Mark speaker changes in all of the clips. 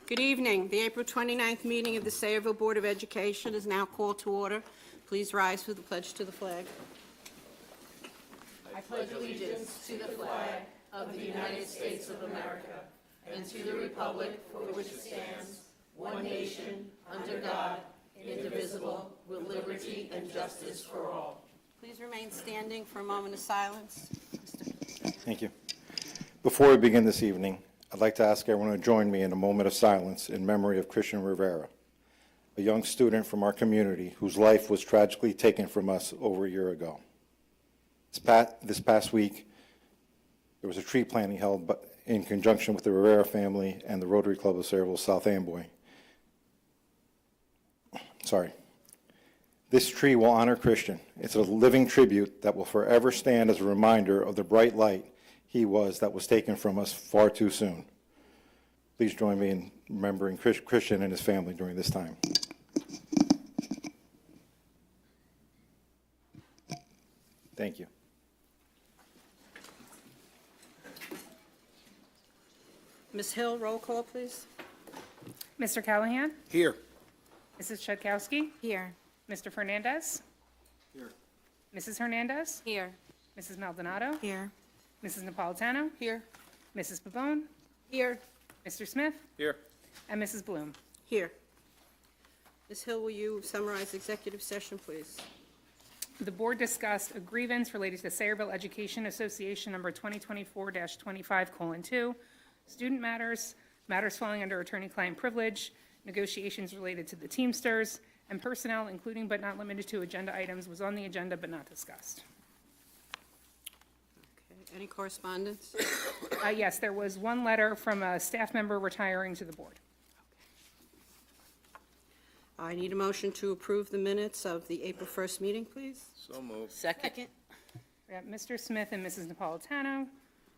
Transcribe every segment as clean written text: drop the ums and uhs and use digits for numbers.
Speaker 1: Good evening. The April 29th meeting of the Sayreville Board of Education is now called to order. Please rise for the pledge to the flag. I pledge allegiance to the flag of the United States of America and to the republic for which it stands, one nation, under God, indivisible, with liberty and justice for all. Please remain standing for a moment of silence.
Speaker 2: Thank you. Before we begin this evening, I'd like to ask everyone to join me in a moment of silence in memory of Christian Rivera, a young student from our community whose life was tragically taken from us over a year ago. This past week, there was a tree planting held in conjunction with the Rivera family and the Rotary Club of Sayreville, South Amboy. This tree will honor Christian. It's a living tribute that will forever stand as a reminder of the bright light he was that was taken from us far too soon. Please join me in remembering Christian and his family during this time. Thank you.
Speaker 1: Ms. Hill, roll call, please.
Speaker 3: Mr. Callahan?
Speaker 4: Here.
Speaker 3: Mrs. Chudkowski?
Speaker 5: Here.
Speaker 3: Mr. Fernandez?
Speaker 4: Here.
Speaker 3: Mrs. Hernandez?
Speaker 5: Here.
Speaker 3: Mrs. Maldonado?
Speaker 5: Here.
Speaker 3: Mrs. Napolitano?
Speaker 1: Here.
Speaker 3: Mrs. Pabon?
Speaker 1: Here.
Speaker 3: Mr. Smith?
Speaker 4: Here.
Speaker 3: And Mrs. Bloom.
Speaker 1: Here. Ms. Hill, will you summarize executive session, please?
Speaker 3: The board discussed a grievance related to the Sayreville Education Association number 2024-25:2, student matters, matters falling under attorney-client privilege, negotiations related to the Teamsters, and personnel, including but not limited to agenda items, was on the agenda but not discussed.
Speaker 1: Okay. Any correspondence?
Speaker 3: Yes, there was one letter from a staff member retiring to the board.
Speaker 1: I need a motion to approve the minutes of the April 1st meeting, please.
Speaker 4: So moved.
Speaker 1: Second.
Speaker 3: We have Mr. Smith and Mrs. Napolitano.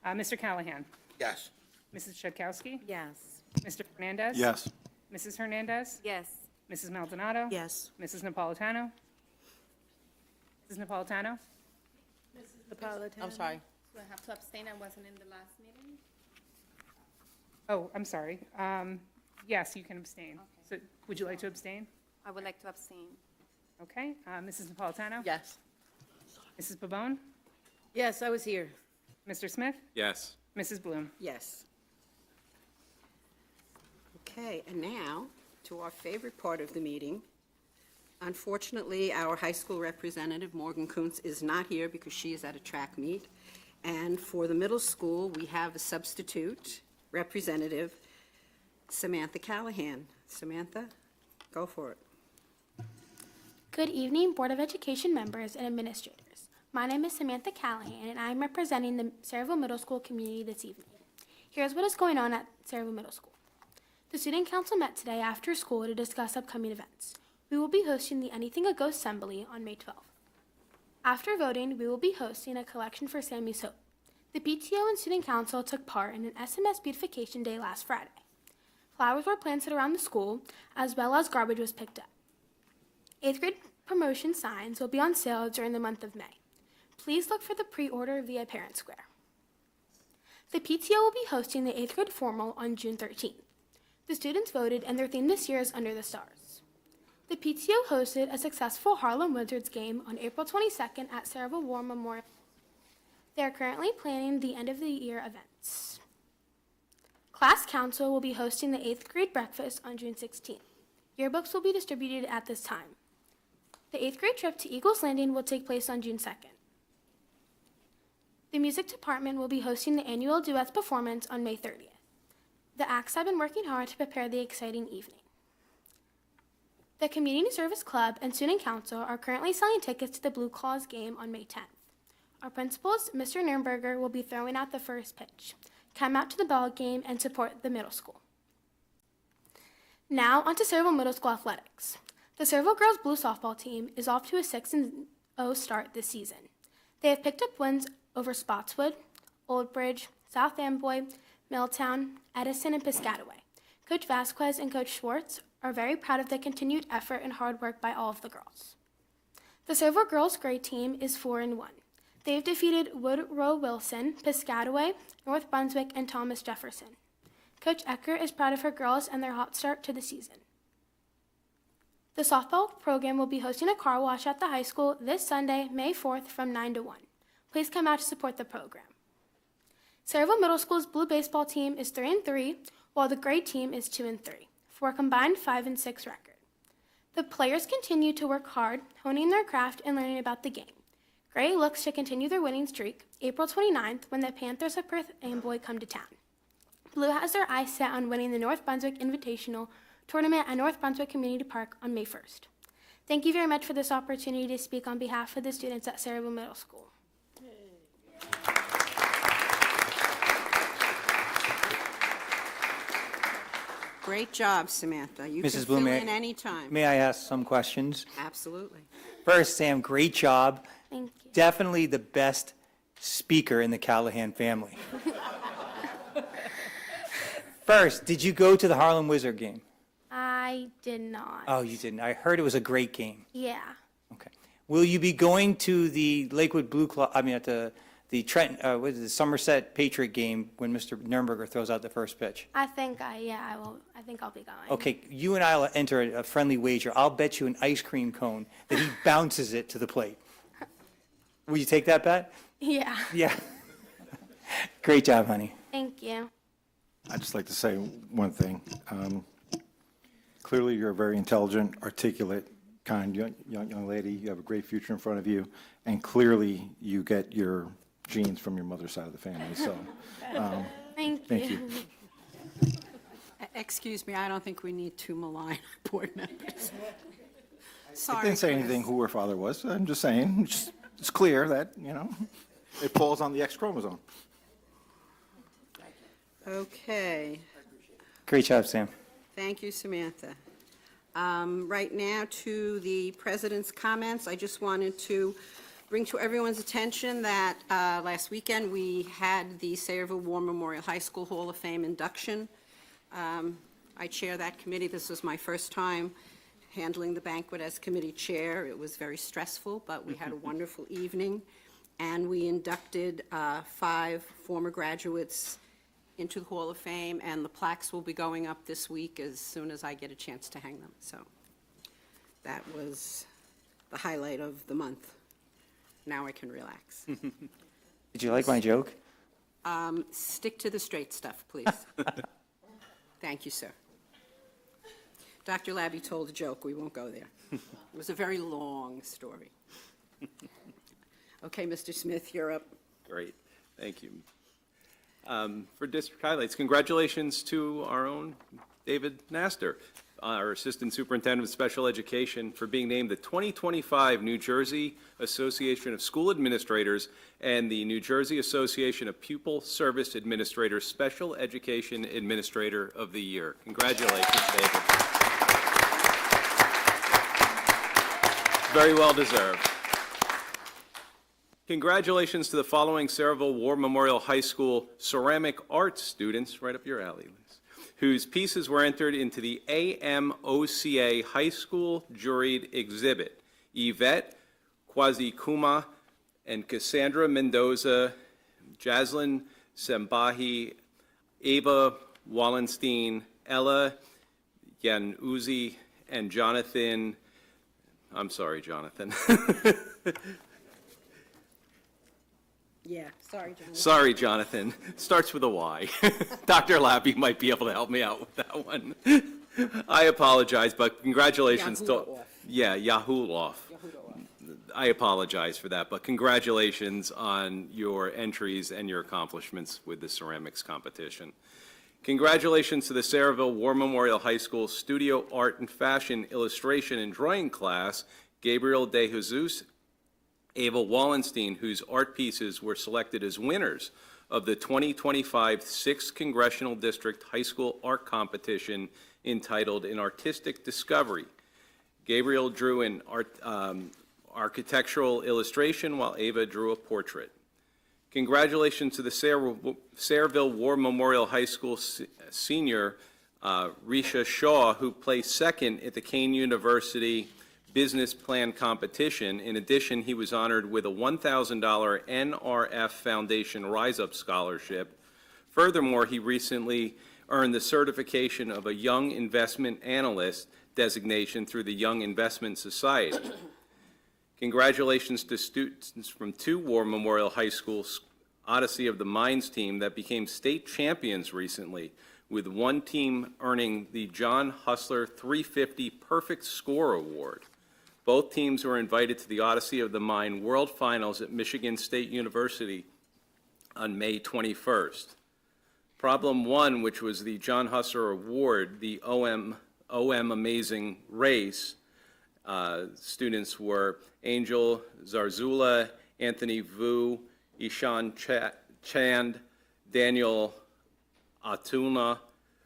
Speaker 3: Mr. Callahan?
Speaker 4: Yes.
Speaker 3: Mrs. Chudkowski?
Speaker 5: Yes.
Speaker 3: Mr. Fernandez?
Speaker 2: Yes.
Speaker 3: Mrs. Hernandez?
Speaker 5: Yes.
Speaker 3: Mrs. Maldonado?
Speaker 5: Yes.
Speaker 3: Mrs. Napolitano? Mrs. Napolitano?
Speaker 1: I'm sorry.
Speaker 6: Do I have to abstain? I wasn't in the last meeting.
Speaker 3: Oh, I'm sorry. Yes, you can abstain. So would you like to abstain?
Speaker 6: I would like to abstain.
Speaker 3: Okay. Mrs. Napolitano?
Speaker 1: Yes.
Speaker 3: Mrs. Pabon?
Speaker 5: Yes, I was here.
Speaker 3: Mr. Smith?
Speaker 4: Yes.
Speaker 3: Mrs. Bloom?
Speaker 1: Yes. Okay, and now to our favorite part of the meeting. Unfortunately, our high school representative, Morgan Kuntz, is not here because she is at a track meet. And for the middle school, we have a substitute representative, Samantha Callahan. Samantha, go for it.
Speaker 7: Good evening, Board of Education members and administrators. My name is Samantha Callahan, and I am representing the Sayreville Middle School community this evening. Here's what is going on at Sayreville Middle School. The Student Council met today after school to discuss upcoming events. We will be hosting the Anything a Go Assembly on May 12th. After voting, we will be hosting a collection for Sammy's Hope. The PTO and Student Council took part in an SMS Beautification Day last Friday. Flowers were planted around the school, as well as garbage was picked up. 8th grade promotion signs will be on sale during the month of May. Please look for the pre-order via Parent Square. The PTO will be hosting the 8th grade formal on June 13th. The students voted, and their theme this year is Under the Stars. The PTO hosted a successful Harlem Wizards game on April 22nd at Sayreville War Memorial. They are currently planning the end-of-the-year events. Class Council will be hosting the 8th grade breakfast on June 16th. Yearbooks will be distributed at this time. The 8th grade trip to Eagles Landing will take place on June 2nd. The music department will be hosting the annual duets performance on May 30th. The acts have been working hard to prepare the exciting evening. The Community Service Club and Student Council are currently selling tickets to the Blue Claws game on May 10th. Our principals, Mr. Nurnberger, will be throwing out the first pitch. Come out to the ball game and support the middle school. Now, on to Sayreville Middle School athletics. The Sayreville girls blue softball team is off to a 6-0 start this season. They have picked up wins over Spotswood, Old Bridge, South Amboy, Milltown, Edison, and Piscataway. Coach Vasquez and Coach Schwartz are very proud of the continued effort and hard work by all of the girls. The Sayreville girls grade team is 4-1. They've defeated Woodrow Wilson, Piscataway, North Brunswick, and Thomas Jefferson. Coach Ecker is proud of her girls and their hot start to the season. The softball program will be hosting a car wash at the high school this Sunday, May 4th from 9 to 1. Please come out to support the program. Sayreville Middle School's blue baseball team is 3-3, while the gray team is 2-3, for a combined 5-6 record. The players continue to work hard, honing their craft and learning about the game. Gray looks to continue their winning streak April 29th when the Panthers of Perth Amboy come to town. Blue has their eyes set on winning the North Brunswick Invitational Tournament at North Brunswick Community Park on May 1st. Thank you very much for this opportunity to speak on behalf of the students at Sayreville Middle School.
Speaker 1: Great job, Samantha. You
Speaker 4: Mrs.
Speaker 1: can
Speaker 4: Bloom,
Speaker 1: fill
Speaker 4: may-
Speaker 1: in any time.
Speaker 4: May I ask some questions?
Speaker 1: Absolutely.
Speaker 4: First, Sam, great job.
Speaker 7: Thank you.
Speaker 4: Definitely the best speaker in the Callahan family. First, did you go to the Harlem Wizard game?
Speaker 7: I did not.
Speaker 4: Oh, you didn't. I heard it was a great game.
Speaker 7: Yeah.
Speaker 4: Okay. Will you be going to the Lakewood Blue Club, at the Trenton, what is it, Somerset Patriot game when Mr. Nurnberger throws out the first pitch?
Speaker 7: I think I will. I think I'll be going.
Speaker 4: Okay, you and I will enter a friendly wager. I'll bet you an ice cream cone that he bounces it to the plate. Will you take that bet?
Speaker 7: Yeah.
Speaker 4: Yeah. Great job, honey.
Speaker 7: Thank you.
Speaker 2: I'd just like to say one thing. Clearly, you're a very intelligent, articulate, kind young lady. You have a great future in front of you, and clearly, you get your genes from your mother's side of the family. So,
Speaker 7: Thank
Speaker 2: thank
Speaker 7: you.
Speaker 2: you.
Speaker 1: Excuse me, I don't think we need to malign board members.
Speaker 2: I
Speaker 1: Sorry.
Speaker 2: didn't say
Speaker 1: Chris.
Speaker 2: anything who her father was. I'm just saying, it's clear that, it falls on the X chromosome.
Speaker 1: Okay.
Speaker 4: Great job, Sam.
Speaker 1: Thank you, Samantha. Right now, to the president's comments, I just wanted to bring to everyone's attention that last weekend, we had the Sayreville War Memorial High School Hall of Fame induction. I chair that committee. This was my first time handling the banquet as committee chair. It was very stressful, but we had a wonderful evening, and we inducted 5 former graduates into the Hall of Fame, and the plaques will be going up this week as soon as I get a chance to hang them. So that was the highlight of the month. Now I can relax.
Speaker 4: Did you like my joke?
Speaker 1: Stick to the straight stuff, please. Thank you, sir. Dr. Labby told a joke. We won't go there. It was a very long story. Okay, Mr. Smith, you're up.
Speaker 8: Great, thank you. For district highlights, congratulations to our own David Naster, our Assistant Superintendent of Special Education, for being named the 2025 New Jersey Association of School Administrators and the New Jersey Association of Pupil Service Administrators Special Education Administrator of the Year. Congratulations, David. Very well deserved. Congratulations to the following Sayreville War Memorial High School ceramic arts students, right up your alley, Liz, whose pieces were entered into the AMOCA High School Juried Exhibit. Yvette Kwazikuma and Cassandra Mendoza, Jaslyn Sembahi, Ava Wallenstein, Ella Yanuzzi, and Jonathan, I'm sorry, Jonathan.
Speaker 1: Yeah, sorry, John.
Speaker 8: Sorry, Jonathan. Starts with a Y. Dr. Labby might be able to help me out with that one. I apologize, but congratulations to...
Speaker 1: Yahuloff.
Speaker 8: Yeah, Yahuloff. I apologize for that, but congratulations on your entries and your accomplishments with the ceramics competition. Congratulations to the Sayreville War Memorial High School Studio Art and Fashion Illustration and Drawing class, Gabriel De Jesus, Ava Wallenstein, whose art pieces were selected as winners of the 2025 6th Congressional District High School Art Competition entitled An Artistic Discovery. Gabriel drew an architectural illustration while Ava drew a portrait. Congratulations to the Sayreville War Memorial High School senior Risha Shaw, who placed second at the Kane University Business Plan Competition. In addition, he was honored with a $1,000 NRF Foundation Rise Up Scholarship. Furthermore, he recently earned the certification of a Young Investment Analyst designation through the Young Investment Society. Congratulations to students from 2 War Memorial High Schools Odyssey of the Mines team that became state champions recently, with one team earning the John Hustler 350 Perfect Score Award. Both teams were invited to the Odyssey of the Mine World Finals at Michigan State University on May 21st. Problem 1, which was the John Hustler Award, the OM Amazing Race, students were Angel Zarzula, Anthony Vu, Ishan Chand, Daniel Atuna,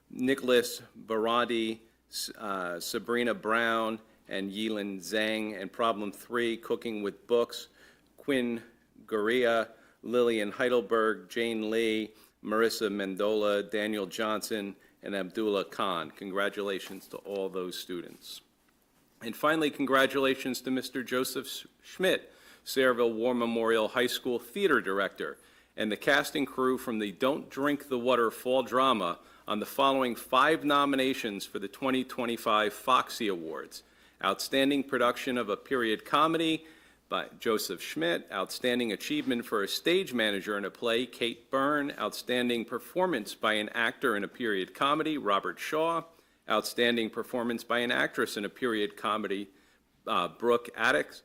Speaker 8: Nicholas Baradi, Sabrina Brown, and Yilin Zhang. And problem 3, Cooking with Books, Quinn Guria, Lillian Heidelberg, Jane Lee, Marissa Mendola, Daniel Johnson, and Abdullah Khan. Congratulations to all those students. And finally, congratulations to Mr. Joseph Schmidt, Sayreville War Memorial High School Theater Director, and the casting crew from the Don't Drink the Water Fall Drama on the following 5 nominations for the 2025 Foxy Awards. Outstanding Production of a Period Comedy by Joseph Schmidt, Outstanding Achievement for a Stage Manager in a Play, Kate Byrne, Outstanding Performance by an Actor in a Period Comedy, Robert Shaw, Outstanding Performance by an Actress in a Period Comedy, Brooke Addix,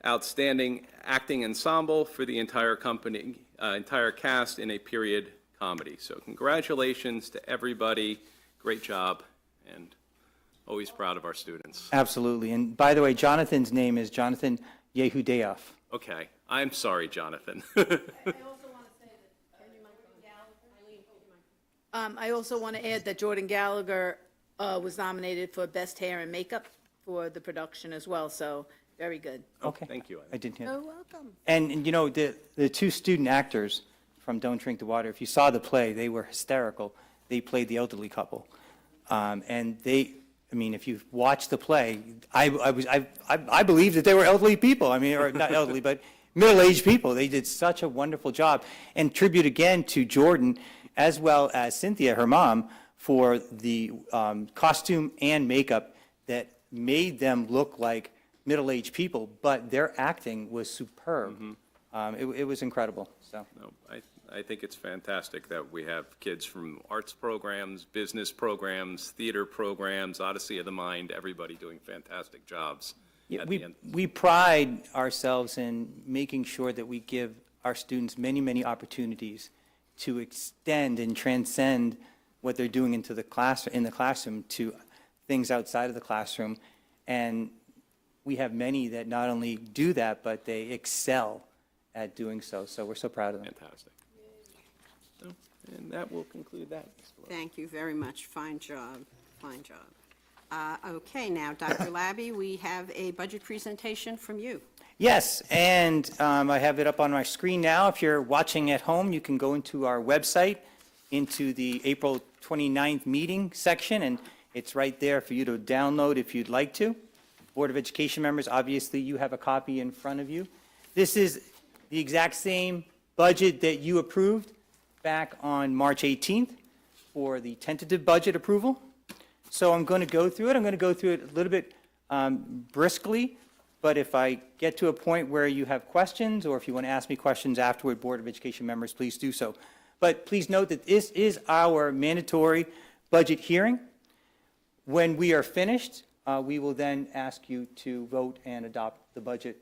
Speaker 8: Outstanding Acting Ensemble for the entire cast in a period comedy. So congratulations to everybody. Great job, and always proud of our students.
Speaker 4: Absolutely. And by the way, Jonathan's name is Jonathan Yehudeoff.
Speaker 8: Okay, I'm sorry, Jonathan.
Speaker 5: I also want to add that Jordan Gallagher was nominated for Best Hair and Makeup for the production as well, so very good.
Speaker 4: Okay.
Speaker 8: Thank you.
Speaker 4: I didn't hear.
Speaker 5: You're welcome.
Speaker 4: And you know, the 2 student actors from Don't Drink the Water, if you saw the play, they were hysterical. They played the elderly couple. And they, I mean, if you watch the play, I believe that they were elderly people. I mean, or not elderly, but middle-aged people. They did such a wonderful job. And tribute again to Jordan, as well as Cynthia, her mom, for the costume and makeup that made them look like middle-aged people, but their acting was superb. It was incredible. So
Speaker 8: No, I think it's fantastic that we have kids from arts programs, business programs, theater programs, Odyssey of the Mind, everybody doing fantastic jobs
Speaker 4: yeah,
Speaker 8: at the end.
Speaker 4: we pride ourselves in making sure that we give our students many, many opportunities to extend and transcend what they're doing in the classroom to things outside of the classroom. And we have many that not only do that, but they excel at doing so. So we're so proud of them.
Speaker 8: Fantastic. So, and that will conclude that. Mr. Lowe.
Speaker 1: Thank you very much. Fine job, fine job. Okay, now, Dr. Labby, we have a budget presentation from you.
Speaker 4: Yes, and I have it up on my screen now. If you're watching at home, you can go into our website, into the April 29th meeting section, and it's right there for you to download if you'd like to. Board of Education members, obviously, you have a copy in front of you. This is the exact same budget that you approved back on March 18th for the tentative budget approval. So I'm going to go through it. I'm going to go through it a little bit briskly, but if I get to a point where you have questions, or if you want to ask me questions afterward, Board of Education members, please do so. But please note that this is our mandatory budget hearing. When we are finished, we will then ask you to vote and adopt the budget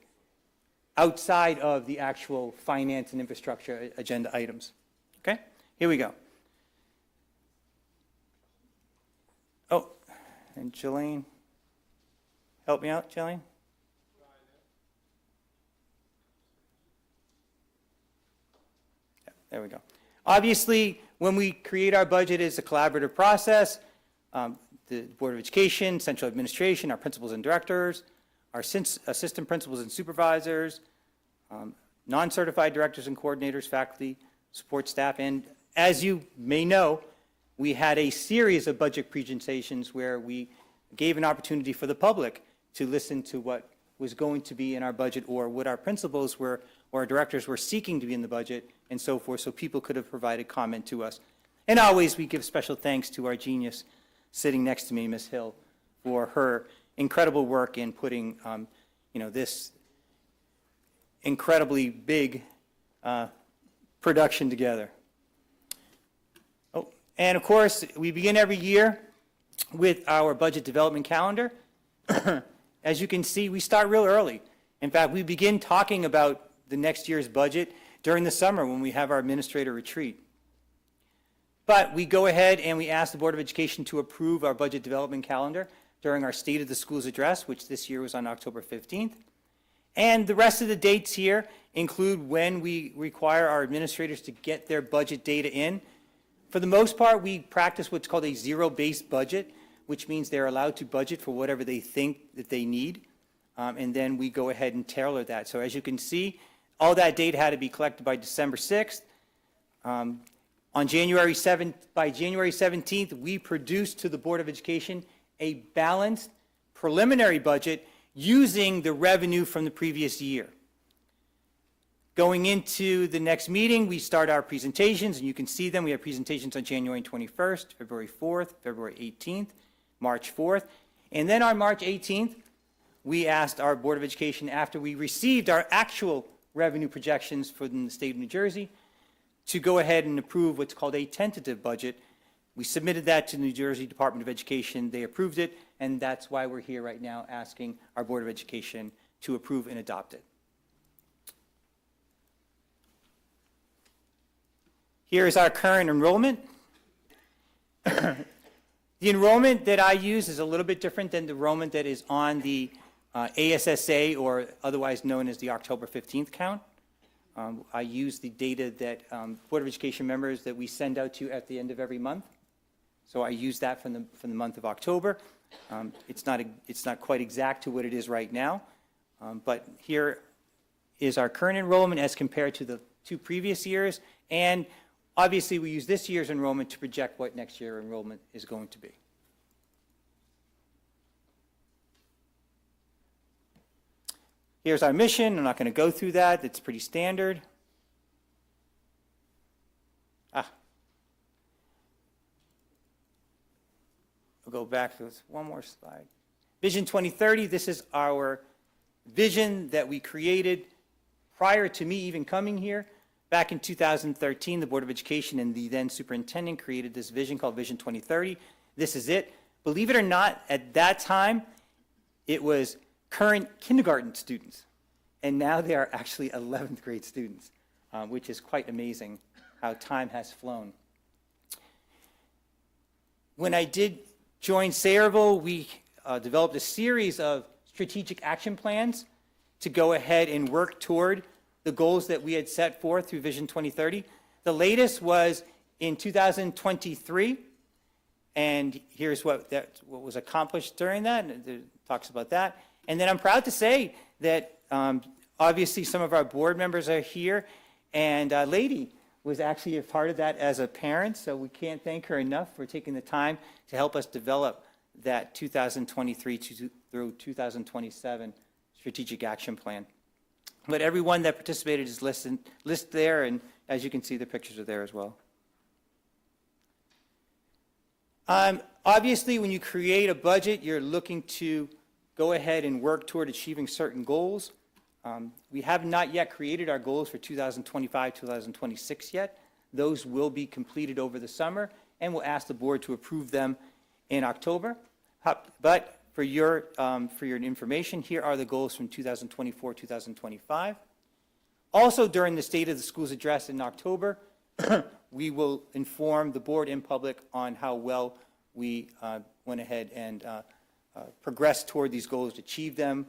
Speaker 4: outside of the actual finance and infrastructure agenda items. Okay? Here we go. Oh, and Jillian, help me out, Jillian? Yeah, there we go. Obviously, when we create our budget, it's a collaborative process. The Board of Education, Central Administration, our principals and directors, our assistant principals and supervisors, non-certified directors and coordinators, faculty, support staff, and as you may know, we had a series of budget presentations where we gave an opportunity for the public to listen to what was going to be in our budget, or what our principals were, or our directors were seeking to be in the budget, and so forth, so people could have provided comment to us. And always, we give special thanks to our genius sitting next to me, Ms. Hill, for her incredible work in putting, this incredibly big production together. Oh, and of course, we begin every year with our budget development calendar. As you can see, we start real early. In fact, we begin talking about the next year's budget during the summer when we have our administrator retreat. But we go ahead and we ask the Board of Education to approve our budget development calendar during our State of the Schools address, which this year was on October 15th. And the rest of the dates here include when we require our administrators to get their budget data in. For the most part, we practice what's called a zero-based budget, which means they're allowed to budget for whatever they think that they need. And then we go ahead and tailor that. So as you can see, all that data had to be collected by December 6th. By January 17th, we produced to the Board of Education a balanced preliminary budget using the revenue from the previous year. Going into the next meeting, we start our presentations, and you can see them. We have presentations on January 21st, February 4th, February 18th, March 4th. And then on March 18th, we asked our Board of Education, after we received our actual revenue projections from the state of New Jersey, to go ahead and approve what's called a tentative budget. We submitted that to the New Jersey Department of Education. They approved it, and that's why we're here right now asking our Board of Education to approve and adopt it. Here is our current enrollment. The enrollment that I use is a little bit different than the enrollment that is on the ASSA, or otherwise known as the October 15th count. I use the data that Board of Education members that we send out to you at the end of every month. So I use that from the month of October. It's not quite exact to what it is right now, but here is our current enrollment as compared to the 2 previous years, and obviously we use this year's enrollment to project what next year's enrollment is going to be. Here's our mission. I'm not going to go through that. It's pretty standard. I'll go back to this one more slide. Vision 2030, this is our vision that we created prior to me even coming here. Back in 2013, the Board of Education and the then superintendent created this vision called Vision 2030. This is it. Believe it or not, at that time, it was current kindergarten students, and now they are actually 11th grade students, which is quite amazing how time has flown. When I did join Sayreville, we developed a series of strategic action plans to go ahead and work toward the goals that we had set forth through Vision 2030. The latest was in 2023, and here's what was accomplished during that, and it talks about that. And then I'm proud to say that obviously some of our board members are here, and Lady was actually a part of that as a parent, so we can't thank her enough for taking the time to help us develop that 2023 through 2027 strategic action plan. But everyone that participated is listed there, and as you can see, the pictures are there as well. Obviously, when you create a budget, you're looking to go ahead and work toward achieving certain goals. We have not yet created our goals for 2025, 2026 yet. Those will be completed over the summer, and we'll ask the board to approve them in October. But for your information, here are the goals from 2024, 2025. Also, during the State of the Schools address in October, we will inform the board and public on how well we went ahead and progress toward these goals, achieve them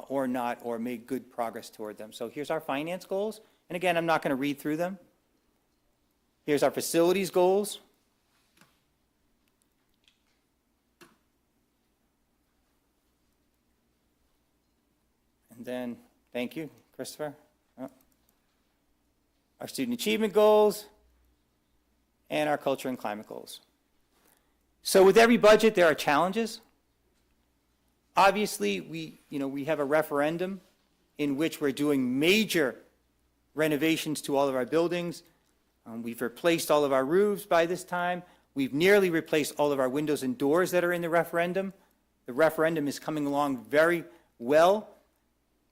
Speaker 4: or not, or make good progress toward them. So here's our finance goals. And again, I'm not going to read through them. Here's our facilities goals. And then, thank you, Christopher. Our student achievement goals and our culture and climate goals. So with every budget, there are challenges. Obviously, we have a referendum in which we're doing major renovations to all of our buildings. We've replaced all of our roofs by this time. We've nearly replaced all of our windows and doors that are in the referendum. The referendum is coming along very well.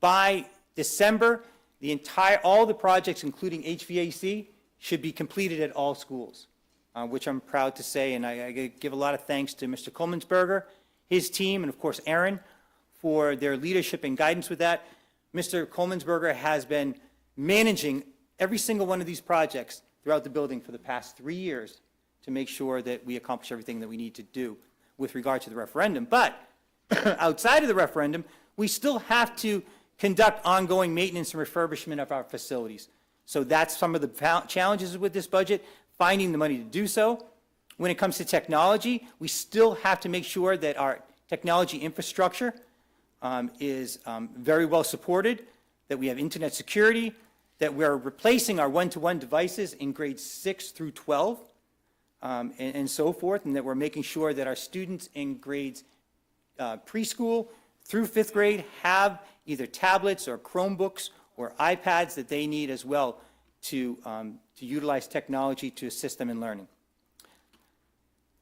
Speaker 4: By December, all the projects, including HVAC, should be completed at all schools, which I'm proud to say, and I give a lot of thanks to Mr. Kohlmensberger, his team, and of course Aaron, for their leadership and guidance with that. Mr. Kohlmensberger has been managing every single one of these projects throughout the building for the past 3 years to make sure that we accomplish everything that we need to do with regard to the referendum. But outside of the referendum, we still have to conduct ongoing maintenance and refurbishment of our facilities. So that's some of the challenges with this budget, finding the money to do so. When it comes to technology, we still have to make sure that our technology infrastructure is very well supported, that we have internet security, that we're replacing our one-to-one devices in grades 6 through 12, and so forth, and that we're making sure that our students in grades preschool through 5th grade have either tablets or Chromebooks or iPads that they need as well to utilize technology to assist them in learning.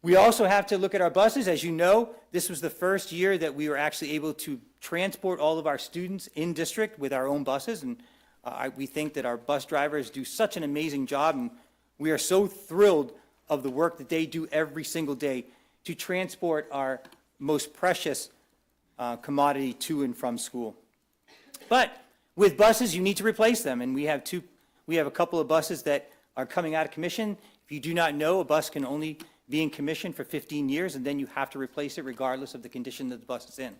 Speaker 4: We also have to look at our buses. As you know, this was the first year that we were actually able to transport all of our students in district with our own buses, and we think that our bus drivers do such an amazing job, and we are so thrilled of the work that they do every single day to transport our most precious commodity to and from school. But with buses, you need to replace them, and we have a couple of buses that are coming out of commission. If you do not know, a bus can only be in commission for 15 years, and then you have to replace it regardless of the condition that the bus is in.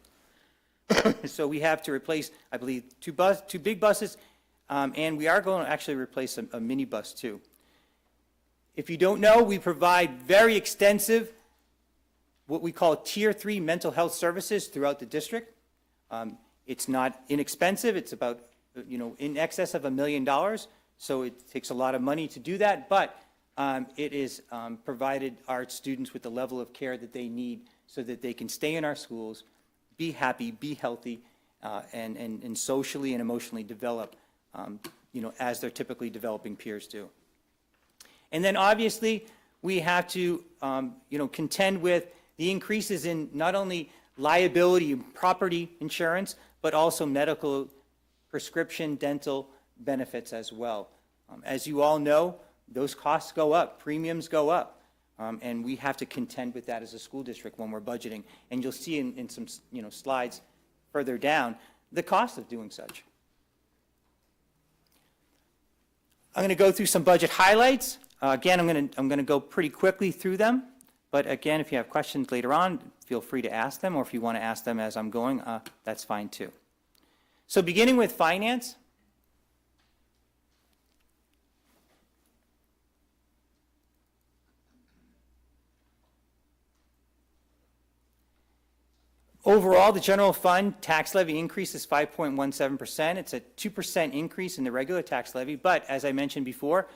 Speaker 4: So we have to replace, I believe, two big buses, and we are going to actually replace a minibus too. If you don't know, we provide very extensive, what we call Tier 3 mental health services throughout the district. It's not inexpensive. It's about, in excess of $1 million. So it takes a lot of money to do that, but it is provided our students with the level of care that they need so that they can stay in our schools, be happy, be healthy, and socially and emotionally develop, as their typically developing peers do. And then obviously, we have to, contend with the increases in not only liability and property insurance, but also medical, prescription, dental benefits as well. As you all know, those costs go up, premiums go up, and we have to contend with that as a school district when we're budgeting. And you'll see in some slides further down the cost of doing such. I'm going to go through some budget highlights. Again, I'm going to go pretty quickly through them. But again, if you have questions later on, feel free to ask them, or if you want to ask them as I'm going, that's fine too. So beginning with finance. Overall, the general fund tax levy increase is 5.17%. It's a 2% increase in the regular tax levy, but as I mentioned before,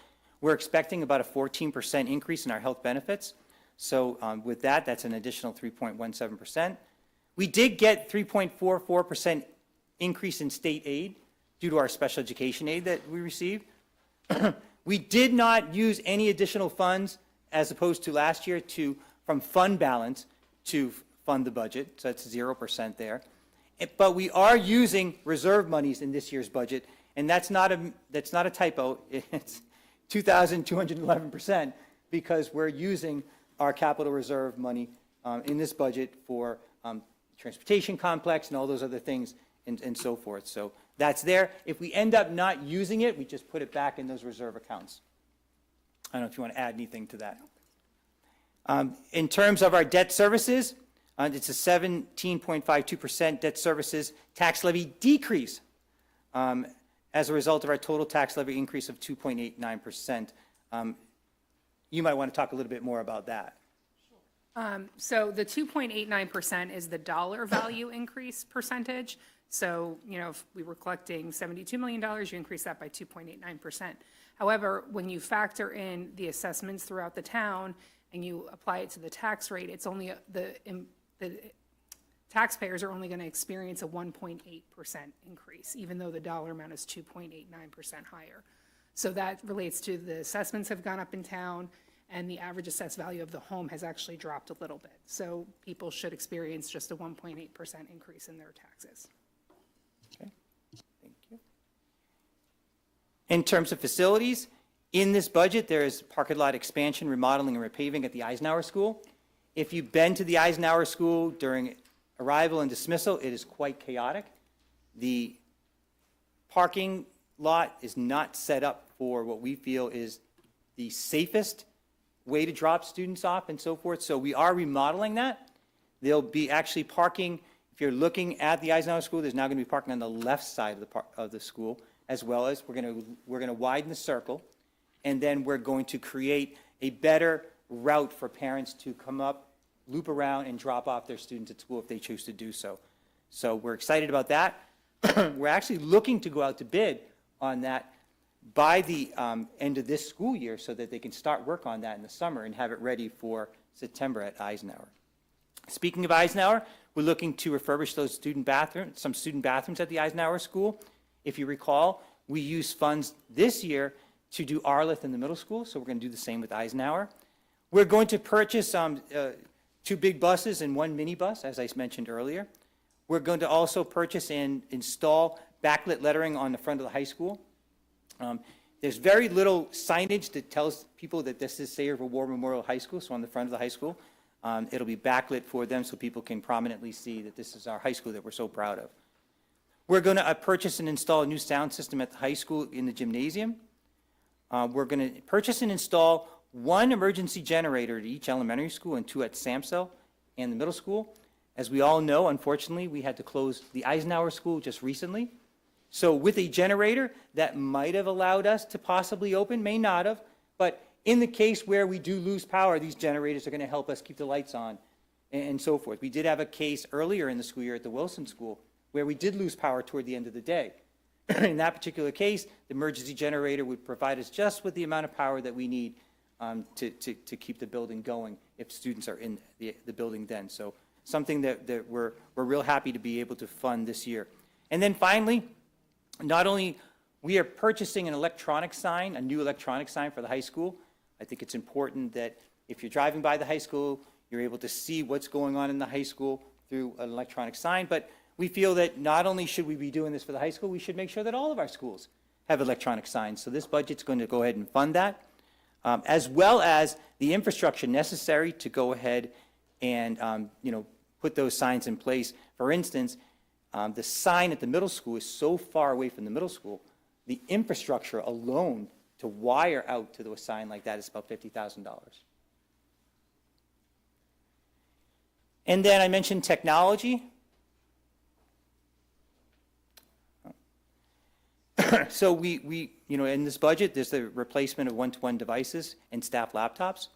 Speaker 4: we're expecting about a 14% increase in our health benefits. So with that, that's an additional 3.17%. We did get 3.44% increase in state aid due to our special education aid that we received. We did not use any additional funds as opposed to last year from fund balance to fund the budget, so that's 0% there. But we are using reserve monies in this year's budget, and that's not a typo. It's 2,211%, because we're using our capital reserve money in this budget for transportation complex and all those other things and so forth. So that's there. If we end up not using it, we just put it back in those reserve accounts. I don't know if you want to add anything to that. In terms of our debt services, it's a 17.52% debt services tax levy decrease as a result of our total tax levy increase of 2.89%. You might want to talk a little bit more about that.
Speaker 3: So the 2.89% is the dollar value increase percentage. So, if we were collecting $72 million, you increase that by 2.89%. However, when you factor in the assessments throughout the town and you apply it to the tax rate, it's only the taxpayers are only going to experience a 1.8% increase, even though the dollar amount is 2.89% higher. So that relates to the assessments have gone up in town, and the average assessed value of the home has actually dropped a little bit. So people should experience just a 1.8% increase in their taxes.
Speaker 4: Okay, thank you. In terms of facilities, in this budget, there is parking lot expansion, remodeling, and repaving at the Eisenhower School. If you've been to the Eisenhower School during arrival and dismissal, it is quite chaotic. The parking lot is not set up for what we feel is the safest way to drop students off and so forth. So we are remodeling that. There'll be actually parking, if you're looking at the Eisenhower School, there's now going to be parking on the left side of the school, as well as we're going to widen the circle, and then we're going to create a better route for parents to come up, loop around, and drop off their students at school if they choose to do so. So we're excited about that. We're actually looking to go out to bid on that by the end of this school year so that they can start work on that in the summer and have it ready for September at Eisenhower. Speaking of Eisenhower, we're looking to refurbish those some student bathrooms at the Eisenhower School. If you recall, we used funds this year to do Arlith in the middle school, so we're going to do the same with Eisenhower. We're going to purchase 2 big buses and 1 minibus, as I mentioned earlier. We're going to also purchase and install backlit lettering on the front of the high school. There's very little signage that tells people that this is Sayreville War Memorial High School, so on the front of the high school. It'll be backlit for them so people can prominently see that this is our high school that we're so proud of. We're going to purchase and install a new sound system at the high school in the gymnasium. We're going to purchase and install 1 emergency generator at each elementary school and 2 at Samsel and the middle school. As we all know, unfortunately, we had to close the Eisenhower School just recently. So with a generator, that might have allowed us to possibly open, may not have, but in the case where we do lose power, these generators are going to help us keep the lights on and so forth. We did have a case earlier in the school year at the Wilson School where we did lose power toward the end of the day. In that particular case, the emergency generator would provide us just with the amount of power that we need to keep the building going if students are in the building then. So something that we're real happy to be able to fund this year. And then finally, not only we are purchasing an electronic sign, a new electronic sign for the high school. I think it's important that if you're driving by the high school, you're able to see what's going on in the high school through an electronic sign. But we feel that not only should we be doing this for the high school, we should make sure that all of our schools have electronic signs. So this budget's going to go ahead and fund that, as well as the infrastructure necessary to go ahead and put those signs in place. For instance, the sign at the middle school is so far away from the middle school, the infrastructure alone to wire out to a sign like that is about $50,000. And then I mentioned technology. So we in this budget, there's the replacement of one-to-one devices and staff laptops,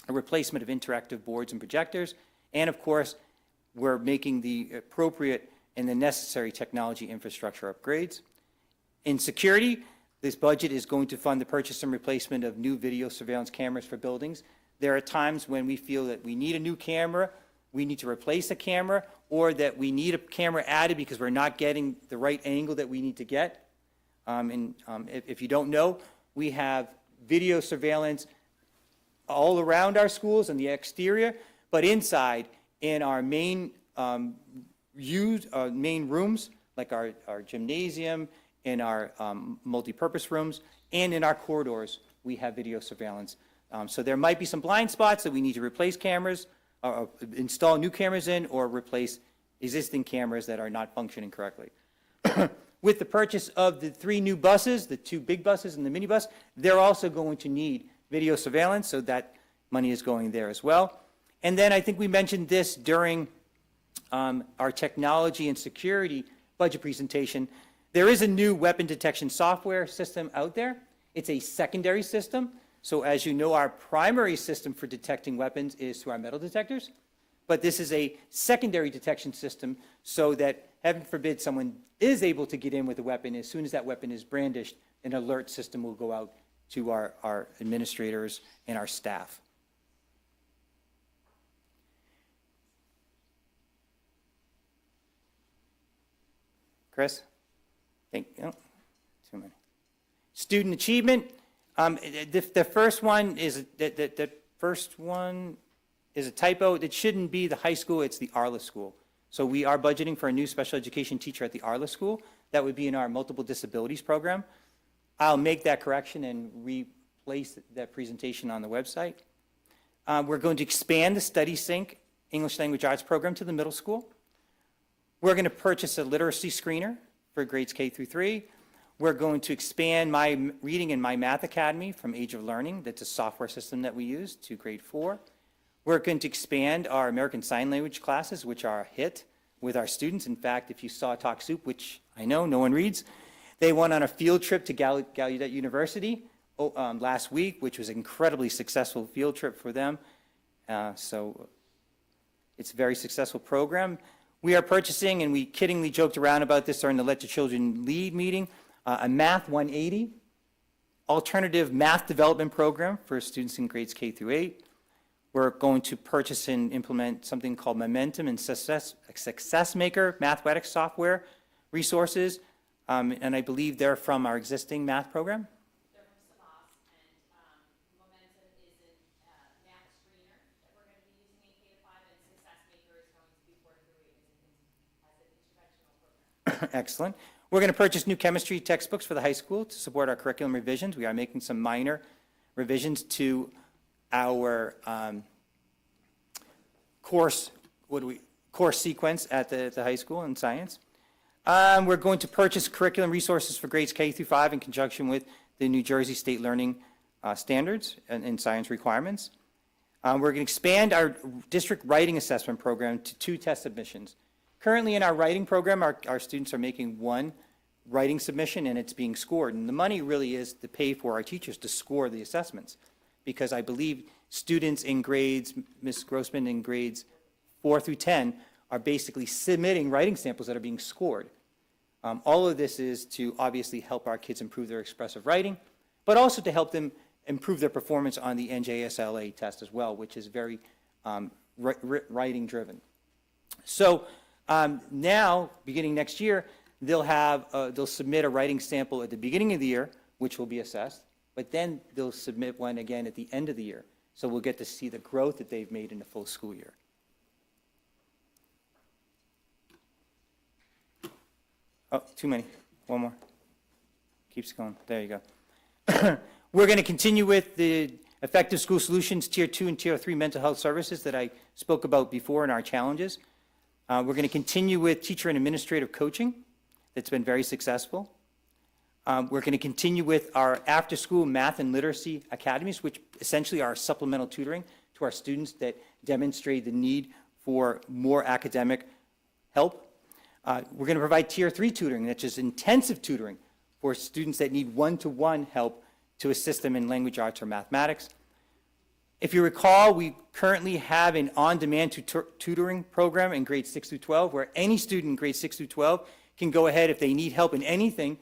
Speaker 4: a replacement of interactive boards and projectors, and of course, we're making the appropriate and the necessary technology infrastructure upgrades. In security, this budget is going to fund the purchase and replacement of new video surveillance cameras for buildings. There are times when we feel that we need a new camera, we need to replace a camera, or that we need a camera added because we're not getting the right angle that we need to get. If you don't know, we have video surveillance all around our schools and the exterior, but inside in our main main rooms, like our gymnasium, in our multi-purpose rooms, and in our corridors, we have video surveillance. So there might be some blind spots that we need to replace cameras, or install new cameras in, or replace existing cameras that are not functioning correctly. With the purchase of the 3 new buses, the 2 big buses and the minibus, they're also going to need video surveillance, so that money is going there as well. And then I think we mentioned this during our technology and security budget presentation. There is a new weapon detection software system out there. It's a secondary system. So as you know, our primary system for detecting weapons is through our metal detectors. But this is a secondary detection system so that, heaven forbid, someone is able to get in with a weapon. As soon as that weapon is brandished, an alert system will go out to our administrators and our staff. Chris? Thank you. Oh, too many. Student achievement, the first one is, the first one is a typo. It shouldn't be the high school, it's the Arla School. So we are budgeting for a new special education teacher at the Arla School. That would be in our multiple disabilities program. I'll make that correction and replace that presentation on the website. We're going to expand the Study Sync English Language Arts program to the middle school. We're going to purchase a literacy screener for grades K through 3. We're going to expand My Reading and My Math Academy from Age of Learning, that's a software system that we use, to grade 4. We're going to expand our American Sign Language classes, which are a hit with our students. In fact, if you saw Talk Soup, which I know no one reads, they went on a field trip to Gallaudet University last week, which was an incredibly successful field trip for them. So it's a very successful program. We are purchasing, and we kiddingly joked around about this during the Let Your Children Lead meeting, a Math 180 alternative math development program for students in grades K through 8. We're going to purchase and implement something called Momentum and Success Maker mathematics software resources, and I believe they're from our existing math program.
Speaker 9: They're from Savas, and Momentum is a math screener that we're going to be using in K-5, and Success Maker is going to be 4 through 8 as an interventional program.
Speaker 4: Excellent. We're going to purchase new chemistry textbooks for the high school to support our curriculum revisions. We are making some minor revisions to our course sequence at the high school in science. We're going to purchase curriculum resources for grades K through 5 in conjunction with the New Jersey State Learning Standards and science requirements. We're going to expand our district writing assessment program to 2 test submissions. Currently in our writing program, our students are making 1 writing submission and it's being scored. And the money really is to pay for our teachers to score the assessments, because I believe students in grades, Ms. Grossman, in grades 4 through 10 are basically submitting writing samples that are being scored. All of this is to obviously help our kids improve their expressive writing, but also to help them improve their performance on the NJSLA test as well, which is very writing driven. So now, beginning next year, they'll submit a writing sample at the beginning of the year, which will be assessed, but then they'll submit one again at the end of the year. So we'll get to see the growth that they've made in the full school year. Oh, too many. One more. Keeps going. There you go. We're going to continue with the Effective School Solutions Tier 2 and Tier 3 mental health services that I spoke about before in our challenges. We're going to continue with teacher and administrative coaching. That's been very successful. We're going to continue with our after-school math and literacy academies, which essentially are supplemental tutoring to our students that demonstrate the need for more academic help. We're going to provide Tier 3 tutoring, which is intensive tutoring for students that need one-to-one help to assist them in language arts or mathematics. If you recall, we currently have an on-demand tutoring program in grades 6 through 12, where any student in grades 6 through 12 can go ahead, if they need help in anything,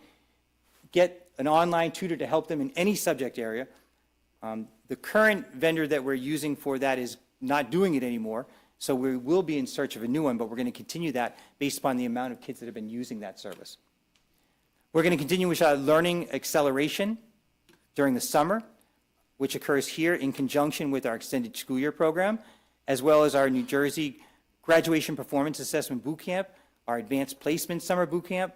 Speaker 4: get an online tutor to help them in any subject area. The current vendor that we're using for that is not doing it anymore, so we will be in search of a new one, but we're going to continue that based upon the amount of kids that have been using that service. We're going to continue with our learning acceleration during the summer, which occurs here in conjunction with our extended school year program, as well as our New Jersey Graduation Performance Assessment Boot Camp, our Advanced Placement Summer Boot Camp.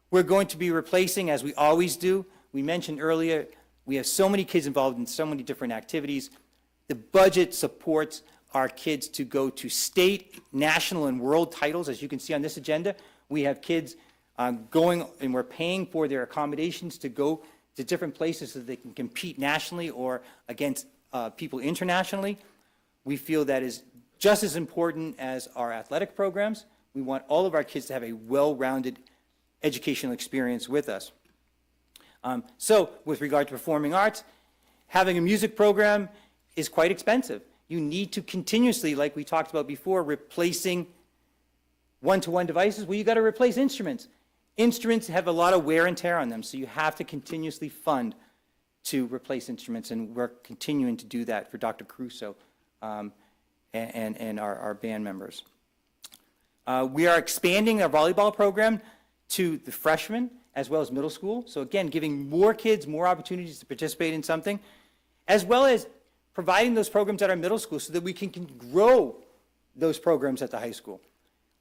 Speaker 4: We're going to be replacing, as we always do, we mentioned earlier, we have so many kids involved in so many different activities. The budget supports our kids to go to state, national, and world titles. As you can see on this agenda, we have kids going, and we're paying for their accommodations to go to different places so they can compete nationally or against people internationally. We feel that is just as important as our athletic programs. We want all of our kids to have a well-rounded educational experience with us. So with regard to performing arts, having a music program is quite expensive. You need to continuously, like we talked about before, replacing one-to-one devices. Well, you got to replace instruments. Instruments have a lot of wear and tear on them, so you have to continuously fund to replace instruments, and we're continuing to do that for Dr. Caruso and our band members. We are expanding our volleyball program to the freshmen as well as middle school. So again, giving more kids more opportunities to participate in something, as well as providing those programs at our middle school so that we can grow those programs at the high school.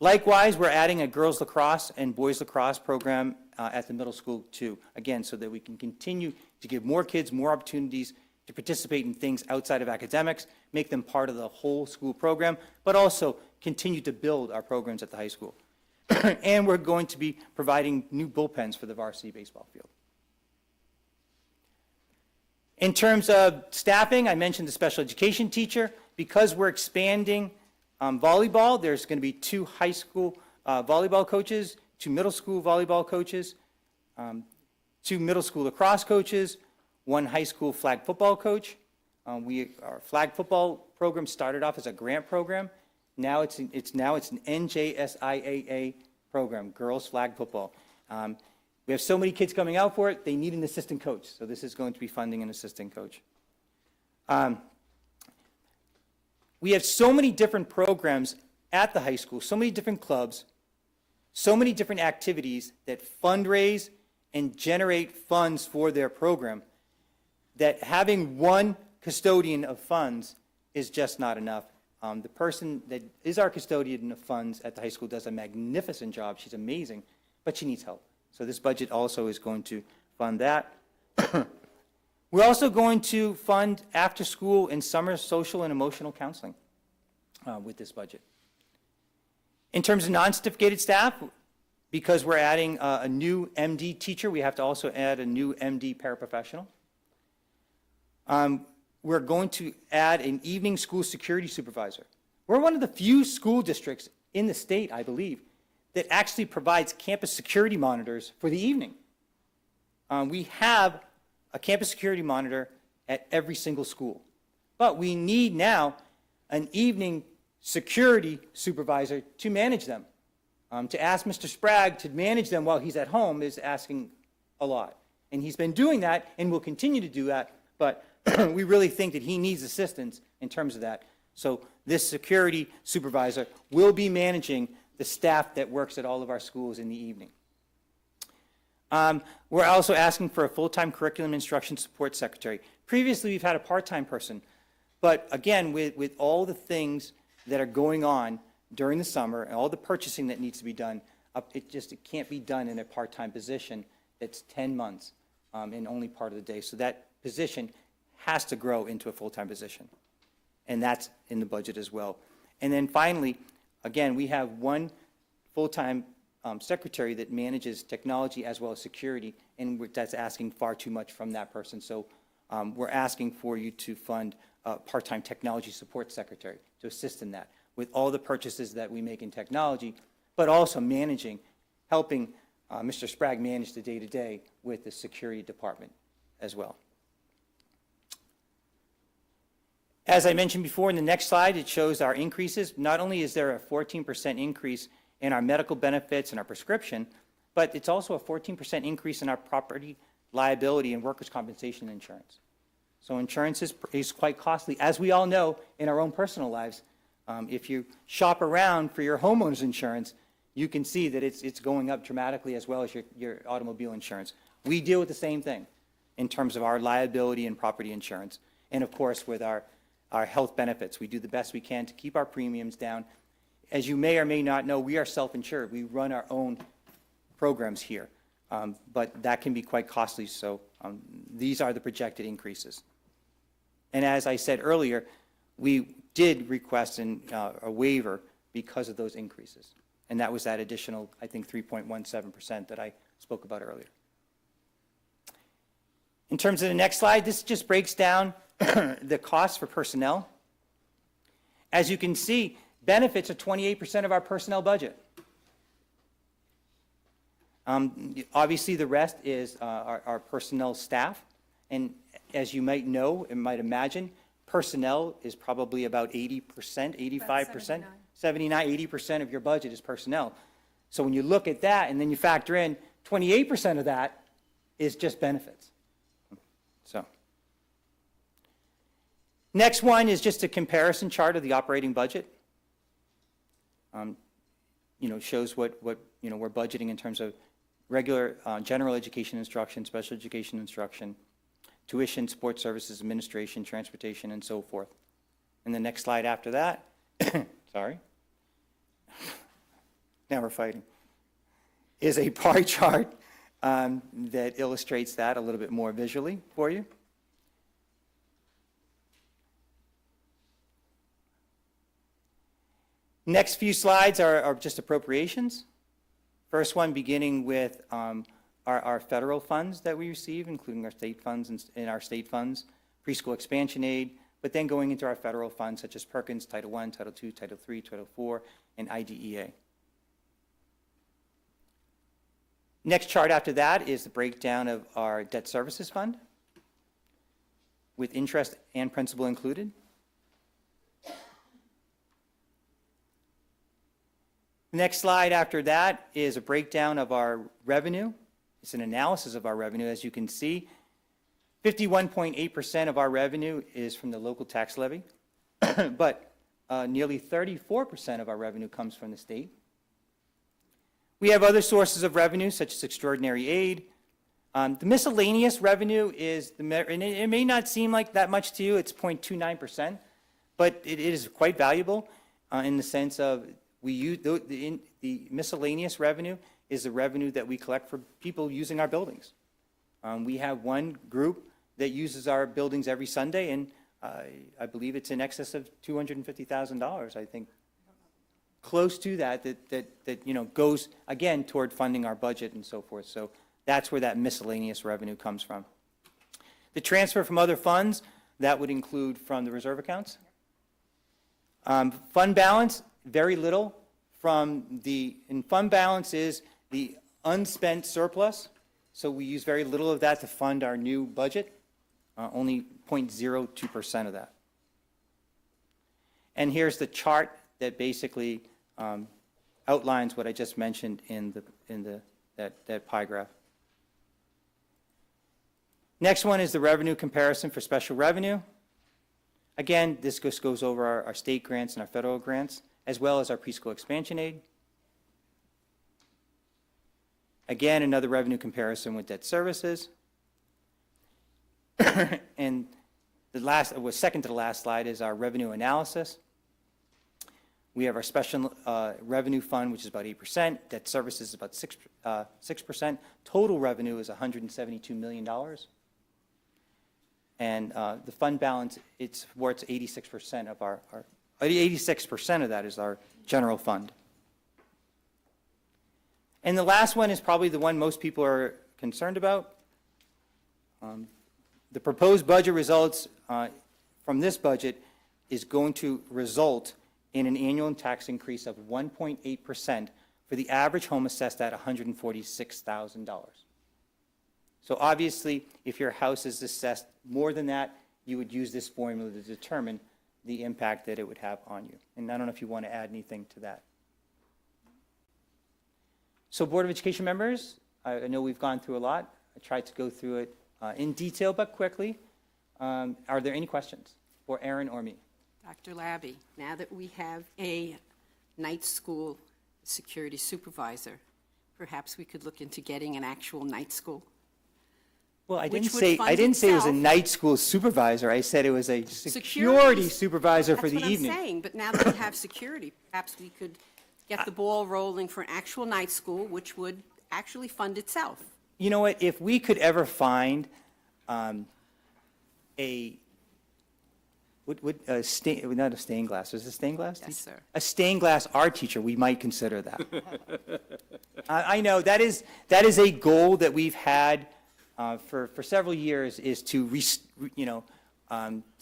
Speaker 4: Likewise, we're adding a girls lacrosse and boys lacrosse program at the middle school too, again, so that we can continue to give more kids more opportunities to participate in things outside of academics, make them part of the whole school program, but also continue to build our programs at the high school. And we're going to be providing new bullpens for the varsity baseball field. In terms of staffing, I mentioned the special education teacher. Because we're expanding volleyball, there's going to be 2 high school volleyball coaches, 2 middle school volleyball coaches, 2 middle school lacrosse coaches, 1 high school flag football coach. Our flag football program started off as a grant program. Now it's an NJSIAA program, girls flag football. We have so many kids coming out for it, they need an assistant coach. So this is going to be funding an assistant coach. We have so many different programs at the high school, so many different clubs, so many different activities that fundraise and generate funds for their program, that having one custodian of funds is just not enough. The person that is our custodian of funds at the high school does a magnificent job. She's amazing, but she needs help. So this budget also is going to fund that. We're also going to fund after-school and summer social and emotional counseling with this budget. In terms of non-certificated staff, because we're adding a new MD teacher, we have to also add a new MD paraprofessional. We're going to add an evening school security supervisor. We're one of the few school districts in the state, I believe, that actually provides campus security monitors for the evening. We have a campus security monitor at every single school. But we need now an evening security supervisor to manage them. To ask Mr. Sprague to manage them while he's at home is asking a lot. And he's been doing that and will continue to do that, but we really think that he needs assistance in terms of that. So this security supervisor will be managing the staff that works at all of our schools in the evening. We're also asking for a full-time curriculum instruction support secretary. Previously, we've had a part-time person, but again, with all the things that are going on during the summer and all the purchasing that needs to be done, it can't be done in a part-time position that's 10 months and only part of the day. So that position has to grow into a full-time position, and that's in the budget as well. And then finally, again, we have 1 full-time secretary that manages technology as well as security, and that's asking far too much from that person. So we're asking for you to fund a part-time technology support secretary to assist in that with all the purchases that we make in technology, but also helping Mr. Sprague manage the day-to-day with the security department as well. As I mentioned before, in the next slide, it shows our increases. Not only is there a 14% increase in our medical benefits and our prescription, but it's also a 14% increase in our property liability and workers' compensation insurance. So insurance is quite costly, as we all know in our own personal lives. If you shop around for your homeowner's insurance, you can see that it's going up dramatically, as well as your automobile insurance. We deal with the same thing in terms of our liability and property insurance. And of course, with our health benefits, we do the best we can to keep our premiums down. As you may or may not know, we are self-insured. We run our own programs here, but that can be quite costly. So these are the projected increases. And as I said earlier, we did request a waiver because of those increases. And that was that additional, I think, 3.17% that I spoke about earlier. In terms of the next slide, this just breaks down the cost for personnel. As you can see, benefits are 28% of our personnel budget. Obviously, the rest is our personnel staff. And as you might know and might imagine, personnel is probably about 80%, 85%, 79, 80% of your budget is personnel. So when you look at that and then you factor in 28% of that is just benefits. So next one is just a comparison chart of the operating budget. Shows what we're budgeting in terms of regular general education instruction, special education instruction, tuition, sports services, administration, transportation, and so forth. And the next slide after that, sorry, now we're fighting, is a pie chart that illustrates that a little bit more visually for you. Next few slides are just appropriations. First one beginning with our federal funds that we receive, including our state funds and our state funds, preschool expansion aid, but then going into our federal funds such as Perkins, Title I, Title II, Title III, Title IV, and IDEA. Next chart after that is the breakdown of our debt services fund with interest and principal included. Next slide after that is a breakdown of our revenue. It's an analysis of our revenue. As you can see, 51.8% of our revenue is from the local tax levy, but nearly 34% of our revenue comes from the state. We have other sources of revenue, such as extraordinary aid. The miscellaneous revenue is, and it may not seem like that much to you, it's 0.29%, but it is quite valuable in the sense of we use the miscellaneous revenue is the revenue that we collect for people using our buildings. We have one group that uses our buildings every Sunday, and I believe it's in excess of $250,000, I think. Close to that goes, again, toward funding our budget and so forth. So that's where that miscellaneous revenue comes from. The transfer from other funds, that would include from the reserve accounts. Fund balance, very little in fund balance is the unspent surplus. So we use very little of that to fund our new budget, only 0.02% of that. And here's the chart that basically outlines what I just mentioned in that pie graph. Next one is the revenue comparison for special revenue. Again, this just goes over our state grants and our federal grants, as well as our preschool expansion aid. Again, another revenue comparison with debt services. And second to the last slide is our revenue analysis. We have our special revenue fund, which is about 8%. Debt services is about 6%. Total revenue is $172 million. And the fund balance, it's worth 86% of 86% of that is our general fund. And the last one is probably the one most people are concerned about. The proposed budget results from this budget is going to result in an annual tax increase of 1.8% for the average home assessed at $146,000. So obviously, if your house is assessed more than that, you would use this formula to determine the impact that it would have on you. And I don't know if you want to add anything to that. So Board of Education members, I know we've gone through a lot. I tried to go through it in detail but quickly. Are there any questions for Aaron or me?
Speaker 1: Dr. Labby, now that we have a night school security supervisor, perhaps we could look into getting an actual night school?
Speaker 4: Well, I
Speaker 1: Which
Speaker 4: didn't
Speaker 1: would
Speaker 4: say
Speaker 1: fund
Speaker 4: it was a
Speaker 1: itself.
Speaker 4: night school supervisor. I said it was a security supervisor for the evening.
Speaker 1: That's what I'm saying, but now that we have security, perhaps we could get the ball rolling for an actual night school, which would actually fund itself.
Speaker 4: You know what? If we could ever find not a stained glass, is it stained glass?
Speaker 1: Yes, sir.
Speaker 4: A stained glass art teacher, we might consider that. I know that is a goal that we've had for several years, is to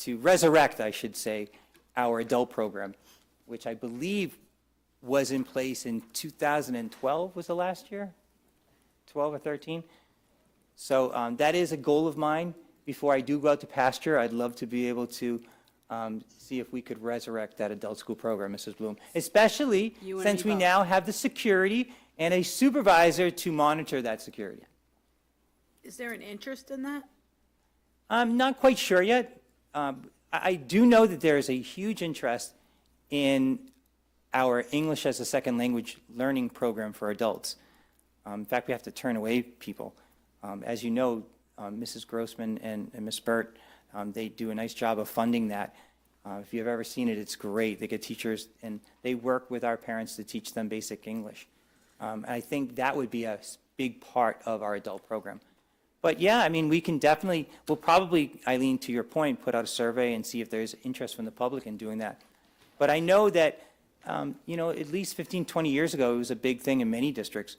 Speaker 4: resurrect, I should say, our adult program, which I believe was in place in 2012 was the last year, 12 or 13. So that is a goal of mine. Before I do go out to pasture, I'd love to be able to see if we could resurrect that adult school program, Mrs. Bloom, especially
Speaker 1: You and
Speaker 4: since
Speaker 1: me
Speaker 4: we
Speaker 1: both.
Speaker 4: now have the security and a supervisor to monitor that security.
Speaker 5: Is there an interest in that?
Speaker 4: I'm not quite sure yet. I do know that there is a huge interest in our English as a second language learning program for adults. In fact, we have to turn away people. As you know, Mrs. Grossman and Ms. Burt, they do a nice job of funding that. If you've ever seen it, it's great. They get teachers, and they work with our parents to teach them basic English. And I think that would be a big part of our adult program. But yeah, I mean, we can definitely, we'll probably, Eileen, to your point, put out a survey and see if there's interest from the public in doing that. But I know that, at least 15, 20 years ago, it was a big thing in many districts.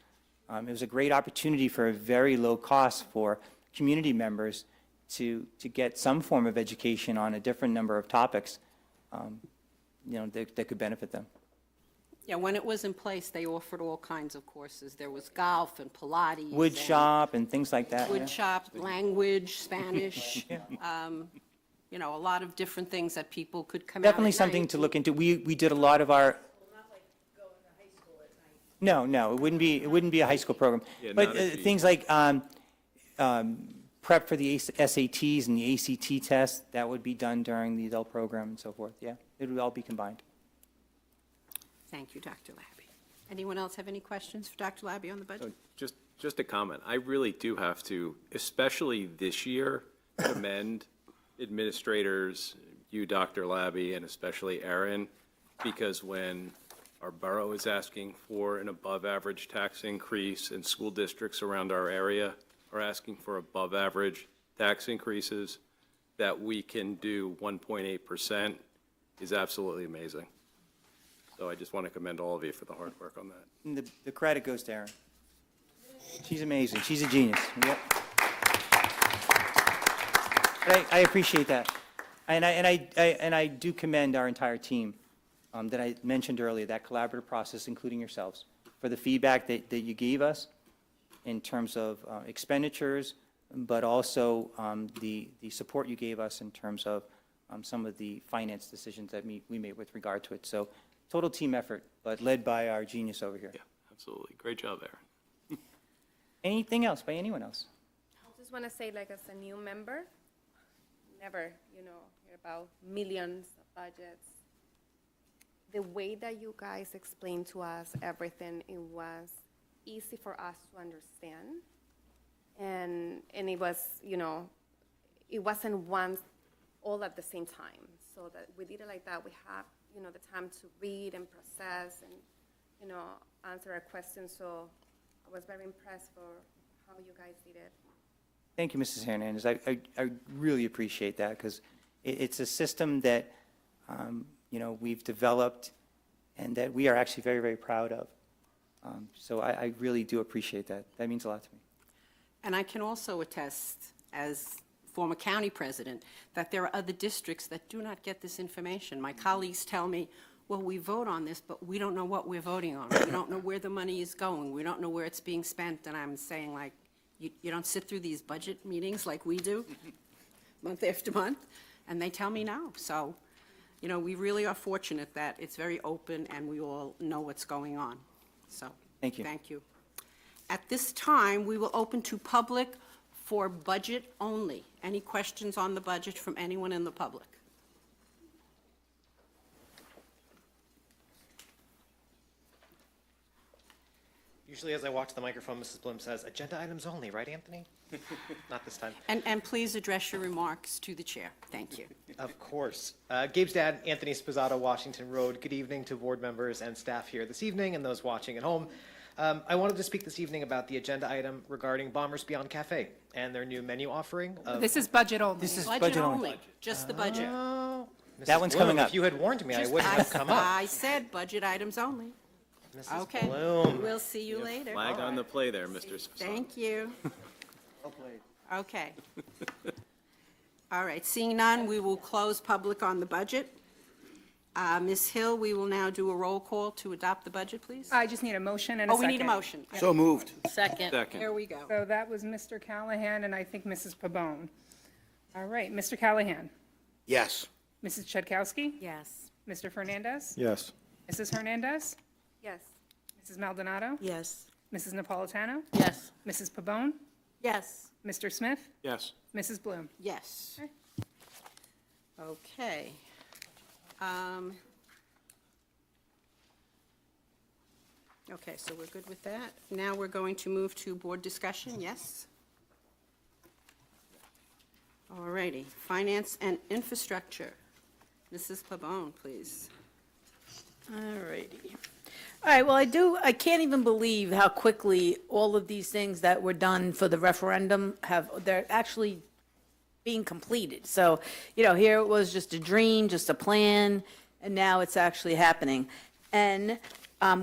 Speaker 4: It was a great opportunity for a very low cost for community members to get some form of education on a different number of topics, that could benefit them.
Speaker 1: Yeah, when it was in place, they offered all kinds of courses. There was golf and Pilates.
Speaker 4: Wood
Speaker 1: and
Speaker 4: shop and things like that.
Speaker 1: Wood
Speaker 4: yeah.
Speaker 1: shop, language, Spanish, a lot of different things that people could come out at
Speaker 4: Definitely something
Speaker 1: night.
Speaker 4: to look into. We did a lot of our. No, it wouldn't be a high school program.
Speaker 8: Yeah,
Speaker 4: But
Speaker 8: not if you-
Speaker 4: things like prep for the SATs and the ACT test, that would be done during the adult program and so forth, yeah. It would all be combined.
Speaker 1: Thank you, Dr. Labby. Anyone else have any questions for Dr. Labby on the budget?
Speaker 8: Just a comment. I really do have to, especially this year, commend administrators, you, Dr. Labby, and especially Erin, because when our borough is asking for an above-average tax increase and school districts around our area are asking for above-average tax increases, that we can do 1.8% is absolutely amazing. So I just want to commend all of you for the hard work on that.
Speaker 4: And the credit goes to Erin. She's amazing. She's a genius. Yep. But I appreciate that. And I do commend our entire team that I mentioned earlier, that collaborative process, including yourselves, for the feedback that you gave us in terms of expenditures, but also the support you gave us in terms of some of the finance decisions that we made with regard to it. So total team effort, but led by our genius over here.
Speaker 8: Yeah, absolutely. Great job, Erin.
Speaker 4: Anything else by anyone else?
Speaker 6: I just want to say, like, as a new member, never, hear about millions of budgets. The way that you guys explained to us everything, it was easy for us to understand. And it was, it wasn't once all at the same time. So that we did it like that. We have, the time to read and process and, answer our questions. So I was very impressed for how you guys did it.
Speaker 4: Thank you, Mrs. Hernandez. I really appreciate that because it's a system that, we've developed and that we are actually very, very proud of. So I really do appreciate that. That means a lot to me.
Speaker 1: And I can also attest, as former county president, that there are other districts that do not get this information. My colleagues tell me, well, we vote on this, but we don't know what we're voting on. We don't know where the money is going. We don't know where it's being spent. And I'm saying, like, you don't sit through these budget meetings like we do, month after month, and they tell me no. So, we really are fortunate that it's very open and we all know what's going on. So,
Speaker 4: Thank you.
Speaker 1: Thank you. At this time, we will open to public for budget only. Any questions on the budget from anyone in the public?
Speaker 10: Usually as I walk to the microphone, Mrs. Bloom says, agenda items only, right, Anthony? Not this time.
Speaker 1: And please address your remarks to the chair. Thank you.
Speaker 10: Of course. Gabe's dad, Anthony Sposato, Washington Road. Good evening to board members and staff here this evening and those watching at home. I wanted to speak this evening about the agenda item regarding Bombers Beyond Cafe and their new menu offering of...
Speaker 3: This is budget only.
Speaker 4: This is
Speaker 1: Budget only, just the budget.
Speaker 10: Oh,
Speaker 4: That
Speaker 10: Mrs.
Speaker 4: one's
Speaker 10: Bloom,
Speaker 4: coming up.
Speaker 10: If you had warned me, I
Speaker 1: Just-
Speaker 10: wouldn't have come up.
Speaker 1: I said budget items only.
Speaker 10: Mrs.
Speaker 1: Okay.
Speaker 10: Bloom.
Speaker 1: We'll see you later.
Speaker 8: Flag on the play there, Mr. Sposato.
Speaker 1: Thank you. Okay. All right, seeing none, we will close public on the budget. Ms. Hill, we will now do a roll call to adopt the budget, please.
Speaker 3: I just need a motion and a
Speaker 1: Oh,
Speaker 3: second.
Speaker 1: we need a motion.
Speaker 11: So moved.
Speaker 5: Second.
Speaker 8: Second.
Speaker 1: Here we go.
Speaker 3: So that was Mr. Callahan and I think Mrs. Pabon. All right, Mr. Callahan,
Speaker 11: Yes.
Speaker 3: Mrs. Chudkowski,
Speaker 5: Yes.
Speaker 3: Mr. Fernandez,
Speaker 2: Yes.
Speaker 3: Mrs. Hernandez,
Speaker 6: Yes.
Speaker 3: Mrs. Maldonado,
Speaker 5: Yes.
Speaker 3: Mrs. Napolitano,
Speaker 5: Yes.
Speaker 3: Mrs. Pabon,
Speaker 5: Yes.
Speaker 3: Mr. Smith,
Speaker 8: Yes.
Speaker 3: Mrs. Bloom.
Speaker 1: Yes. Okay. Okay, so we're good with that. Now we're going to move to board discussion, yes? All righty, finance and infrastructure. Mrs. Pabon, please.
Speaker 5: All righty. All right, well, I can't even believe how quickly all of these things that were done for the referendum they're actually being completed. So, here it was just a dream, just a plan, and now it's actually happening. And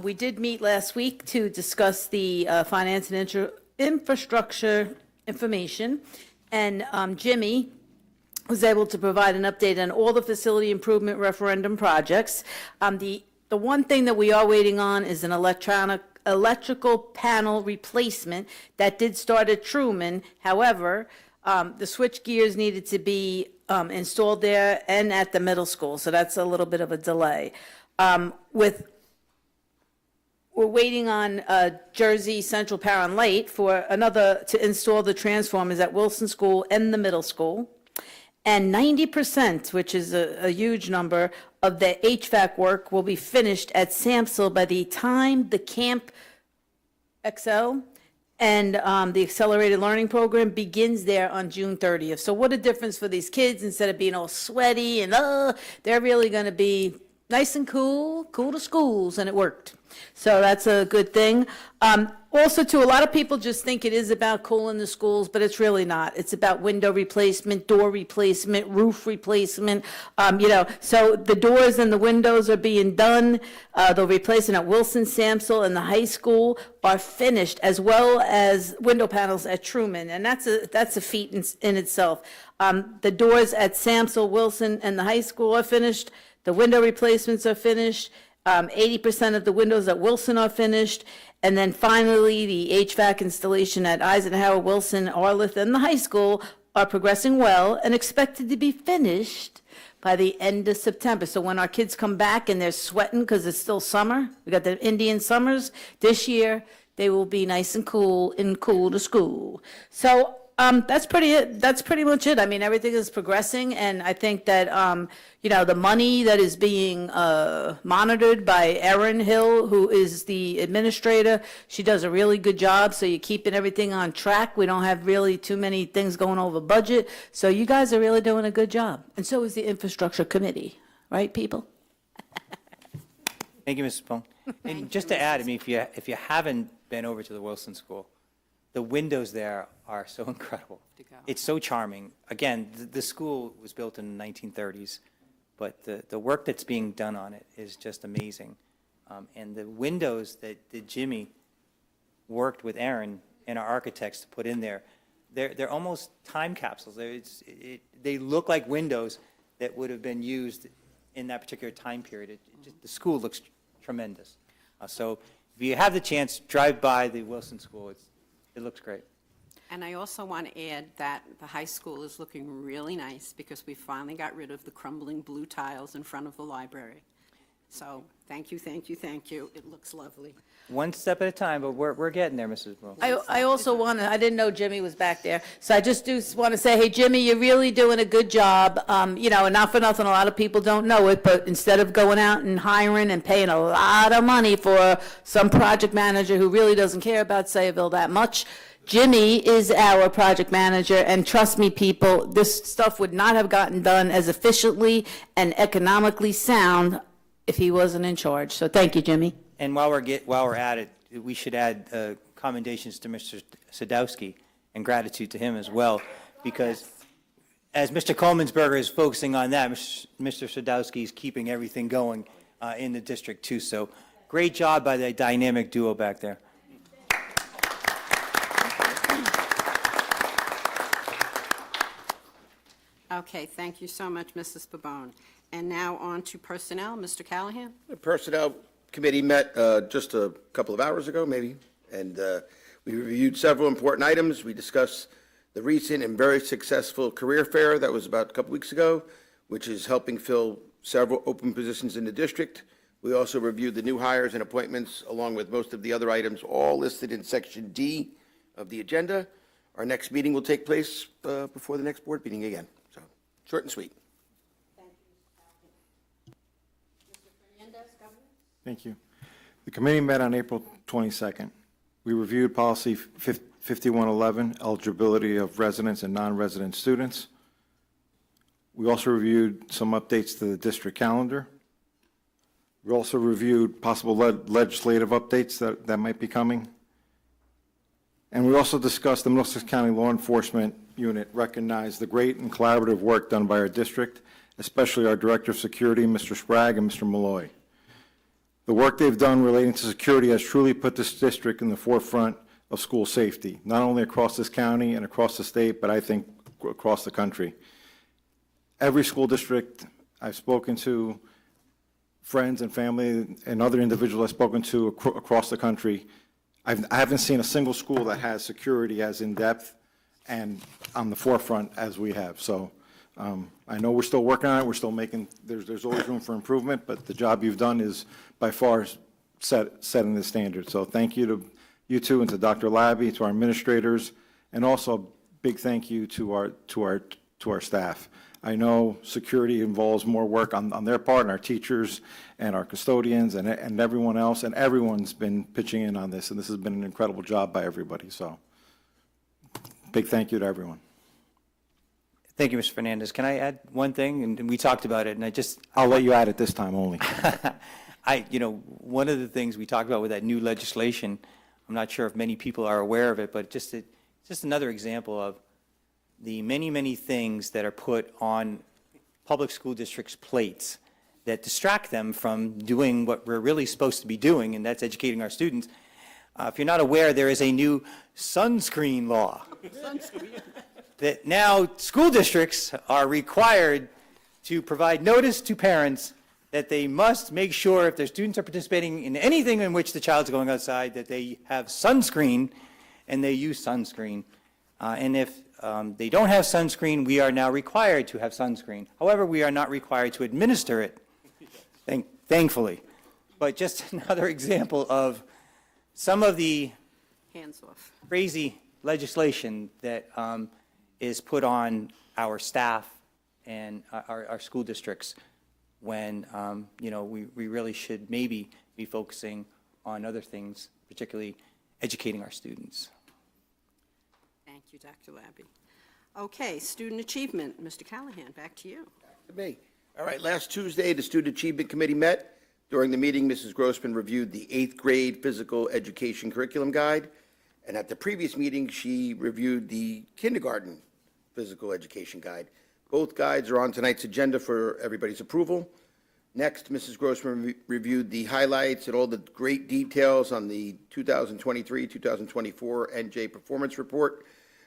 Speaker 5: we did meet last week to discuss the finance and infrastructure information, and Jimmy was able to provide an update on all the facility improvement referendum projects. The one thing that we are waiting on is an electrical panel replacement that did start at Truman. However, the switch gears needed to be installed there and at the middle school, so that's a little bit of a delay. We're waiting on Jersey Central Power and Light to install the transformers at Wilson School and the middle school. And 90%, which is a huge number, of the HVAC work will be finished at Sampsell by the time the Camp XL and the Accelerated Learning Program begins there on June 30th. So what a difference for these kids. Instead of being all sweaty and, they're really going to be nice and cool to schools, and it worked. So that's a good thing. Also, too, a lot of people just think it is about cooling the schools, but it's really not. It's about window replacement, door replacement, roof replacement. So the doors and the windows are being done. They're replacing at Wilson, Sampsell, and the high school are finished, as well as window panels at Truman, and that's a feat in itself. The doors at Sampsell, Wilson, and the high school are finished. The window replacements are finished. 80% of the windows at Wilson are finished. And then finally, the HVAC installation at Eisenhower, Wilson, Arlith, and the high school are progressing well and expected to be finished by the end of September. So when our kids come back and they're sweating because it's still summer, we got the Indian summers, this year they will be nice and cool to school. So that's pretty much it. I mean, everything is progressing, and I think that, the money that is being monitored by Erin Hill, who is the administrator, she does a really good job, so you're keeping everything on track. We don't have really too many things going over budget, so you guys are really doing a good job. And so is the infrastructure committee, right, people?
Speaker 4: Thank you, Mrs. Pong. And just to add, I mean, if you haven't been over to the Wilson School, the windows there are so incredible. It's so charming. Again, the school was built in the 1930s, but the work that's being done on it is just amazing. And the windows that Jimmy worked with Aaron and our architects to put in there, they're almost time capsules. They look like windows that would have been used in that particular time period. The school looks tremendous. So if you have the chance, drive by the Wilson School. It looks great.
Speaker 1: And I also want to add that the high school is looking really nice because we finally got rid of the crumbling blue tiles in front of the library. So thank you. It looks lovely.
Speaker 4: One step at a time, but we're getting there, Mrs. Wilson.
Speaker 5: I also I didn't know Jimmy was back there, so I just do want to say, hey, Jimmy, you're really doing a good job. And not for nothing, a lot of people don't know it, but instead of going out and hiring and paying a lot of money for some project manager who really doesn't care about Sayreville that much, Jimmy is our project manager, and trust me, people, this stuff would not have gotten done as efficiently and economically sound if he wasn't in charge. So thank you, Jimmy.
Speaker 4: And while we're at it, we should add commendations to Mr. Sadowski and gratitude to him as well, because as Mr. Coleman'sberger is focusing on that, Mr. Sadowski is keeping everything going in the district too. So great job by the dynamic duo back there.
Speaker 1: Okay, thank you so much, Mrs. Pabon. And now on to personnel, Mr. Callahan.
Speaker 11: The Personnel Committee met just a couple of hours ago, maybe, and we reviewed several important items. We discussed the recent and very successful career fair that was about a couple weeks ago, which is helping fill several open positions in the district. We also reviewed the new hires and appointments, along with most of the other items, all listed in Section D of the agenda. Our next meeting will take place before the next board meeting again. So, short and sweet.
Speaker 2: Thank you. The committee met on April 22nd. We reviewed policy 5111, eligibility of residents and non-resident students. We also reviewed some updates to the district calendar. We also reviewed possible legislative updates that might be coming. And we also discussed the Middlesex County Law Enforcement Unit recognized the great and collaborative work done by our district, especially our Director of Security, Mr. Sprague, and Mr. Malloy. The work they've done relating to security has truly put this district in the forefront of school safety, not only across this county and across the state, but I think across the country. Every school district I've spoken to, friends and family and other individuals I've spoken to across the country, I haven't seen a single school that has security as in-depth and on the forefront as we have. So I know we're still working on it. We're still making, there's always room for improvement, but the job you've done is by far setting the standard. So thank you to you two and to Dr. Labby, to our administrators, and also a big thank you to our staff. I know security involves more work on their part, and our teachers and our custodians and everyone else, and everyone's been pitching in on this, and this has been an incredible job by everybody. So big thank you to everyone.
Speaker 4: Thank you, Mr. Fernandez. Can I add one thing? And we talked about it, and
Speaker 2: I'll let you add it this time only.
Speaker 4: One of the things we talked about with that new legislation, I'm not sure if many people are aware of it, but just another example of the many, many things that are put on public school districts' plates that distract them from doing what we're really supposed to be doing, and that's educating our students. If you're not aware, there is a new sunscreen law. That now school districts are required to provide notice to parents that they must make sure if their students are participating in anything in which the child's going outside, that they have sunscreen and they use sunscreen. And if they don't have sunscreen, we are now required to have sunscreen. However, we are not required to administer it, thankfully. But just another example of some of the
Speaker 1: Hands off.
Speaker 4: crazy legislation that is put on our staff and our school districts when, we really should maybe be focusing on other things, particularly educating our students.
Speaker 1: Thank you, Dr. Labby. Okay, student achievement. Mr. Callahan, back to you.
Speaker 11: To me. All right, last Tuesday, the Student Achievement Committee met. During the meeting, Mrs. Grossman reviewed the 8th grade physical education curriculum guide. And at the previous meeting, she reviewed the kindergarten physical education guide. Both guides are on tonight's agenda for everybody's approval. Next, Mrs. Grossman reviewed the highlights and all the great details on the 2023-2024 NJ Performance Report,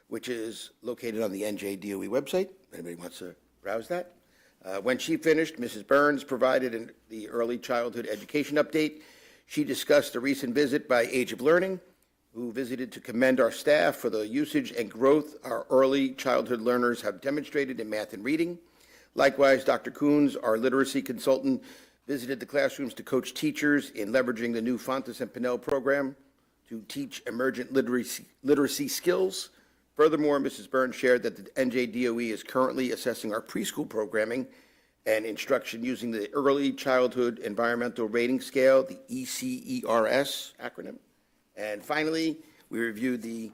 Speaker 11: which is located on the NJ DOE website, if anybody wants to browse that. When she finished, Mrs. Burns provided the early childhood education update. She discussed a recent visit by Age of Learning, who visited to commend our staff for the usage and growth our early childhood learners have demonstrated in math and reading. Likewise, Dr. Coons, our literacy consultant, visited the classrooms to coach teachers in leveraging the new Fontes and Pinnell program to teach emergent literacy skills. Furthermore, Mrs. Burns shared that the NJDOE is currently assessing our preschool programming and instruction using the Early Childhood Environmental Rating Scale, the ECERS acronym. And finally, we reviewed the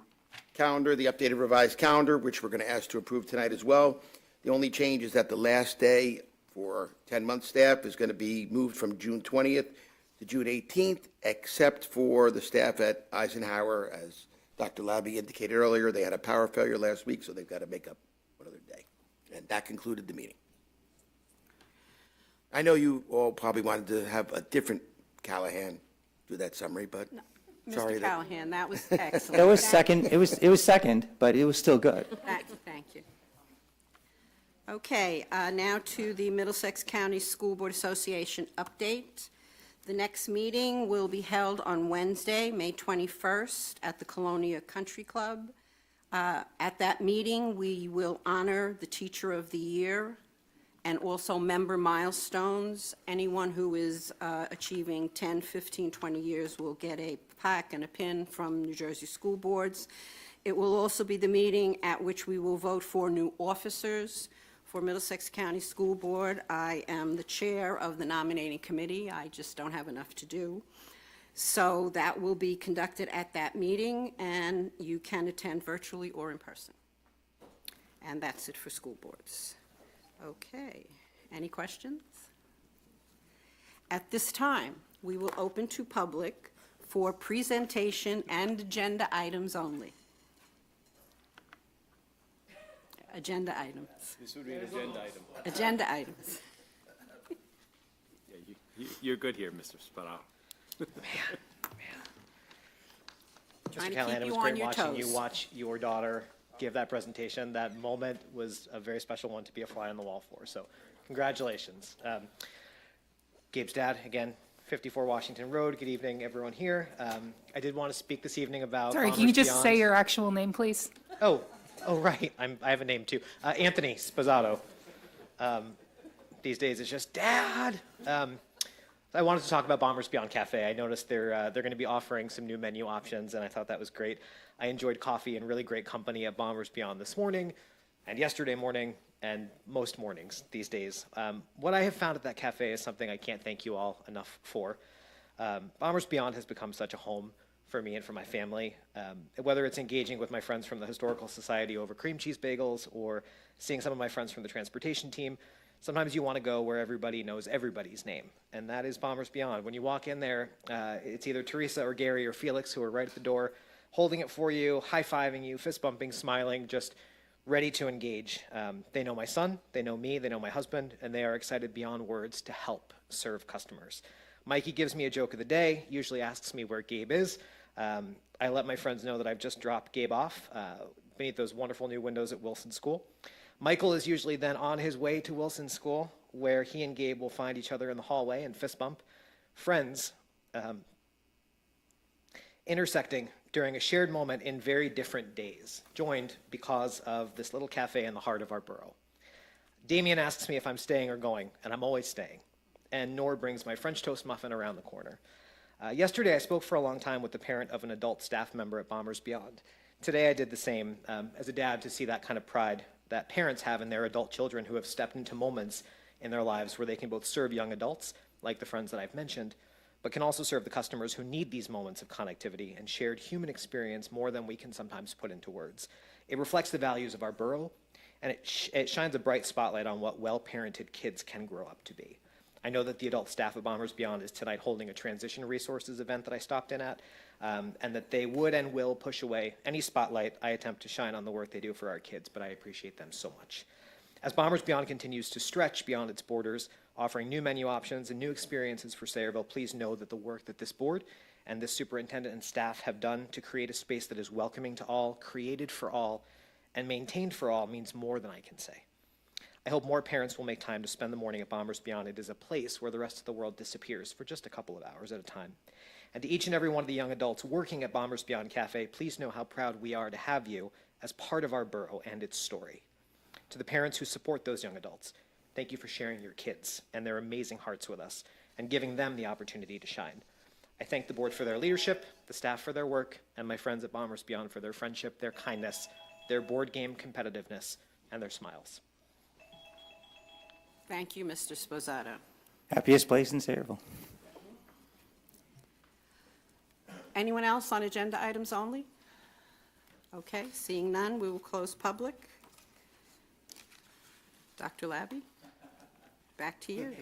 Speaker 11: calendar, the updated revised calendar, which we're going to ask to approve tonight as well. The only change is that the last day for 10-month staff is going to be moved from June 20th to June 18th, except for the staff at Eisenhower. As Dr. Labby indicated earlier, they had a power failure last week, so they've got to make up one other day. And that concluded the meeting. I know you all probably wanted to have a different Callahan do that summary, but sorry.
Speaker 1: Mr. Callahan, that was excellent.
Speaker 4: That was second, it was second, but it was still good.
Speaker 1: Thank you. Okay, now to the Middlesex County School Board Association update. The next meeting will be held on Wednesday, May 21st, at the Colonia Country Club. At that meeting, we will honor the Teacher of the Year and also member milestones. Anyone who is achieving 10, 15, 20 years will get a plaque and a pin from New Jersey school boards. It will also be the meeting at which we will vote for new officers for Middlesex County School Board. I am the chair of the nominating committee. I just don't have enough to do. So that will be conducted at that meeting, and you can attend virtually or in person. And that's it for school boards. Okay, any questions? At this time, we will open to public for presentation and agenda items only. Agenda items.
Speaker 8: This would be an agenda item.
Speaker 1: Agenda items.
Speaker 8: Yeah, you're good here, Mr. Spadafora.
Speaker 1: Trying to
Speaker 10: Callahan,
Speaker 1: keep
Speaker 10: it
Speaker 1: you
Speaker 10: was
Speaker 1: on
Speaker 10: great
Speaker 1: your
Speaker 10: watching you
Speaker 1: toes.
Speaker 10: watch your daughter give that presentation. That moment was a very special one to be a fly on the wall for. So congratulations. Gabe's dad, again, 54 Washington Road. Good evening, everyone here. I did want to speak this evening about.
Speaker 3: Sorry, can you
Speaker 10: Bombers
Speaker 3: just say
Speaker 10: Beyond.
Speaker 3: your actual name, please?
Speaker 10: Oh, right. I have a name too. Anthony Sposato. These days it's just Dad. I wanted to talk about Bombers Beyond Cafe. I noticed they're going to be offering some new menu options, and I thought that was great. I enjoyed coffee and really great company at Bombers Beyond this morning, and yesterday morning, and most mornings these days. What I have found at that cafe is something I can't thank you all enough for. Bombers Beyond has become such a home for me and for my family. Whether it's engaging with my friends from the Historical Society over cream cheese bagels or seeing some of my friends from the transportation team, sometimes you want to go where everybody knows everybody's name, and that is Bombers Beyond. When you walk in there, it's either Teresa or Gary or Felix who are right at the door, holding it for you, high-fiving you, fist-bumping, smiling, just ready to engage. They know my son, they know me, they know my husband, and they are excited beyond words to help serve customers. Mikey gives me a joke of the day, usually asks me where Gabe is. I let my friends know that I've just dropped Gabe off beneath those wonderful new windows at Wilson School. Michael is usually then on his way to Wilson School, where he and Gabe will find each other in the hallway and fist bump. Friends intersecting during a shared moment in very different days, joined because of this little cafe in the heart of our borough. Damien asks me if I'm staying or going, and I'm always staying. And Nor brings my French toast muffin around the corner. Yesterday, I spoke for a long time with the parent of an adult staff member at Bombers Beyond. Today, I did the same as a dad to see that kind of pride that parents have in their adult children who have stepped into moments in their lives where they can both serve young adults, like the friends that I've mentioned, but can also serve the customers who need these moments of connectivity and shared human experience more than we can sometimes put into words. It reflects the values of our borough, and it shines a bright spotlight on what well-parented kids can grow up to be. I know that the adult staff at Bombers Beyond is tonight holding a transition resources event that I stopped in at, and that they would and will push away any spotlight I attempt to shine on the work they do for our kids, but I appreciate them so much. As Bombers Beyond continues to stretch beyond its borders, offering new menu options and new experiences for Sayreville, please know that the work that this board and this superintendent and staff have done to create a space that is welcoming to all, created for all, and maintained for all means more than I can say. I hope more parents will make time to spend the morning at Bombers Beyond. It is a place where the rest of the world disappears for just a couple of hours at a time. And to each and every one of the young adults working at Bombers Beyond Cafe, please know how proud we are to have you as part of our borough and its story. To the parents who support those young adults, thank you for sharing your kids and their amazing hearts with us and giving them the opportunity to shine. I thank the board for their leadership, the staff for their work, and my friends at Bombers Beyond for their friendship, their kindness, their board game competitiveness, and their smiles.
Speaker 1: Thank you, Mr. Sposato.
Speaker 4: Happiest place in Sayreville.
Speaker 1: Anyone else on agenda items only? Okay, seeing none, we will close public. Dr. Labby, back to you.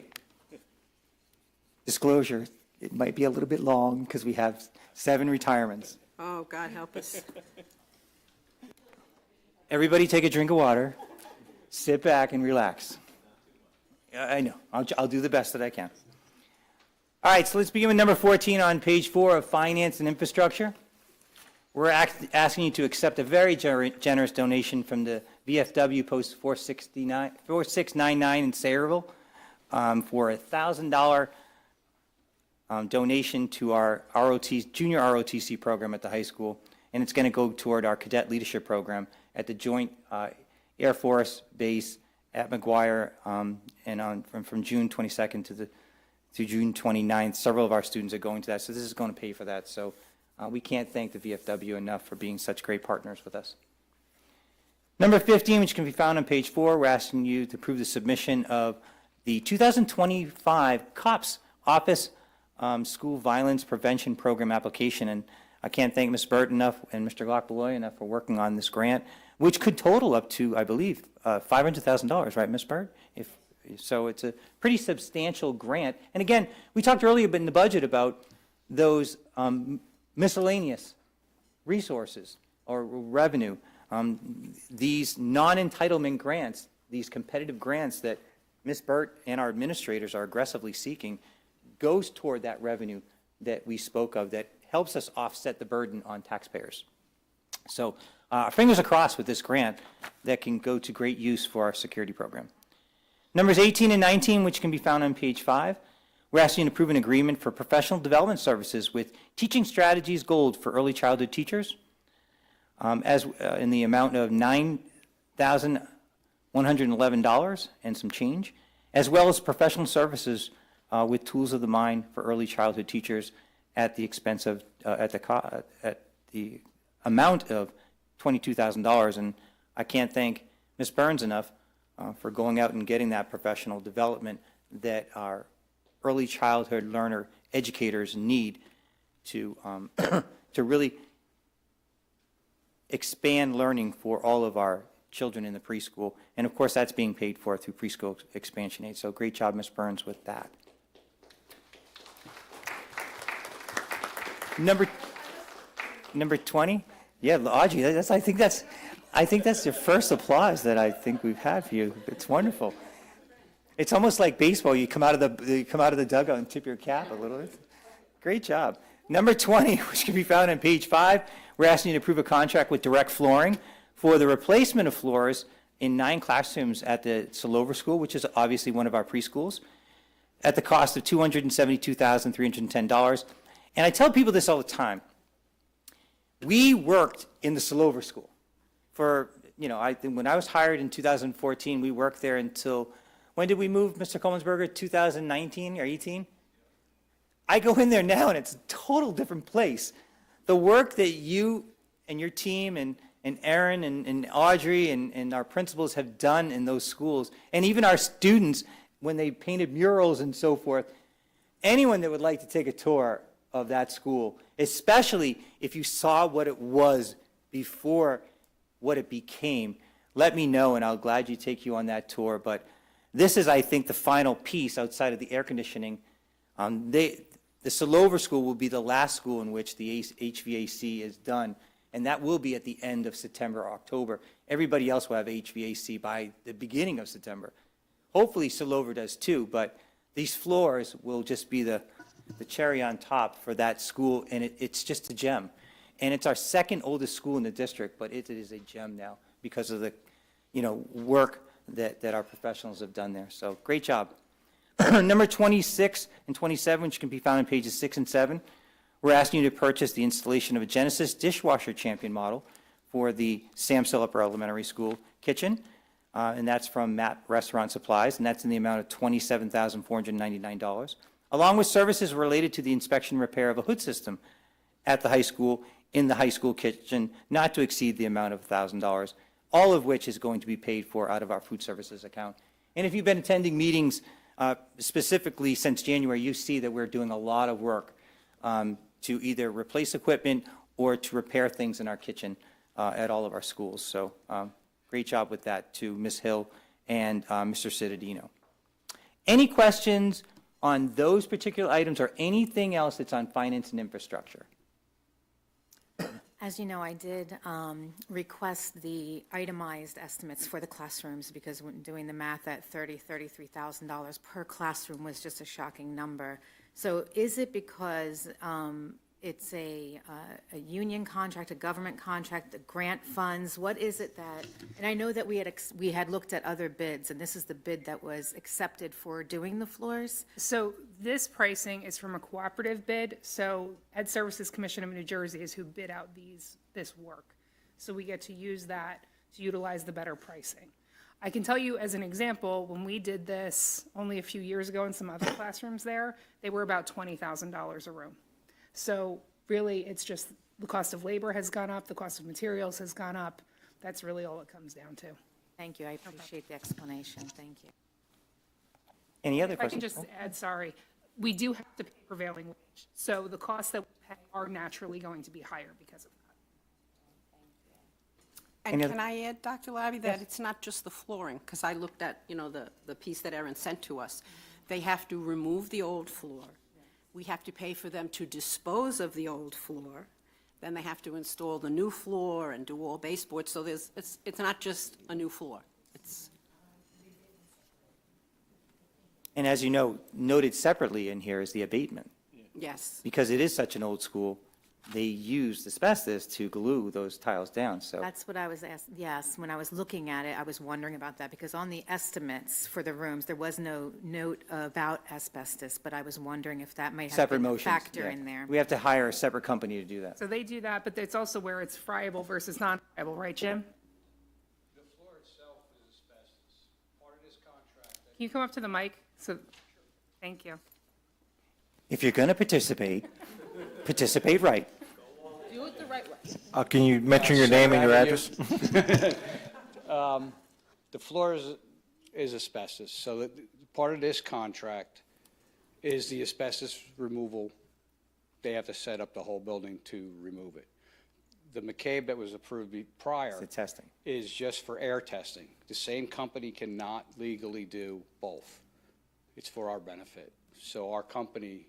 Speaker 4: Disclosure, it might be a little bit long because we have 7 retirements.
Speaker 1: Oh, God help us.
Speaker 4: Everybody take a drink of water, sit back and relax. I know, I'll do the best that I can. All right, so let's begin with number 14 on page 4 of Finance and Infrastructure. We're asking you to accept a very generous donation from the VFW Post 4699 in Sayreville for a $1,000 donation to our junior ROTC program at the high school, and it's going to go toward our cadet leadership program at the Joint Air Force Base at McGuire, and from June 22nd to June 29th. Several of our students are going to that, so this is going to pay for that. So we can't thank the VFW enough for being such great partners with us. Number 15, which can be found on page 4, we're asking you to approve the submission of the 2025 COPS Office School Violence Prevention Program application. And I can't thank Ms. Burt enough and Mr. Glock-Beloy enough for working on this grant, which could total up to, I believe, $500,000, right, Ms. Burt? So it's a pretty substantial grant. And again, we talked earlier in the budget about those miscellaneous resources or revenue. These non-entitlement grants, these competitive grants that Ms. Burt and our administrators are aggressively seeking, goes toward that revenue that we spoke of that helps us offset the burden on taxpayers. So fingers are crossed with this grant that can go to great use for our security program. Numbers 18 and 19, which can be found on page 5, we're asking you to approve an agreement for professional development services with Teaching Strategies Gold for early childhood teachers, in the amount of $9,111 and some change, as well as professional services with Tools of the Mind for early childhood teachers at the expense of at the amount of $22,000. And I can't thank Ms. Burns enough for going out and getting that professional development that our early childhood learner educators need to to really expand learning for all of our children in the preschool. And of course, that's being paid for through preschool expansion aid. So great job, Ms. Burns, with that. Number 20? Yeah, Audrey, I think that's the first applause that I think we've had for you. It's wonderful. It's almost like baseball. You come out of the dugout and tip your cap a little. Great job. Number 20, which can be found on page 5, we're asking you to approve a contract with Direct Flooring for the replacement of floors in 9 classrooms at the Sayreville School, which is obviously one of our preschools, at the cost of $272,310. And I tell people this all the time. We worked in the Sayreville School for, when I was hired in 2014, we worked there until, when did we move, Mr. Colemanberger, 2019 or 18? I go in there now and it's a total different place. The work that you and your team and Aaron and Audrey and our principals have done in those schools, and even our students when they painted murals and so forth, anyone that would like to take a tour of that school, especially if you saw what it was before what it became, let me know and I'll gladly take you on that tour. But this is, I think, the final piece outside of the air conditioning. The Sayreville School will be the last school in which the HVAC is done, and that will be at the end of September or October. Everybody else will have HVAC by the beginning of September. Hopefully Sayreville does too, but these floors will just be the cherry on top for that school, and it's just a gem. And it's our second oldest school in the district, but it is a gem now because of the work that our professionals have done there. So great job. Number 26 and 27, which can be found on pages 6 and 7, we're asking you to purchase the installation of a Genesis dishwasher champion model for the Sam Sill Upper Elementary School kitchen, and that's from MAP Restaurant Supplies, and that's in the amount of $27,499, along with services related to the inspection repair of a hood system at the high school in the high school kitchen, not to exceed the amount of $1,000, all of which is going to be paid for out of our food services account. And if you've been attending meetings specifically since January, you see that we're doing a lot of work to either replace equipment or to repair things in our kitchen at all of our schools. So great job with that to Ms. Hill and Mr. Cittadino. Any questions on those particular items or anything else that's on finance and infrastructure?
Speaker 12: As you know, I did request the itemized estimates for the classrooms because when doing the math at $33,000 per classroom was just a shocking number. So is it because it's a union contract, a government contract, the grant funds? What is it that, and I know that we had looked at other bids, and this is the bid that was accepted for doing the floors?
Speaker 3: So this pricing is from a cooperative bid. So Ed Services Commission of New Jersey is who bid out this work. So we get to use that to utilize the better pricing. I can tell you as an example, when we did this only a few years ago in some other classrooms there, they were about $20,000 a room. So really, it's just the cost of labor has gone up, the cost of materials has gone up. That's really all it comes down to.
Speaker 12: Thank you, I appreciate the explanation, thank you.
Speaker 4: Any other
Speaker 3: If I can
Speaker 4: questions?
Speaker 3: just add, sorry, we do have to pay prevailing wage. So the costs that we pay are naturally going to be higher because of that.
Speaker 1: And can I add, Dr. Labby, that it's not just the flooring, because I looked at, the piece that Erin sent to us. They have to remove the old floor. We have to pay for them to dispose of the old floor. Then they have to install the new floor and do all baseboards. So it's not just a new floor.
Speaker 4: And as you know, noted separately in here is the abatement.
Speaker 1: Yes.
Speaker 4: Because it is such an old school, they used asbestos to glue those tiles down, so.
Speaker 12: That's what I was asked, yes, when I was looking at it, I was wondering about that, because on the estimates for the rooms, there was no note about asbestos, but I was wondering if that might have
Speaker 4: Separate
Speaker 12: been a
Speaker 4: motions.
Speaker 12: factor
Speaker 4: yeah.
Speaker 12: in there.
Speaker 4: We have to hire a separate company to do that.
Speaker 3: So they do that, but it's also where it's friable versus non-friable, right, Jim?
Speaker 13: The floor itself is asbestos. Part of this contract.
Speaker 3: Can you come up to the mic? So, thank you.
Speaker 4: If you're going to participate, participate right.
Speaker 1: Do it the right way.
Speaker 2: Can you mention your name and your address?
Speaker 13: The floor is asbestos, so that part of this contract is the asbestos removal. They have to set up the whole building to remove it. The McCabe that was approved prior
Speaker 4: The testing.
Speaker 13: is just for air testing. The same company cannot legally do both. It's for our benefit. So our company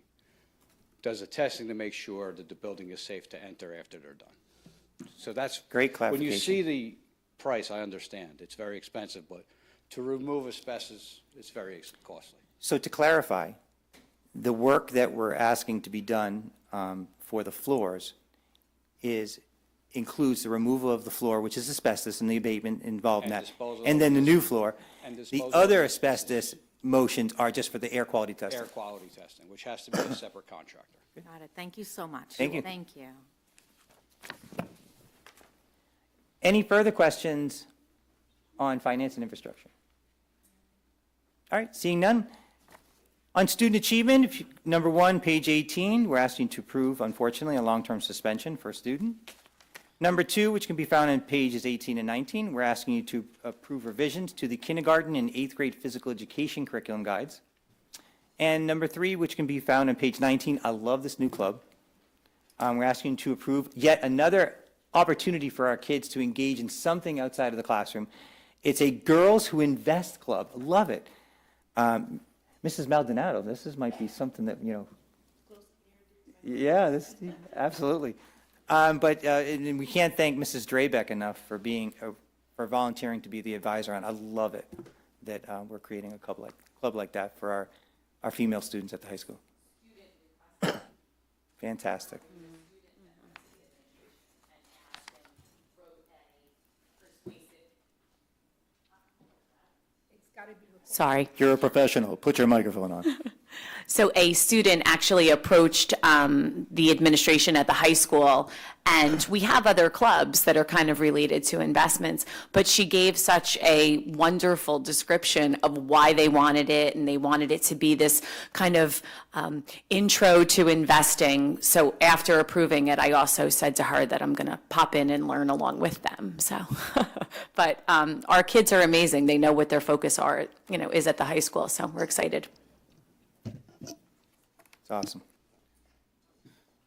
Speaker 13: does the testing to make sure that the building is safe to enter after they're done. So that's.
Speaker 4: Great
Speaker 13: When you
Speaker 4: clarification.
Speaker 13: see the price, I understand, it's very expensive, but to remove asbestos, it's very costly.
Speaker 4: So to clarify, the work that we're asking to be done for the floors includes the removal of the floor, which is asbestos, and the abatement involved in
Speaker 13: And
Speaker 4: that.
Speaker 13: disposal
Speaker 4: And
Speaker 13: of
Speaker 4: then the new
Speaker 13: this-
Speaker 4: floor.
Speaker 13: and
Speaker 4: The
Speaker 13: disposal of
Speaker 4: other
Speaker 13: this-
Speaker 4: asbestos motions are just for the air quality testing.
Speaker 13: Air quality testing, which has to be a separate contractor.
Speaker 12: Got it, thank you so much.
Speaker 4: Thank you.
Speaker 12: Thank you.
Speaker 4: Any further questions on finance and infrastructure? All right, seeing none. On student achievement, number 1, page 18, we're asking to approve, unfortunately, a long-term suspension for a student. Number 2, which can be found on pages 18 and 19, we're asking you to approve revisions to the kindergarten and 8th grade physical education curriculum guides. And number 3, which can be found on page 19, I love this new club. We're asking you to approve yet another opportunity for our kids to engage in something outside of the classroom. It's a Girls Who Invest Club. Love it. Mrs. Maldonado, might be something that, yeah, absolutely. And we can't thank Mrs. Drabeck enough for for volunteering to be the advisor on. I love it that we're creating a club like that for our female students at the high school. Fantastic.
Speaker 14: Sorry.
Speaker 2: You're a professional. Put your microphone on.
Speaker 14: So a student actually approached the administration at the high school, and we have other clubs that are kind of related to investments, but she gave such a wonderful description of why they wanted it, and they wanted it to be this kind of intro to investing. So after approving it, I also said to her that I'm going to pop in and learn along with them. So, but our kids are amazing. They know what their focus is at the high school, so we're excited.
Speaker 4: It's awesome.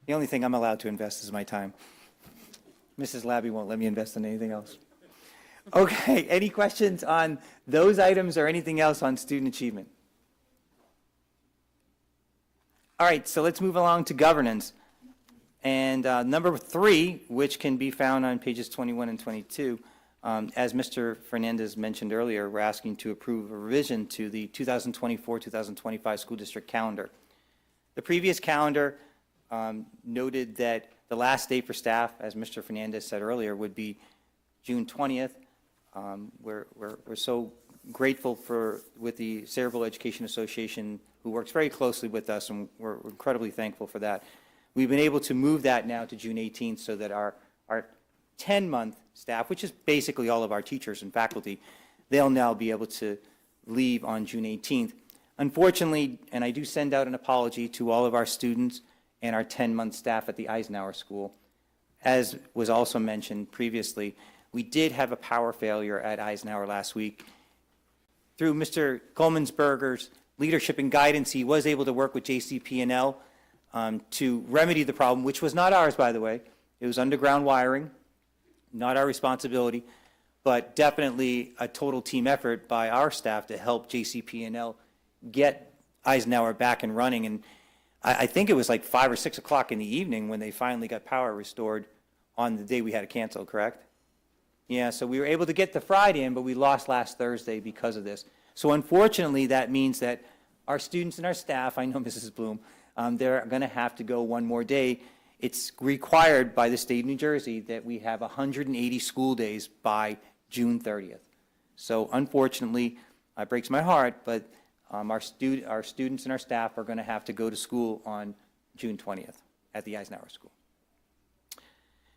Speaker 4: The only thing I'm allowed to invest is my time. Mrs. Labby won't let me invest in anything else. Okay, any questions on those items or anything else on student achievement? All right, so let's move along to governance. And number 3, which can be found on pages 21 and 22, as Mr. Fernandez mentioned earlier, we're asking to approve a revision to the 2024-2025 school district calendar. The previous calendar noted that the last day for staff, as Mr. Fernandez said earlier, would be June 20th. We're so grateful with the Sayreville Education Association, who works very closely with us, and we're incredibly thankful for that. We've been able to move that now to June 18th so that our 10-month staff, which is basically all of our teachers and faculty, they'll now be able to leave on June 18th. Unfortunately, and I do send out an apology to all of our students and our 10-month staff at the Eisenhower School. As was also mentioned previously, we did have a power failure at Eisenhower last week. Through Mr. Coleman's Burgers leadership and guidance, he was able to work with JCP&L to remedy the problem, which was not ours, by the way. It was underground wiring, not our responsibility, but definitely a total team effort by our staff to help JCP&L get Eisenhower back and running. And I think it was like 5 or 6 o'clock in the evening when they finally got power restored on the day we had to cancel, correct? Yeah, so we were able to get the Friday in, but we lost last Thursday because of this. So unfortunately, that means that our students and our staff, I know Mrs. Bloom, they're going to have to go one more day. It's required by the state of New Jersey that we have 180 school days by June 30th. So unfortunately, it breaks my heart, but our students and our staff are going to have to go to school on June 20th at the Eisenhower School.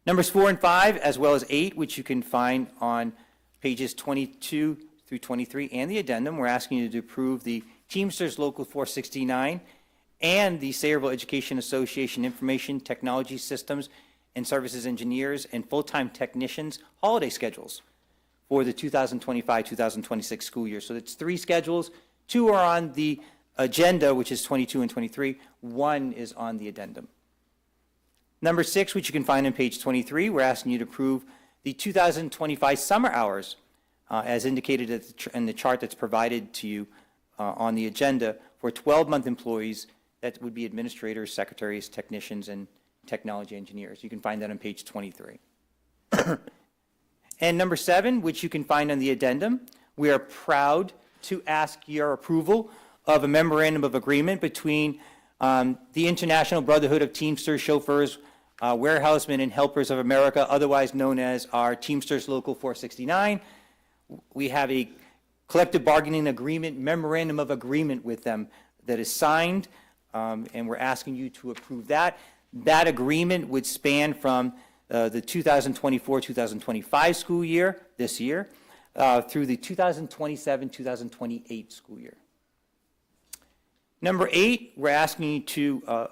Speaker 4: Numbers 4 and 5, as well as 8, which you can find on pages 22 through 23 and the addendum, we're asking you to approve the Teamsters Local 469 and the Sayreville Education Association Information Technology Systems and Services Engineers and Full-Time Technicians holiday schedules for the 2025-2026 school year. So it's 3 schedules. 2 are on the agenda, which is 22 and 23. 1 is on the addendum. Number 6, which you can find on page 23, we're asking you to approve the 2025 summer hours, as indicated in the chart that's provided to you on the agenda for 12-month employees. That would be administrators, secretaries, technicians, and technology engineers. You can find that on page 23. And number 7, which you can find on the addendum, we are proud to ask your approval of a memorandum of agreement between the International Brotherhood of Teamsters, Chauffeurs, Warehousemen, and Helpers of America, otherwise known as our Teamsters Local 469. We have a collective bargaining agreement, memorandum of agreement with them that is signed, and we're asking you to approve that. That agreement would span from the 2024-2025 school year, this year, through the 2027-2028 school year. Number 8, we're asking you to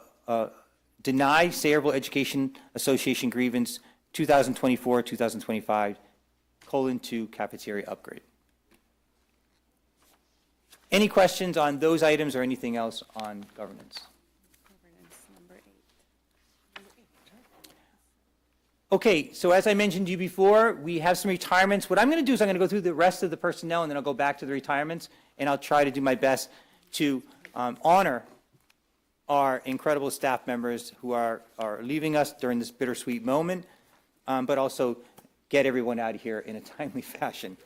Speaker 4: deny Sayreville Education Association grievance 2024-2025, :2 cafeteria upgrade. Any questions on those items or anything else on governance? Okay, so as I mentioned to you before, we have some retirements. What I'm going to do is I'm going to go through the rest of the personnel, and then I'll go back to the retirements, and I'll try to do my best to honor our incredible staff members who are leaving us during this bittersweet moment, but also get everyone out of here in a timely fashion.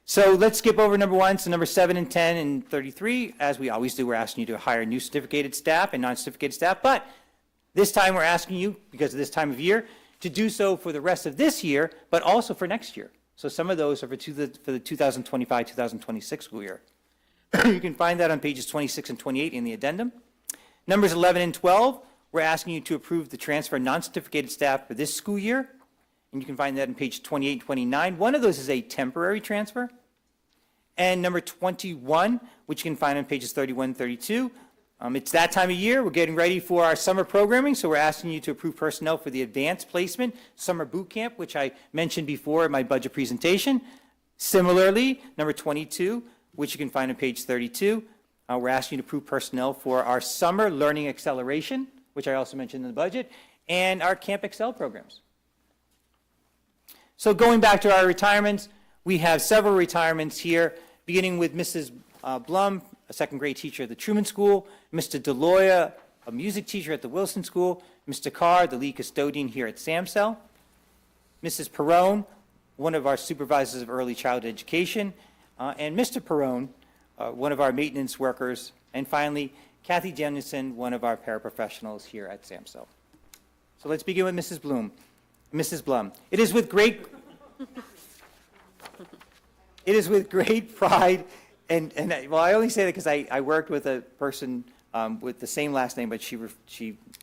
Speaker 4: So let's skip over number 1. So number 7 and 10 and 33, as we always do, we're asking you to hire new certificated staff and non-certificated staff, but this time we're asking you, because of this time of year, to do so for the rest of this year, but also for next year. So some of those are for the 2025-2026 school year. You can find that on pages 26 and 28 in the addendum. Numbers 11 and 12, we're asking you to approve the transfer of non-certificated staff for this school year, and you can find that on page 28 and 29. One of those is a temporary transfer. And number 21, which you can find on pages 31 and 32, it's that time of year. We're getting ready for our summer programming, so we're asking you to approve personnel for the advanced placement summer boot camp, which I mentioned before in my budget presentation. Similarly, number 22, which you can find on page 32, we're asking you to approve personnel for our summer learning acceleration, which I also mentioned in the budget, and our Camp Excel programs. So going back to our retirements, we have several retirements here, beginning with Mrs. Blum, a second grade teacher at the Truman School, Mr. DeLoya, a music teacher at the Wilson School, Mr. Carr, the lead custodian here at Samsel, Mrs. Perrone, one of our supervisors of early childhood education, and Mr. Perrone, one of our maintenance workers, and finally, Kathy Jennison, one of our paraprofessionals here at Samsel. So let's begin with Mrs. Blum. It is with great pride, and well, I only say that because I worked with a person with the same last name, but she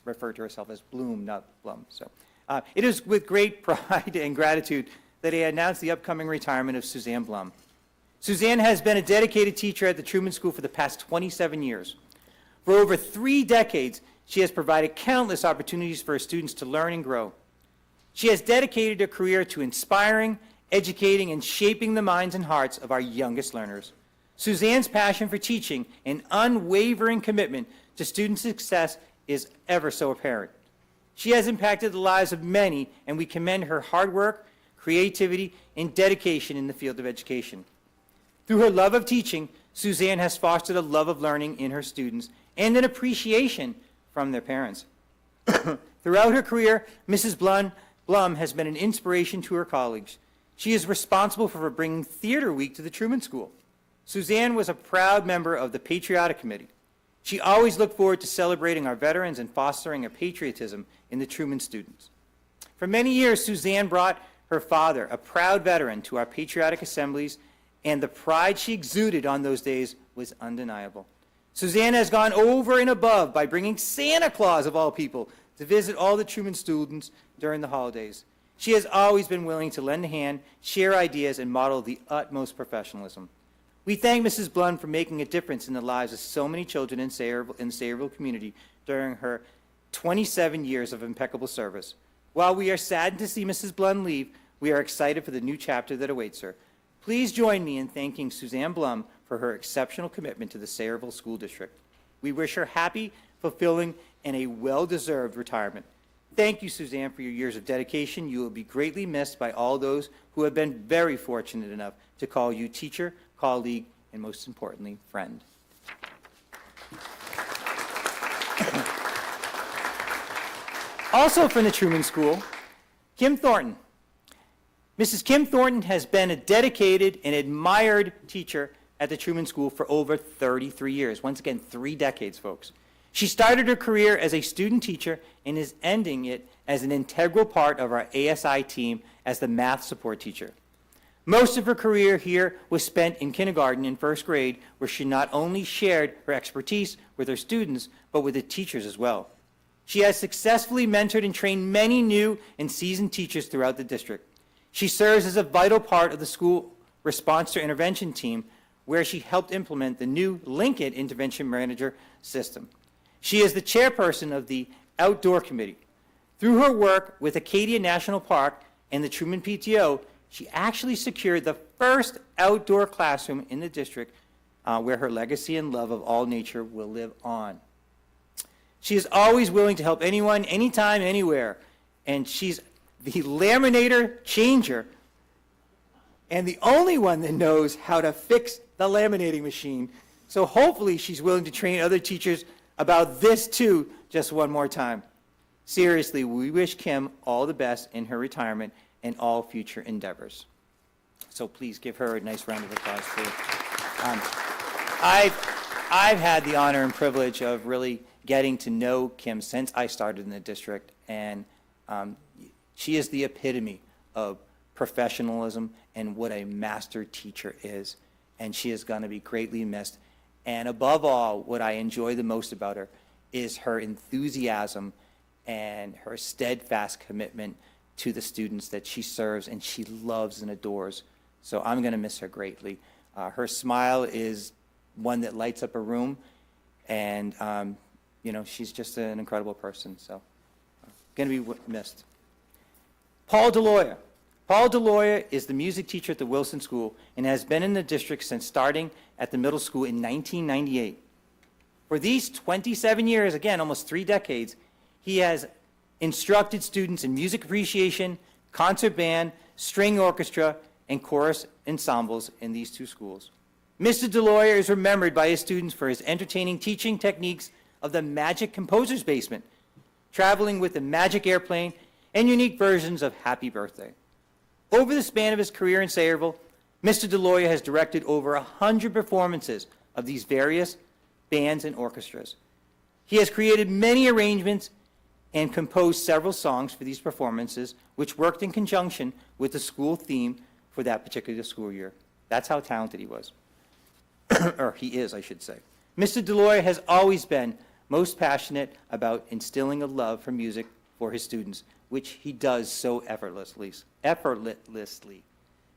Speaker 4: referred to herself as Bloom, not Blum. So it is with great pride and gratitude that I announce the upcoming retirement of Suzanne Blum. Suzanne has been a dedicated teacher at the Truman School for the past 27 years. For over 3 decades, she has provided countless opportunities for her students to learn and grow. She has dedicated her career to inspiring, educating, and shaping the minds and hearts of our youngest learners. Suzanne's passion for teaching and unwavering commitment to student success is ever so apparent. She has impacted the lives of many, and we commend her hard work, creativity, and dedication in the field of education. Through her love of teaching, Suzanne has fostered a love of learning in her students and an appreciation from their parents. Throughout her career, Mrs. Blum has been an inspiration to her colleagues. She is responsible for bringing Theater Week to the Truman School. Suzanne was a proud member of the Patriotic Committee. She always looked forward to celebrating our veterans and fostering a patriotism in the Truman students. For many years, Suzanne brought her father, a proud veteran, to our patriotic assemblies, and the pride she exuded on those days was undeniable. Suzanne has gone over and above by bringing Santa Claus, of all people, to visit all the Truman students during the holidays. She has always been willing to lend a hand, share ideas, and model the utmost professionalism. We thank Mrs. Blum for making a difference in the lives of so many children in the Sayreville community during her 27 years of impeccable service. While we are saddened to see Mrs. Blum leave, we are excited for the new chapter that awaits her. Please join me in thanking Suzanne Blum for her exceptional commitment to the Sayreville School District. We wish her happy, fulfilling, and a well-deserved retirement. Thank you, Suzanne, for your years of dedication. You will be greatly missed by all those who have been very fortunate enough to call you teacher, colleague, and most importantly, friend. Also from the Truman School, Kim Thornton. Mrs. Kim Thornton has been a dedicated and admired teacher at the Truman School for over 33 years. Once again, 3 decades, folks. She started her career as a student teacher and is ending it as an integral part of our ASI team as the math support teacher. Most of her career here was spent in kindergarten and first grade, where she not only shared her expertise with her students, but with the teachers as well. She has successfully mentored and trained many new and seasoned teachers throughout the district. She serves as a vital part of the school response to intervention team, where she helped implement the new Lincoln Intervention Manager system. She is the chairperson of the Outdoor Committee. Through her work with Acadia National Park and the Truman PTO, she actually secured the first outdoor classroom in the district where her legacy and love of all nature will live on. She is always willing to help anyone, anytime, anywhere, and she's the laminator changer and the only one that knows how to fix the laminating machine. So hopefully she's willing to train other teachers about this too, just one more time. Seriously, we wish Kim all the best in her retirement and all future endeavors. So please give her a nice round of applause, too. I've had the honor and privilege of really getting to know Kim since I started in the district, and she is the epitome of professionalism and what a master teacher is, and she is going to be greatly missed. And above all, what I enjoy the most about her is her enthusiasm and her steadfast commitment to the students that she serves and she loves and adores. So I'm going to miss her greatly. Her smile is one that lights up a room, and she's just an incredible person. So going to be missed. Paul DeLoya. Paul DeLoya is the music teacher at the Wilson School and has been in the district since starting at the middle school in 1998. For these 27 years, again, almost 3 decades, he has instructed students in music appreciation, concert band, string orchestra, and chorus ensembles in these 2 schools. Mr. DeLoya is remembered by his students for his entertaining teaching techniques of the Magic Composer's Basement, traveling with the Magic Airplane, and unique versions of Happy Birthday. Over the span of his career in Sayreville, Mr. DeLoya has directed over 100 performances of these various bands and orchestras. He has created many arrangements and composed several songs for these performances, which worked in conjunction with the school theme for that particular school year. That's how talented he was. Or he is, I should say. Mr. DeLoya has always been most passionate about instilling a love for music for his students, which he does so effortlessly.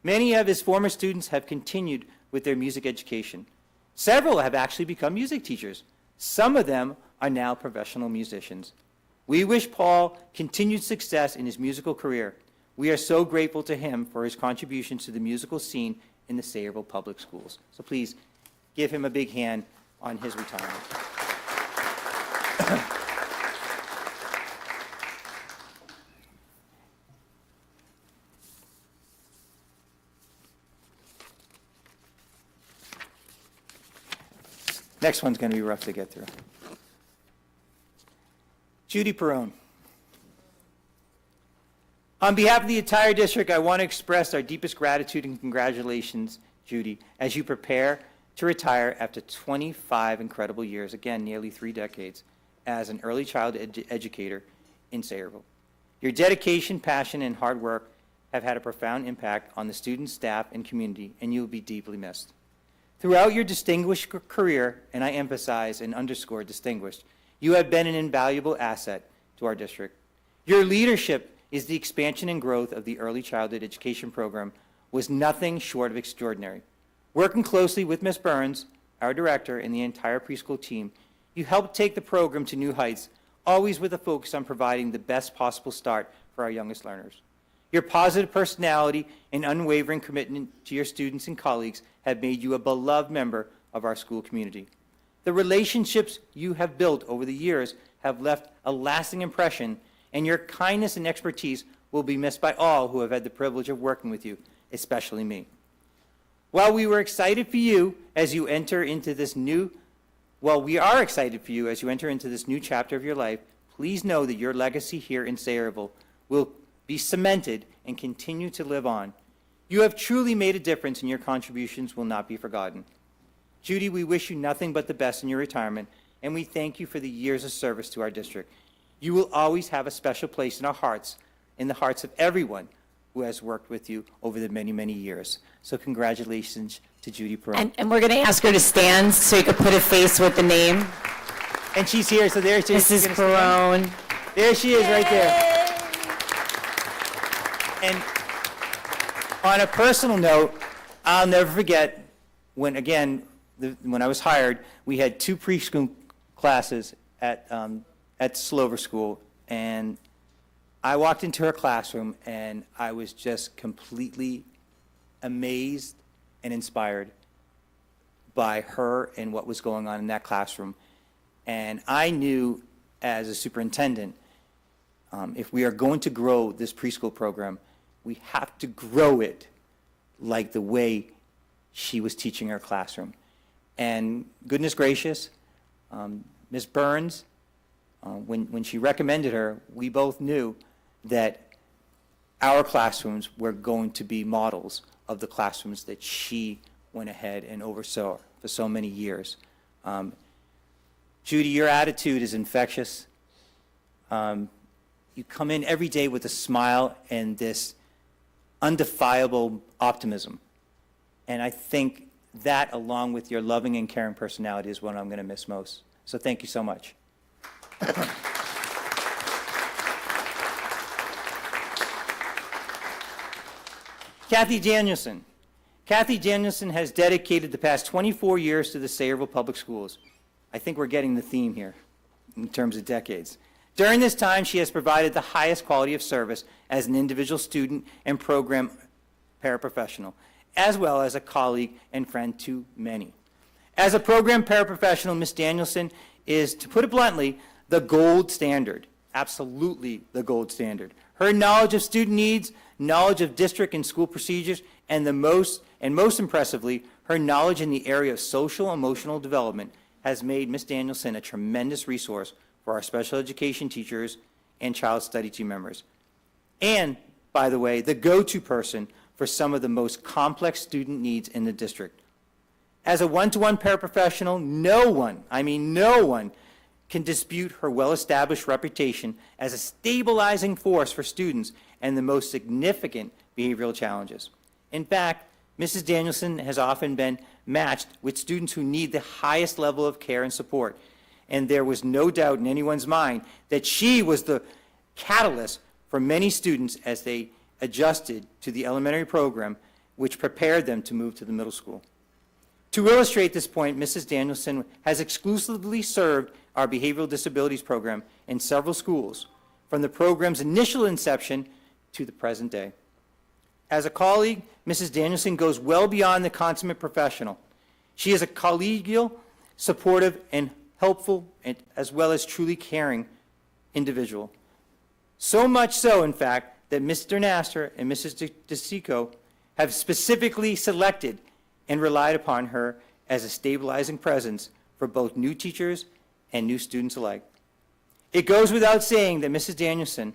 Speaker 4: Many of his former students have continued with their music education. Several have actually become music teachers. Some of them are now professional musicians. We wish Paul continued success in his musical career. We are so grateful to him for his contributions to the musical scene in the Sayreville Public Schools. So please give him a big hand on his retirement. Next one's going to be rough to get through. Judy Perone. On behalf of the entire district, I want to express our deepest gratitude and congratulations, Judy, as you prepare to retire after 25 incredible years, again, nearly 3 decades, as an early childhood educator in Sayreville. Your dedication, passion, and hard work have had a profound impact on the students, staff, and community, and you will be deeply missed. Throughout your distinguished career, and I emphasize and underscore distinguished, you have been an invaluable asset to our district. Your leadership is the expansion and growth of the early childhood education program was nothing short of extraordinary. Working closely with Ms. Burns, our director, and the entire preschool team, you helped take the program to new heights, always with a focus on providing the best possible start for our youngest learners. Your positive personality and unwavering commitment to your students and colleagues have made you a beloved member of our school community. The relationships you have built over the years have left a lasting impression, and your kindness and expertise will be missed by all who have had the privilege of working with you, especially me. While we are excited for you as you enter into this new chapter of your life, please know that your legacy here in Sayreville will be cemented and continue to live on. You have truly made a difference, and your contributions will not be forgotten. Judy, we wish you nothing but the best in your retirement, and we thank you for the years of service to our district. You will always have a special place in our hearts, in the hearts of everyone who has worked with you over the many, many years. So congratulations to Judy Perone.
Speaker 14: And we're going to ask her to stand so you could put a face with the name.
Speaker 4: And she's here, so there she is.
Speaker 14: Mrs. Perone.
Speaker 4: There she is, right there. And on a personal note, I'll never forget when, again, when I was hired, we had 2 preschool classes at Slover School, and I walked into her classroom, and I was just completely amazed and inspired by her and what was going on in that classroom. And I knew, as a superintendent, if we are going to grow this preschool program, we have to grow it like the way she was teaching her classroom. And goodness gracious, Ms. Burns, when she recommended her, we both knew that our classrooms were going to be models of the classrooms that she went ahead and oversaw for so many years. Judy, your attitude is infectious. You come in every day with a smile and this undefiable optimism. And I think that, along with your loving and caring personality, is what I'm going to miss most. So thank you so much. Kathy Danielson. Kathy Danielson has dedicated the past 24 years to the Sayreville Public Schools. I think we're getting the theme here in terms of decades. During this time, she has provided the highest quality of service as an individual student and program paraprofessional, as well as a colleague and friend to many. As a program paraprofessional, Ms. Danielson is, to put it bluntly, the gold standard, absolutely the gold standard. Her knowledge of student needs, knowledge of district and school procedures, and most impressively, her knowledge in the area of social emotional development has made Ms. Danielson a tremendous resource for our special education teachers and child study team members. And, by the way, the go-to person for some of the most complex student needs in the district. As a one-to-one paraprofessional, no one, I mean no one, can dispute her well-established reputation as a stabilizing force for students and the most significant behavioral challenges. In fact, Mrs. Danielson has often been matched with students who need the highest level of care and support, and there was no doubt in anyone's mind that she was the catalyst for many students as they adjusted to the elementary program, which prepared them to move to the middle school. To illustrate this point, Mrs. Danielson has exclusively served our behavioral disabilities program in several schools, from the program's initial inception to the present day. As a colleague, Mrs. Danielson goes well beyond the consummate professional. She is a collegial, supportive, and helpful, and as well as truly caring individual. So much so, in fact, that Mr. Nasser and Mrs. DeSico have specifically selected and relied upon her as a stabilizing presence for both new teachers and new students alike. It goes without saying that Mrs. Danielson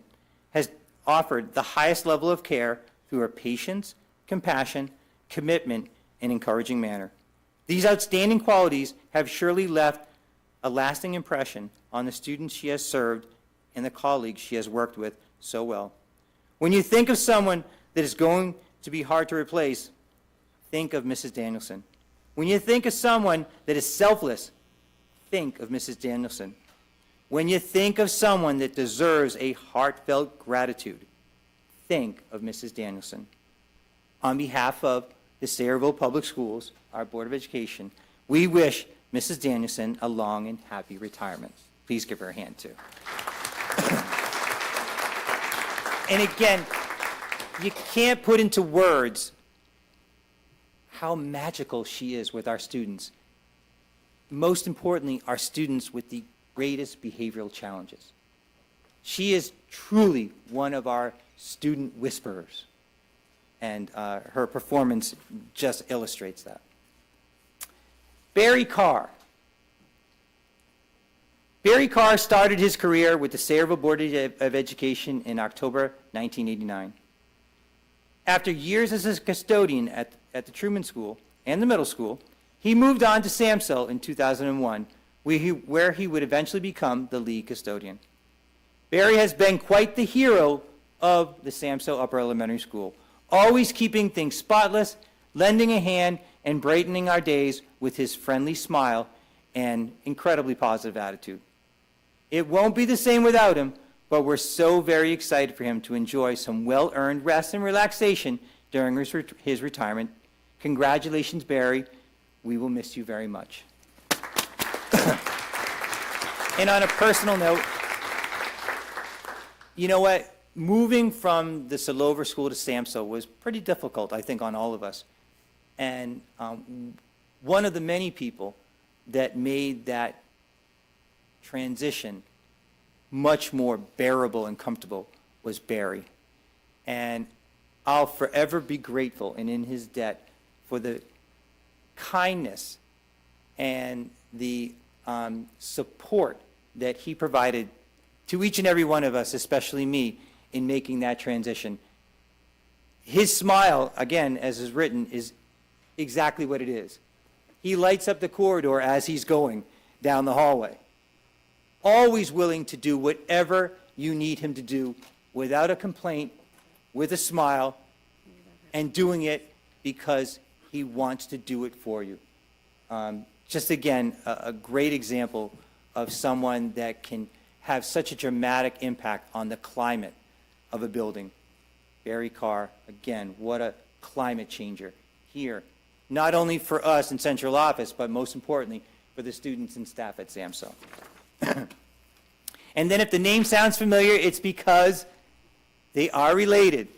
Speaker 4: has offered the highest level of care through her patience, compassion, commitment, and encouraging manner. These outstanding qualities have surely left a lasting impression on the students she has served and the colleagues she has worked with so well. When you think of someone that is going to be hard to replace, think of Mrs. Danielson. When you think of someone that is selfless, think of Mrs. Danielson. When you think of someone that deserves a heartfelt gratitude, think of Mrs. Danielson. On behalf of the Sayreville Public Schools, our Board of Education, we wish Mrs. Danielson a long and happy retirement. Please give her a hand, too. And again, you can't put into words how magical she is with our students. Most importantly, our students with the greatest behavioral challenges. She is truly one of our student whisperers, and her performance just illustrates that. Barry Carr. Barry Carr started his career with the Sayreville Board of Education in October 1989. After years as a custodian at the Truman School and the middle school, he moved on to Samsel in 2001, where he would eventually become the lead custodian. Barry has been quite the hero of the Samsel Upper Elementary School, always keeping things spotless, lending a hand, and brightening our days with his friendly smile and incredibly positive attitude. It won't be the same without him, but we're so very excited for him to enjoy some well-earned rest and relaxation during his retirement. Congratulations, Barry. We will miss you very much. And on a personal note, you know what? Moving from the Sayreville School to Samsel was pretty difficult, I think, on all of us. And one of the many people that made that transition much more bearable and comfortable was Barry. And I'll forever be grateful and in his debt for the kindness and the support that he provided to each and every one of us, especially me, in making that transition. His smile, again, as is written, is exactly what it is. He lights up the corridor as he's going down the hallway, always willing to do whatever you need him to do without a complaint, with a smile, and doing it because he wants to do it for you. Just again, a great example of someone that can have such a dramatic impact on the climate of a building. Barry Carr, again, what a climate changer here, not only for us in central office, but most importantly, for the students and staff at Samsel. And then if the name sounds familiar, it's because they are related.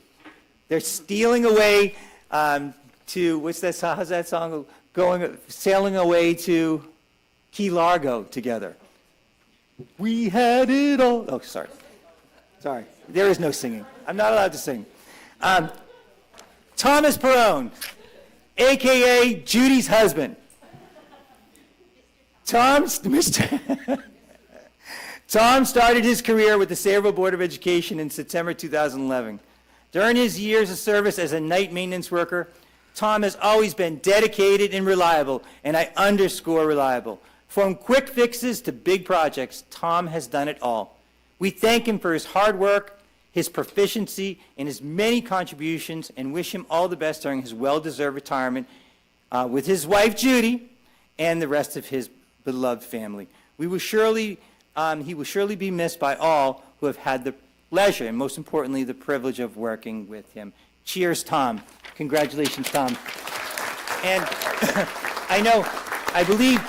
Speaker 4: They're stealing away to, what's that song, how's that song, sailing away to Key Largo together. We had it all. Oh, sorry. Sorry. There is no singing. I'm not allowed to sing. Thomas Perrone, a.k.a. Judy's husband. Tom started his career with the Sayreville Board of Education in September 2011. During his years of service as a night maintenance worker, Tom has always been dedicated and reliable, and I underscore reliable. From quick fixes to big projects, Tom has done it all. We thank him for his hard work, his proficiency, and his many contributions, and wish him all the best during his well-deserved retirement with his wife, Judy, and the rest of his beloved family. He will surely be missed by all who have had the pleasure, and most importantly, the privilege of working with him. Cheers, Tom. Congratulations, Tom. And I believe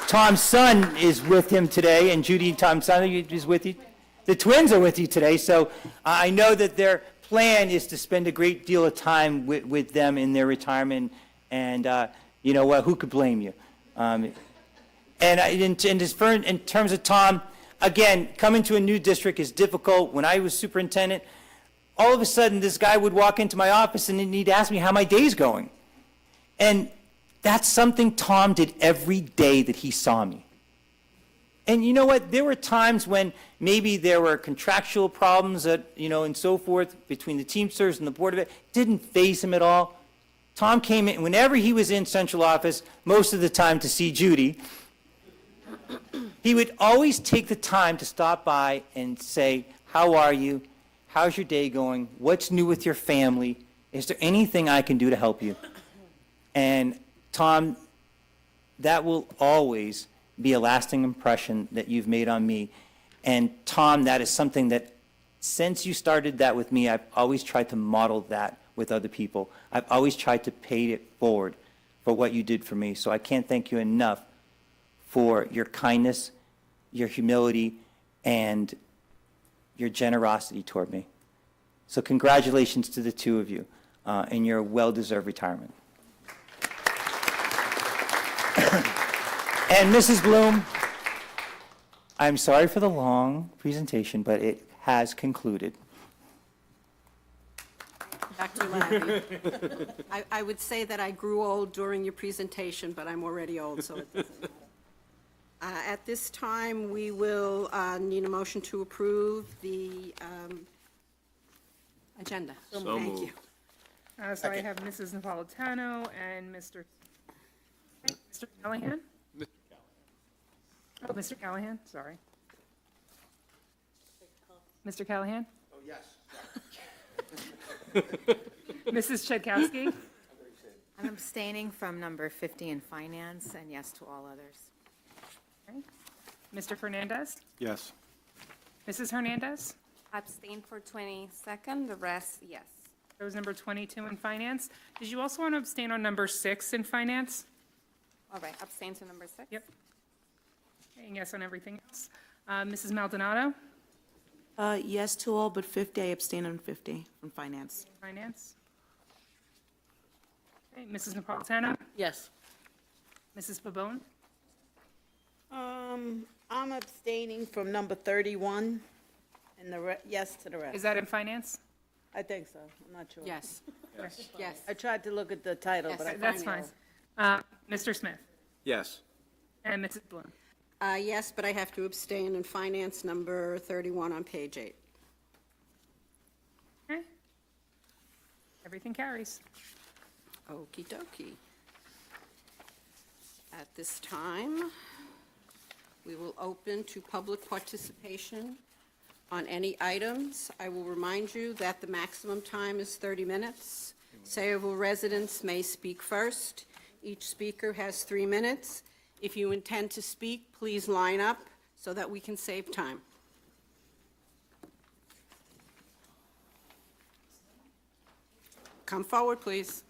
Speaker 4: Tom's son is with him today, and Judy, Tom's son is with you. The twins are with you today, so I know that their plan is to spend a great deal of time with them in their retirement, and you know what, who could blame you? In terms of Tom, again, coming to a new district is difficult. When I was superintendent, all of a sudden, this guy would walk into my office and he'd ask me how my day's going. And that's something Tom did every day that he saw me. And you know what? There were times when maybe there were contractual problems that, and so forth between the Teamsters and the Board of Ed. Didn't faze him at all. Tom came in, whenever he was in central office, most of the time to see Judy, he would always take the time to stop by and say, how are you? How's your day going? What's new with your family? Is there anything I can do to help you? And Tom, that will always be a lasting impression that you've made on me. And Tom, that is something that since you started that with me, I've always tried to model that with other people. I've always tried to pay it forward for what you did for me. So I can't thank you enough for your kindness, your humility, and your generosity toward me. So congratulations to the two of you in your well-deserved retirement. And Mrs. Bloom, I'm sorry for the long presentation, but it has concluded.
Speaker 1: Dr. Labby. I would say that I grew old during your presentation, but I'm already old, so it doesn't matter. At this time, we will need a motion to approve the agenda.
Speaker 8: So
Speaker 1: Thank
Speaker 8: moved.
Speaker 1: you.
Speaker 3: So I have Mrs. Napolitano and Mr. Callahan? Oh, Mr. Callahan, sorry. Mr. Callahan?
Speaker 11: Oh, yes.
Speaker 3: Mrs. Chudkowski?
Speaker 12: I'm abstaining from number 50 in finance, and yes to all others.
Speaker 3: Okay. Mr. Fernandez?
Speaker 2: Yes.
Speaker 3: Mrs. Hernandez?
Speaker 6: Abstain for 22nd, the rest, yes.
Speaker 3: That was number 22 in finance. Did you also want to abstain on number 6 in finance?
Speaker 6: All right, abstain to number 6?
Speaker 3: Yep. Okay, and yes on everything else. Mrs. Maldonado?
Speaker 15: Yes to all, but 50, I abstain on 50 from finance.
Speaker 3: Finance? Okay, Mrs. Napolitano?
Speaker 5: Yes.
Speaker 3: Mrs. Pabon?
Speaker 5: I'm abstaining from number 31, and yes to the rest.
Speaker 3: Is that in finance?
Speaker 5: I think so, I'm not sure.
Speaker 1: Yes, yes.
Speaker 5: I tried to look at the title,
Speaker 1: Yes,
Speaker 5: but I
Speaker 3: That's fine. Mr. Smith?
Speaker 8: Yes.
Speaker 3: And Mrs. Bloom?
Speaker 1: Yes, but I have to abstain in finance number 31 on page 8.
Speaker 3: Okay. Everything carries.
Speaker 1: Okey dokey. At this time, we will open to public participation on any items. I will remind you that the maximum time is 30 minutes. Sayreville residents may speak first. Each speaker has 3 minutes. If you intend to speak, please line up so that we can save time. Come forward, please.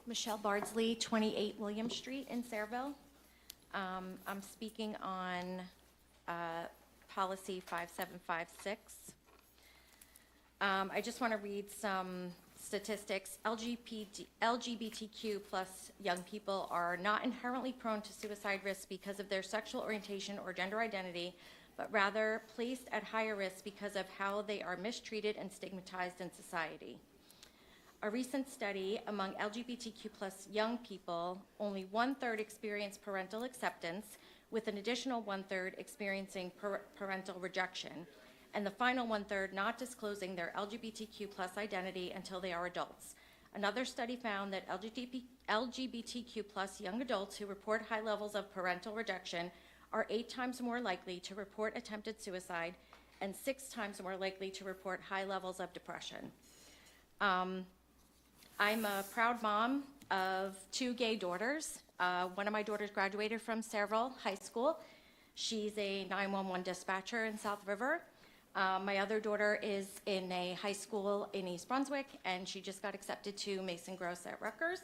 Speaker 9: Michelle Bardsley, 28 William Street in Sayreville. I'm speaking on policy 5756. I just want to read some statistics. LGBTQ plus young people are not inherently prone to suicide risk because of their sexual orientation or gender identity, but rather placed at higher risk because of how they are mistreated and stigmatized in society. A recent study among LGBTQ plus young people, only 1/3 experienced parental acceptance, with an additional 1/3 experiencing parental rejection, and the final 1/3 not disclosing their LGBTQ plus identity until they are adults. Another study found that LGBTQ plus young adults who report high levels of parental rejection are 8 times more likely to report attempted suicide and 6 times more likely to report high levels of depression. I'm a proud mom of 2 gay daughters. One of my daughters graduated from Sayreville High School. She's a 911 dispatcher in South River. My other daughter is in a high school in East Brunswick, and she just got accepted to Mason Gross at Rutgers.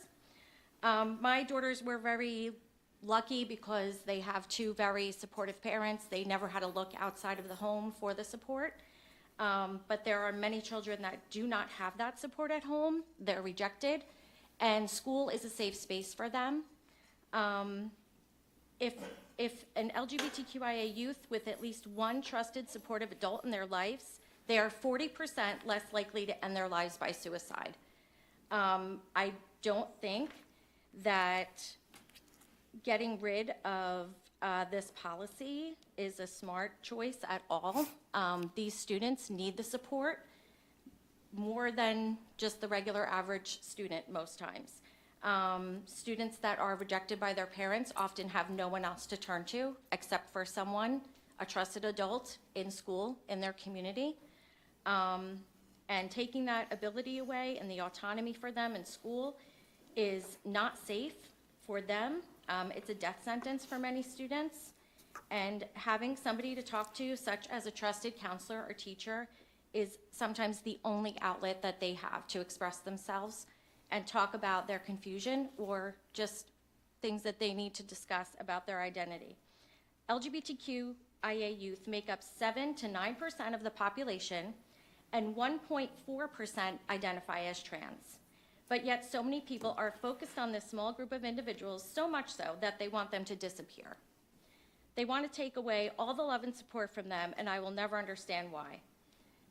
Speaker 9: My daughters were very lucky because they have 2 very supportive parents. They never had to look outside of the home for the support.
Speaker 16: But there are many children that do not have that support at home. They're rejected, and school is a safe space for them. If an LGBTQIA youth with at least one trusted supportive adult in their lives, they are 40% less likely to end their lives by suicide. I don't think that getting rid of this policy is a smart choice at all. These students need the support more than just the regular average student most times. Students that are rejected by their parents often have no one else to turn to except for someone, a trusted adult in school, in their community. And taking that ability away and the autonomy for them in school is not safe for them. It's a death sentence for many students. And having somebody to talk to, such as a trusted counselor or teacher, is sometimes the only outlet that they have to express themselves and talk about their confusion or just things that they need to discuss about their identity. LGBTQIA youth make up 7 to 9% of the population, and 1.4% identify as trans. But yet so many people are focused on this small group of individuals, so much so that they want them to disappear. They want to take away all the love and support from them, and I will never understand why.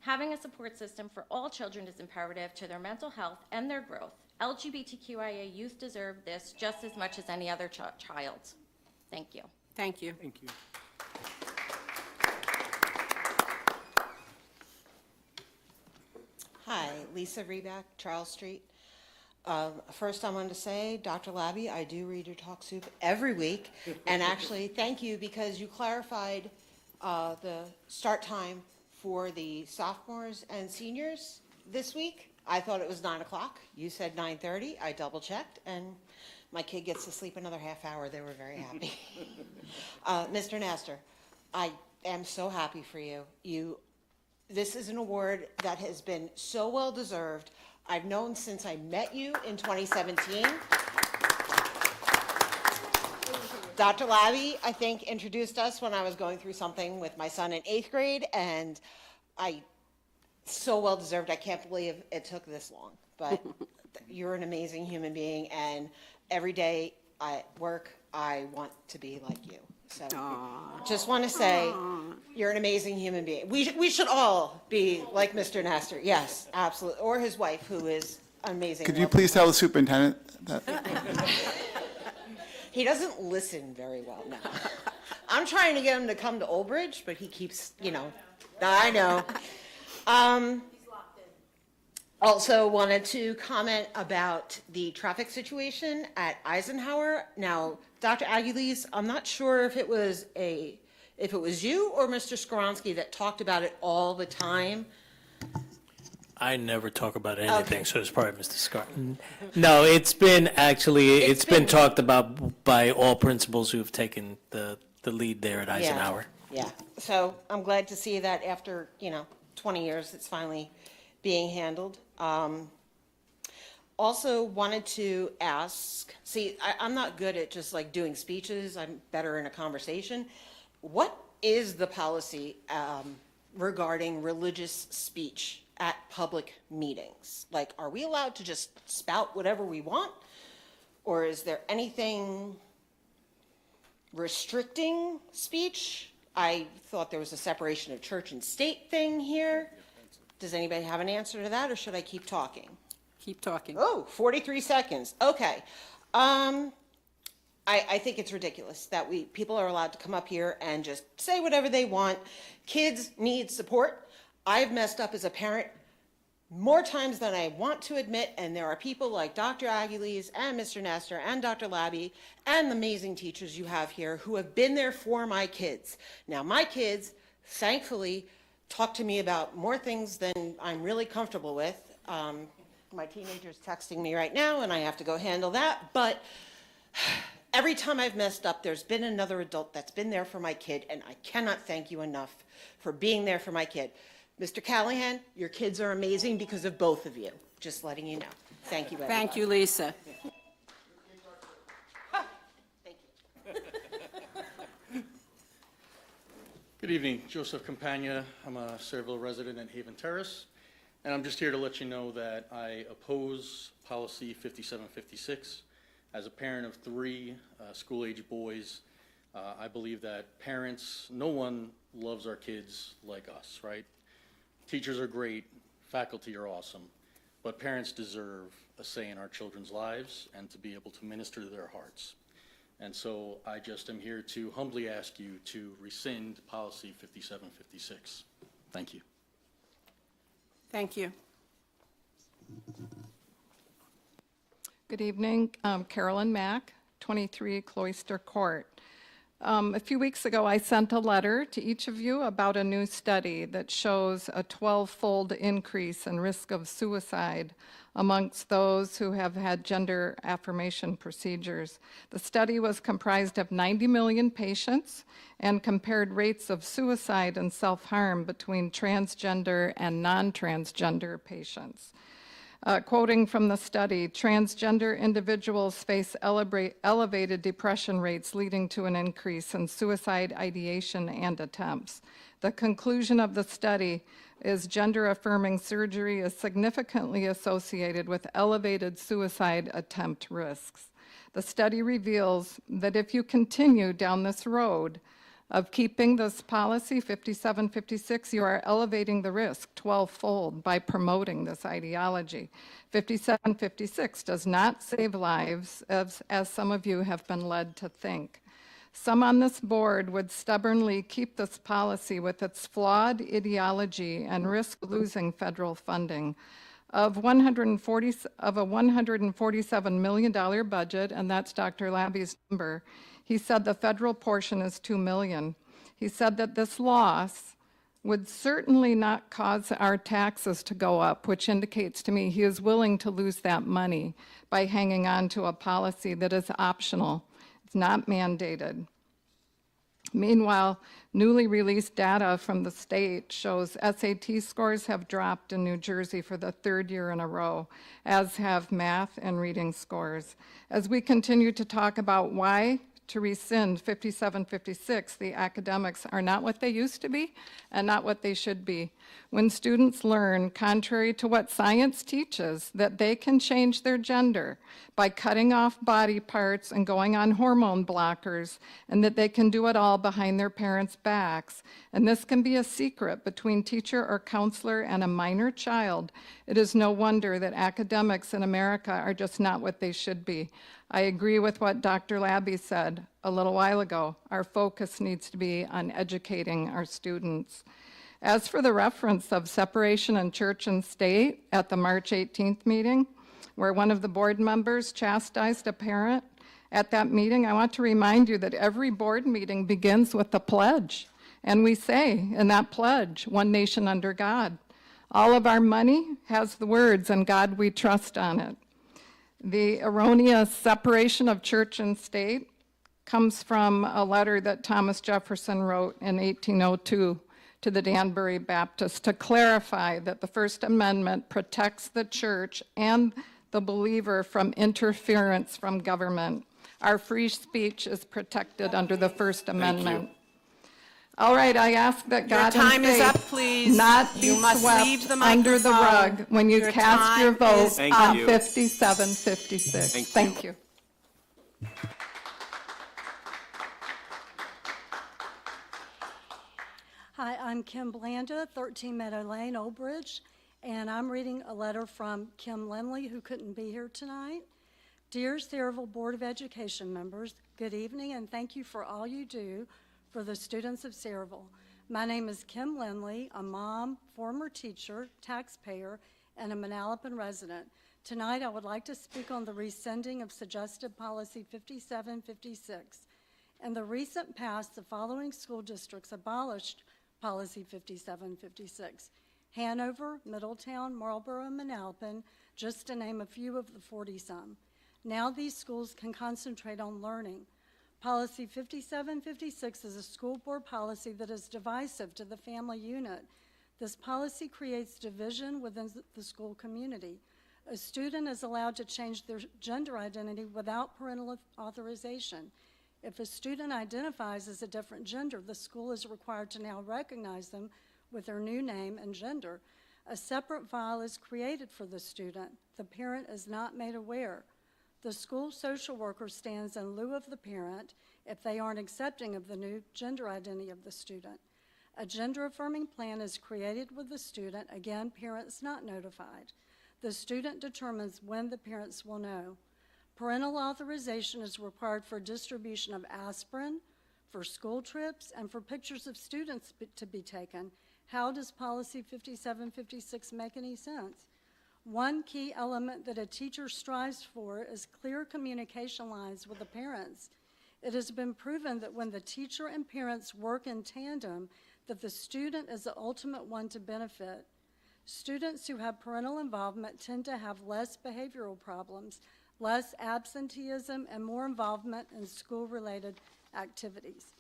Speaker 16: Having a support system for all children is imperative to their mental health and their growth. LGBTQIA youth deserve this just as much as any other child. Thank you.
Speaker 1: Thank you.
Speaker 13: Thank you.
Speaker 17: Hi, Lisa Reback, Charles Street. First, I wanted to say, Dr. Labby, I do read your Talk Soup every week. And actually, thank you because you clarified the start time for the sophomores and seniors this week. I thought it was 9 o'clock. You said 9:30. I double checked, and my kid gets to sleep another half hour. They were very happy. Mr. Nestor, I am so happy for you. This is an award that has been so well deserved. I've known since I met you in 2017. Dr. Labby, I think, introduced us when I was going through something with my son in 8th grade, and so well deserved. I can't believe it took this long, but you're an amazing human being, and every day at work, I want to be like you. So just want to say you're an amazing human being. We should all be like Mr. Nestor. Yes, absolutely. Or his wife, who is amazing.
Speaker 18: Could you please tell the superintendent that?
Speaker 17: He doesn't listen very well now. I'm trying to get him to come to Old Bridge, but he keeps, I know. Also wanted to comment about the traffic situation at Eisenhower. Now, Dr. Aguiles, I'm not sure if it was you or Mr. Skoronsky that talked about it all the time.
Speaker 19: I never talk about anything, so it's probably Mr. Scott. No, it's been talked about by all principals who've taken the lead there at Eisenhower.
Speaker 17: Yeah. So I'm glad to see that after, 20 years, it's finally being handled. Also wanted to ask, I'm not good at just like doing speeches. I'm better in a conversation. What is the policy regarding religious speech at public meetings? Like, are we allowed to just spout whatever we want? Or is there anything restricting speech? I thought there was a separation of church and state thing here. Does anybody have an answer to that, or should I keep talking?
Speaker 1: Keep talking.
Speaker 17: Oh, 43 seconds. Okay. I think it's ridiculous that people are allowed to come up here and just say whatever they want. Kids need support. I've messed up as a parent more times than I want to admit, and there are people like Dr. Aguiles and Mr. Nestor and Dr. Labby and the amazing teachers you have here who have been there for my kids. Now, my kids, thankfully, talk to me about more things than I'm really comfortable with. My teenager's texting me right now, and I have to go handle that. But every time I've messed up, there's been another adult that's been there for my kid, and I cannot thank you enough for being there for my kid. Mr. Callahan, your kids are amazing because of both of you. Just letting you know. Thank you, everybody.
Speaker 1: Thank you, Lisa.
Speaker 17: Thank you.
Speaker 20: Good evening, Joseph Campagna. I'm a Sayreville resident in Haven Terrace, and I'm just here to let you know that I oppose policy 5756. As a parent of 3 school-age boys, I believe that parents, no one loves our kids like us, right? Teachers are great, faculty are awesome, but parents deserve a say in our children's lives and to be able to minister to their hearts. And so I just am here to humbly ask you to rescind policy 5756. Thank you.
Speaker 1: Thank you.
Speaker 21: Good evening, Carolyn Mack, 23 Cloister Court. A few weeks ago, I sent a letter to each of you about a new study that shows a 12-fold increase in risk of suicide amongst those who have had gender affirmation procedures. The study was comprised of 90 million patients and compared rates of suicide and self-harm between transgender and non-transgender patients. Quoting from the study, transgender individuals face elevated depression rates leading to an increase in suicide ideation and attempts. The conclusion of the study is gender-affirming surgery is significantly associated with elevated suicide attempt risks. The study reveals that if you continue down this road of keeping this policy 5756, you are elevating the risk 12-fold by promoting this ideology. 5756 does not save lives, as some of you have been led to think. Some on this board would stubbornly keep this policy with its flawed ideology and risk losing federal funding. Of a $147 million budget, and that's Dr. Labby's number, he said the federal portion is $2 million. He said that this loss would certainly not cause our taxes to go up, which indicates to me he is willing to lose that money by hanging on to a policy that is optional. It's not mandated. Meanwhile, newly released data from the state shows SAT scores have dropped in New Jersey for the 3rd year in a row, as have math and reading scores. As we continue to talk about why to rescind 5756, the academics are not what they used to be and not what they should be. When students learn, contrary to what science teaches, that they can change their gender by cutting off body parts and going on hormone blockers, and that they can do it all behind their parents' backs, and this can be a secret between teacher or counselor and a minor child, it is no wonder that academics in America are just not what they should be. I agree with what Dr. Labby said a little while ago. Our focus needs to be on educating our students. As for the reference of separation in church and state at the March 18th meeting, where one of the board members chastised a parent at that meeting, I want to remind you that every board meeting begins with a pledge. And we say in that pledge, one nation under God. All of our money has the words, "In God we trust" on it. The erroneous separation of church and state comes from a letter that Thomas Jefferson wrote in 1802 to the Danbury Baptists to clarify that the First Amendment protects the church and the believer from interference from government. Our free speech is protected under the First Amendment. All right, I ask that God
Speaker 1: Your time
Speaker 21: and
Speaker 1: is up,
Speaker 21: faith
Speaker 1: please.
Speaker 21: not be
Speaker 1: You must leave
Speaker 21: swept
Speaker 1: the
Speaker 21: under the
Speaker 1: microphone.
Speaker 21: rug when you
Speaker 1: Your
Speaker 21: cast your
Speaker 1: time
Speaker 21: vote
Speaker 1: is
Speaker 8: Thank
Speaker 21: on
Speaker 8: you.
Speaker 21: 5756. Thank you.
Speaker 22: Hi, I'm Kim Blanda, 13 Meadow Lane, Old Bridge, and I'm reading a letter from Kim Lindley, who couldn't be here tonight. Dear Sayreville Board of Education members, good evening, and thank you for all you do for the students of Sayreville. My name is Kim Lindley, a mom, former teacher, taxpayer, and a Manalapan resident. Tonight, I would like to speak on the rescinding of suggested policy 5756. In the recent past, the following school districts abolished policy 5756: Hanover, Middletown, Marlboro, and Manalapan, just to name a few of the 40-some. Now these schools can concentrate on learning. Policy 5756 is a school board policy that is divisive to the family unit. This policy creates division within the school community. A student is allowed to change their gender identity without parental authorization. If a student identifies as a different gender, the school is required to now recognize them with their new name and gender. A separate file is created for the student. The parent is not made aware. The school social worker stands in lieu of the parent if they aren't accepting of the new gender identity of the student. A gender-affirming plan is created with the student, again, parents not notified. The student determines when the parents will know. Parental authorization is required for distribution of aspirin, for school trips, and for pictures of students to be taken. How does policy 5756 make any sense? One key element that a teacher strives for is clear communication lines with the parents. It has been proven that when the teacher and parents work in tandem, that the student is the ultimate one to benefit. Students who have parental involvement tend to have less behavioral problems, less absenteeism, and more involvement in school-related activities.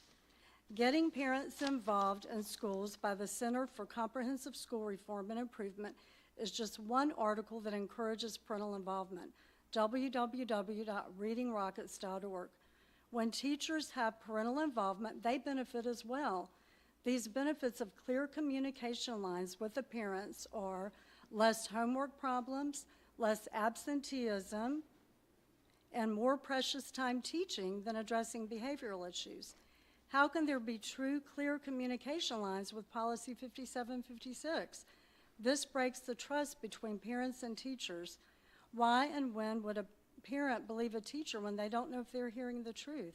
Speaker 22: Getting parents involved in schools by the Center for Comprehensive School Reform and Improvement is just one article that encourages parental involvement, www.readingrockets.org. When teachers have parental involvement, they benefit as well. These benefits of clear communication lines with the parents are less homework problems, less absenteeism, and more precious time teaching than addressing behavioral issues. How can there be true, clear communication lines with policy 5756? This breaks the trust between parents and teachers. Why and when would a parent believe a teacher when they don't know if they're hearing the truth?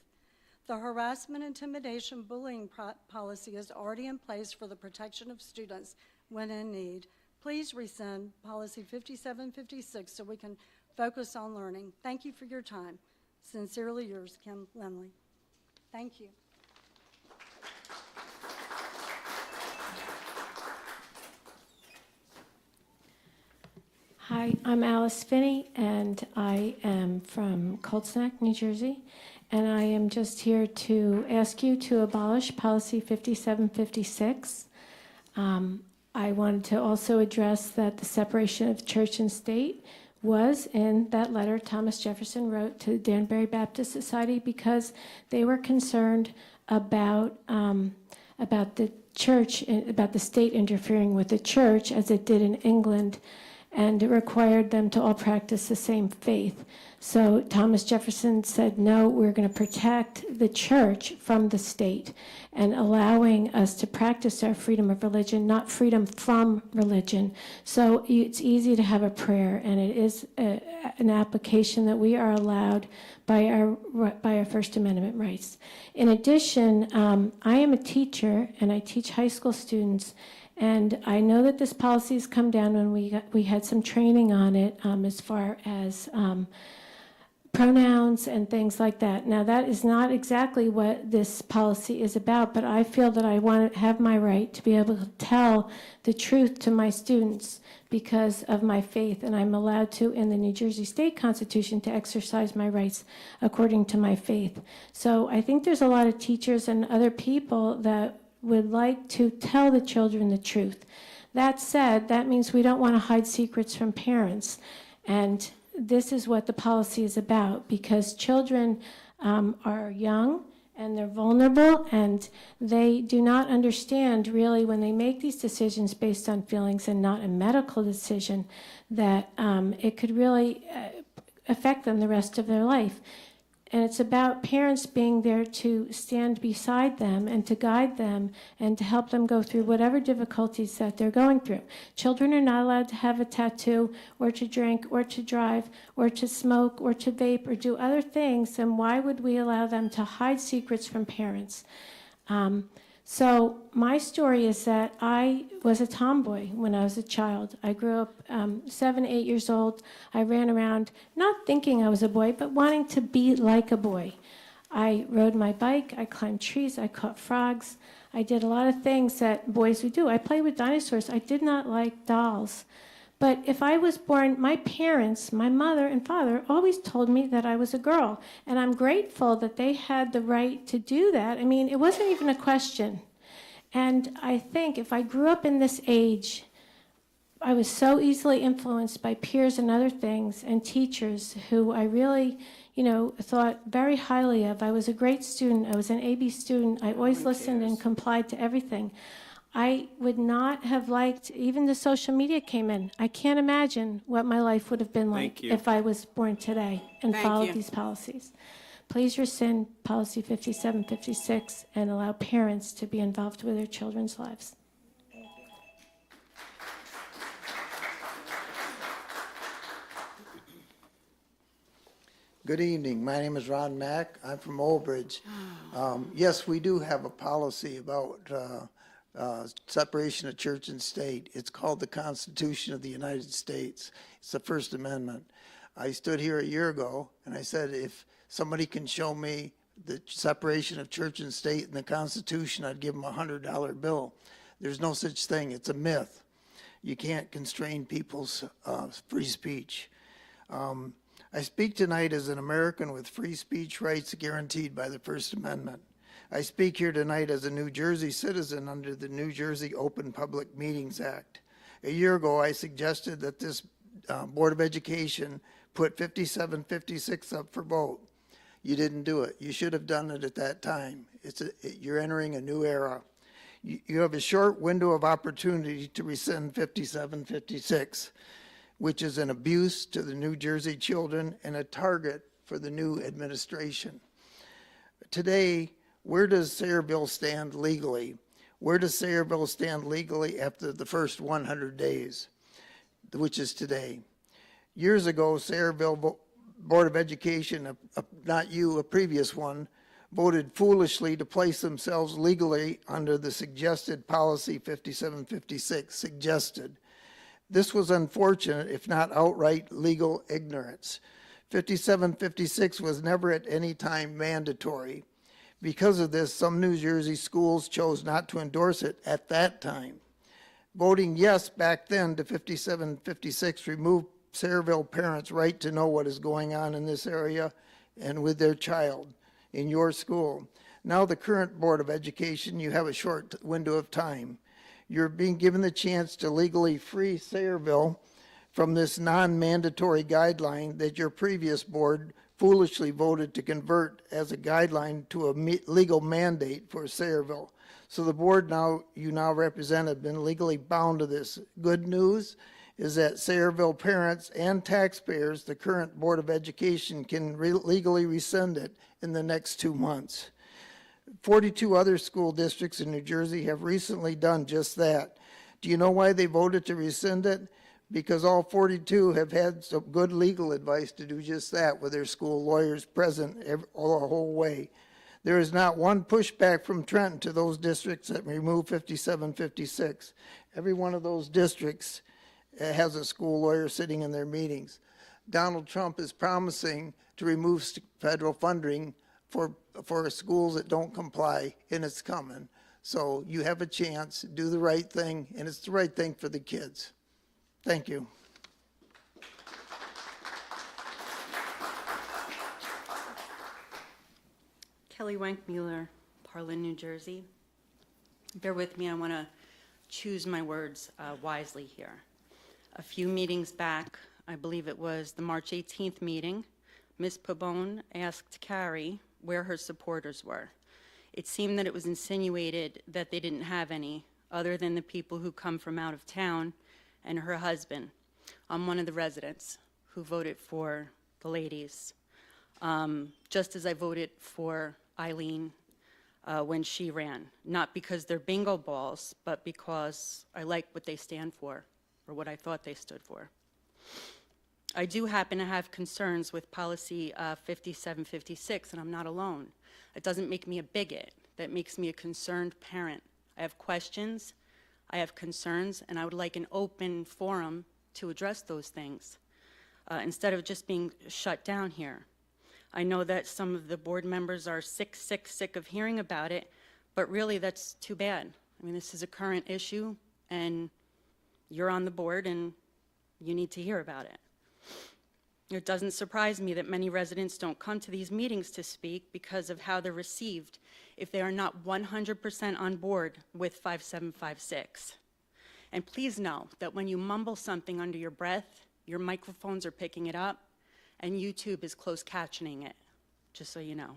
Speaker 22: The harassment, intimidation, bullying policy is already in place for the protection of students when in need. Please rescind policy 5756 so we can focus on learning. Thank you for your time. Sincerely yours, Kim Lindley. Thank you.
Speaker 7: Hi, I'm Alice Finney, and I am from Colts Neck, New Jersey, and I am just here to ask you to abolish policy 5756. I wanted to also address that the separation of church and state was in that letter Thomas Jefferson wrote to the Danbury Baptist Society because they were concerned about the church, about the state interfering with the church as it did in England, and it required them to all practice the same faith. So Thomas Jefferson said, no, we're going to protect the church from the state and allowing us to practice our freedom of religion, not freedom from religion. So it's easy to have a prayer, and it is an application that we are allowed by our First Amendment rights. In addition, I am a teacher, and I teach high school students. And I know that this policy has come down when we had some training on it as far as pronouns and things like that. Now, that is not exactly what this policy is about, but I feel that I want to have my right to be able to tell the truth to my students because of my faith, and I'm allowed to, in the New Jersey State Constitution, to exercise my rights according to my faith. So I think there's a lot of teachers and other people that would like to tell the children the truth. That said, that means we don't want to hide secrets from parents. And this is what the policy is about, because children are young and they're vulnerable, and they do not understand really when they make these decisions based on feelings and not a medical decision, that it could really affect them the rest of their life. And it's about parents being there to stand beside them and to guide them and to help them go through whatever difficulties that they're going through. Children are not allowed to have a tattoo or to drink or to drive or to smoke or to vape or do other things. And why would we allow them to hide secrets from parents? So my story is that I was a tomboy when I was a child. I grew up 7, 8 years old. I ran around not thinking I was a boy, but wanting to be like a boy. I rode my bike, I climbed trees, I caught frogs. I did a lot of things that boys would do. I played with dinosaurs. I did not like dolls. But if I was born, my parents, my mother and father, always told me that I was a girl. And I'm grateful that they had the right to do that. I mean, it wasn't even a question. And I think if I grew up in this age, I was so easily influenced by peers and other things and teachers who I really, thought very highly of. I was a great student. I was an AB student. I always listened and complied to everything. I would not have liked, even the social media came in. I can't imagine what my life would have been like
Speaker 8: Thank you.
Speaker 7: if I was born today and
Speaker 1: Thank
Speaker 7: followed
Speaker 1: you.
Speaker 7: these policies. Please rescind policy 5756 and allow parents to be involved with their children's lives.
Speaker 10: Good evening. My name is Ron Mack. I'm from Old Bridge. Yes, we do have a policy about separation of church and state. It's called the Constitution of the United States. It's the First Amendment. I stood here a year ago and I said, if somebody can show me the separation of church and state in the Constitution, I'd give them a $100 bill. There's no such thing. It's a myth. You can't constrain people's free speech. I speak tonight as an American with free speech rights guaranteed by the First Amendment. I speak here tonight as a New Jersey citizen under the New Jersey Open Public Meetings Act. A year ago, I suggested that this Board of Education put 5756 up for vote. You didn't do it. You should have done it at that time. You're entering a new era. You have a short window of opportunity to rescind 5756. Which is an abuse to the New Jersey children and a target for the new administration. Today, where does Sayreville stand legally? Where does Sayreville stand legally after the first 100 days, which is today? Years ago, Sayreville Board of Education, not you, a previous one, voted foolishly to place themselves legally under the suggested policy 5756, suggested. This was unfortunate, if not outright legal ignorance. 5756 was never at any time mandatory. Because of this, some New Jersey schools chose not to endorse it at that time. Voting yes back then to 5756 removed Sayreville parents' right to know what is going on in this area and with their child in your school. Now the current Board of Education, you have a short window of time. You're being given the chance to legally free Sayreville from this non-mandatory guideline that your previous board foolishly voted to convert as a guideline to a legal mandate for Sayreville. So the board you now represent have been legally bound to this. Good news is that Sayreville parents and taxpayers, the current Board of Education, can legally rescind it in the next 2 months. 42 other school districts in New Jersey have recently done just that. Do you know why they voted to rescind it? Because all 42 have had some good legal advice to do just that with their school lawyers present all the whole way. There is not one pushback from Trenton to those districts that remove 5756. Every one of those districts has a school lawyer sitting in their meetings. Donald Trump is promising to remove federal funding for schools that don't comply, and it's coming. So you have a chance, do the right thing, and it's the right thing for the kids. Thank you.
Speaker 14: Kelly Wankmueller, Parlin, New Jersey. Bear with me, I want to choose my words wisely here. A few meetings back, I believe it was the March 18th meeting, Ms. Pabon asked Carrie where her supporters were. It seemed that it was insinuated that they didn't have any, other than the people who come from out of town and her husband. I'm one of the residents who voted for the ladies, just as I voted for Eileen when she ran, not because they're bingo balls, but because I like what they stand for, or what I thought they stood for. I do happen to have concerns with policy 5756, and I'm not alone. It doesn't make me a bigot. That makes me a concerned parent. I have questions, I have concerns, and I would like an open forum to address those things instead of just being shut down here. I know that some of the board members are sick of hearing about it, but really that's too bad. I mean, this is a current issue, and you're on the board, and you need to hear about it. It doesn't surprise me that many residents don't come to these meetings to speak because of how they're received if they are not 100% on board with 5756. And please know that when you mumble something under your breath, your microphones are picking it up, and YouTube is closed captioning it, just so you know.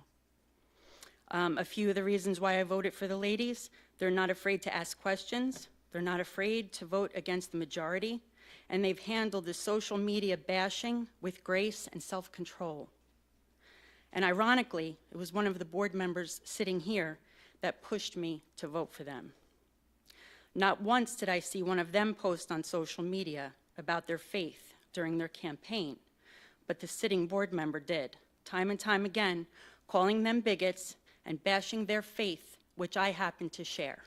Speaker 14: A few of the reasons why I voted for the ladies: they're not afraid to ask questions, they're not afraid to vote against the majority, and they've handled the social media bashing with grace and self-control. And ironically, it was one of the board members sitting here that pushed me to vote for them. Not once did I see one of them post on social media about their faith during their campaign, but the sitting board member did, time and time again, calling them bigots and bashing their faith, which I happen to share.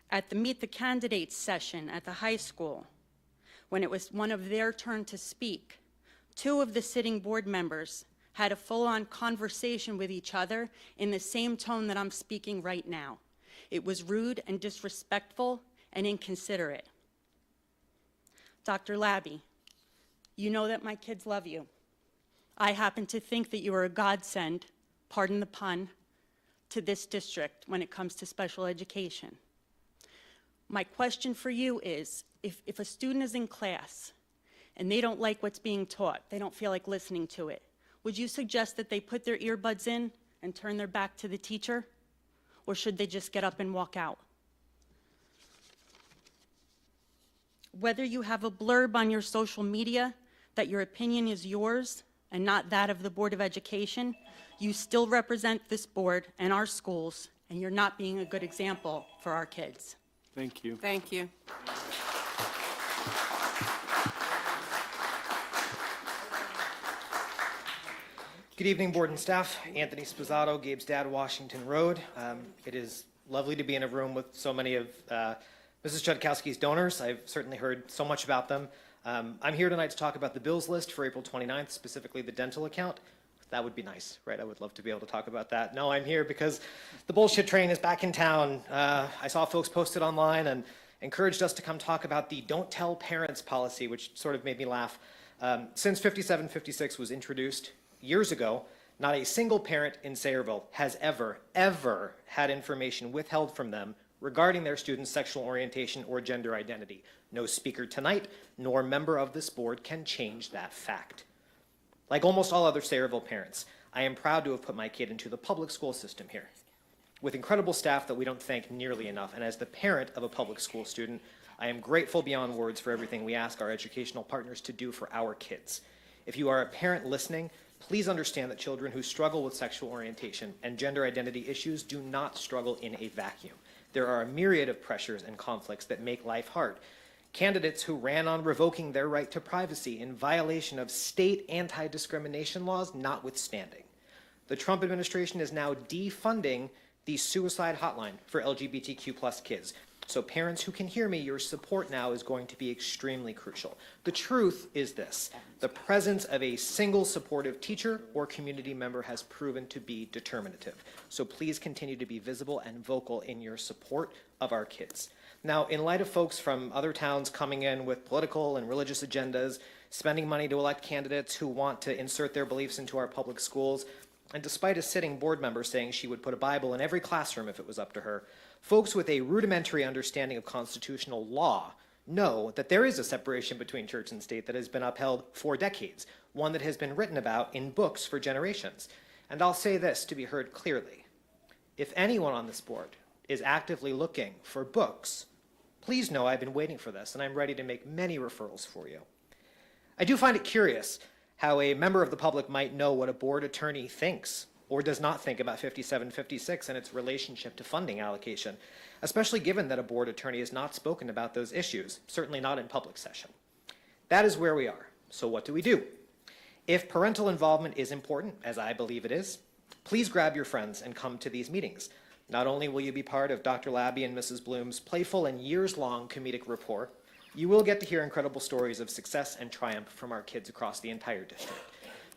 Speaker 14: At the Meet the Candidates session at the high school, when it was one of their turn to speak, two of the sitting board members had a full-on conversation with each other in the same tone that I'm speaking right now. It was rude and disrespectful and inconsiderate. Dr. Labby, you know that my kids love you. I happen to think that you are a godsend, pardon the pun, to this district when it comes to special education. My question for you is, if a student is in class and they don't like what's being taught, they don't feel like listening to it, would you suggest that they put their earbuds in and turn their back to the teacher? Or should they just get up and walk out? Whether you have a blurb on your social media that your opinion is yours and not that of the Board of Education, you still represent this board and our schools, and you're not being a good example for our kids.
Speaker 8: Thank you.
Speaker 1: Thank you.
Speaker 4: Good evening, board and staff. Anthony Sposato, Gabe's dad, Washington Road. It is lovely to be in a room with so many of Mrs. Chudkowski's donors. I've certainly heard so much about them. I'm here tonight to talk about the bills list for April 29th, specifically the dental account. That would be nice, right? I would love to be able to talk about that. No, I'm here because the bullshit train is back in town. I saw folks post it online and encouraged us to come talk about the don't tell parents policy, which sort of made me laugh. Since 5756 was introduced years ago, not a single parent in Sayreville has ever had information withheld from them regarding their student's sexual orientation or gender identity. No speaker tonight, nor member of this board can change that fact. Like almost all other Sayreville parents, I am proud to have put my kid into the public school system here, with incredible staff that we don't thank nearly enough. And as the parent of a public school student, I am grateful beyond words for everything we ask our educational partners to do for our kids. If you are a parent listening, please understand that children who struggle with sexual orientation and gender identity issues do not struggle in a vacuum. There are a myriad of pressures and conflicts that make life hard. Candidates who ran on revoking their right to privacy in violation of state anti-discrimination laws notwithstanding. The Trump administration is now defunding the suicide hotline for LGBTQ+ kids. So parents who can hear me, your support now is going to be extremely crucial. The truth is this: the presence of a single supportive teacher or community member has proven to be determinative. So please continue to be visible and vocal in your support of our kids. Now, in light of folks from other towns coming in with political and religious agendas, spending money to elect candidates who want to insert their beliefs into our public schools, and despite a sitting board member saying she would put a Bible in every classroom if it was up to her, folks with a rudimentary understanding of constitutional law know that there is a separation between church and state that has been upheld for decades, one that has been written about in books for generations. And I'll say this to be heard clearly: if anyone on this board is actively looking for books, please know I've been waiting for this, and I'm ready to make many referrals for you. I do find it curious how a member of the public might know what a board attorney thinks or does not think about 5756 and its relationship to funding allocation, especially given that a board attorney has not spoken about those issues, certainly not in public session. That is where we are. So what do we do? If parental involvement is important, as I believe it is, please grab your friends and come to these meetings. Not only will you be part of Dr. Labby and Mrs. Bloom's playful and years-long comedic rapport, you will get to hear incredible stories of success and triumph from our kids across the entire district.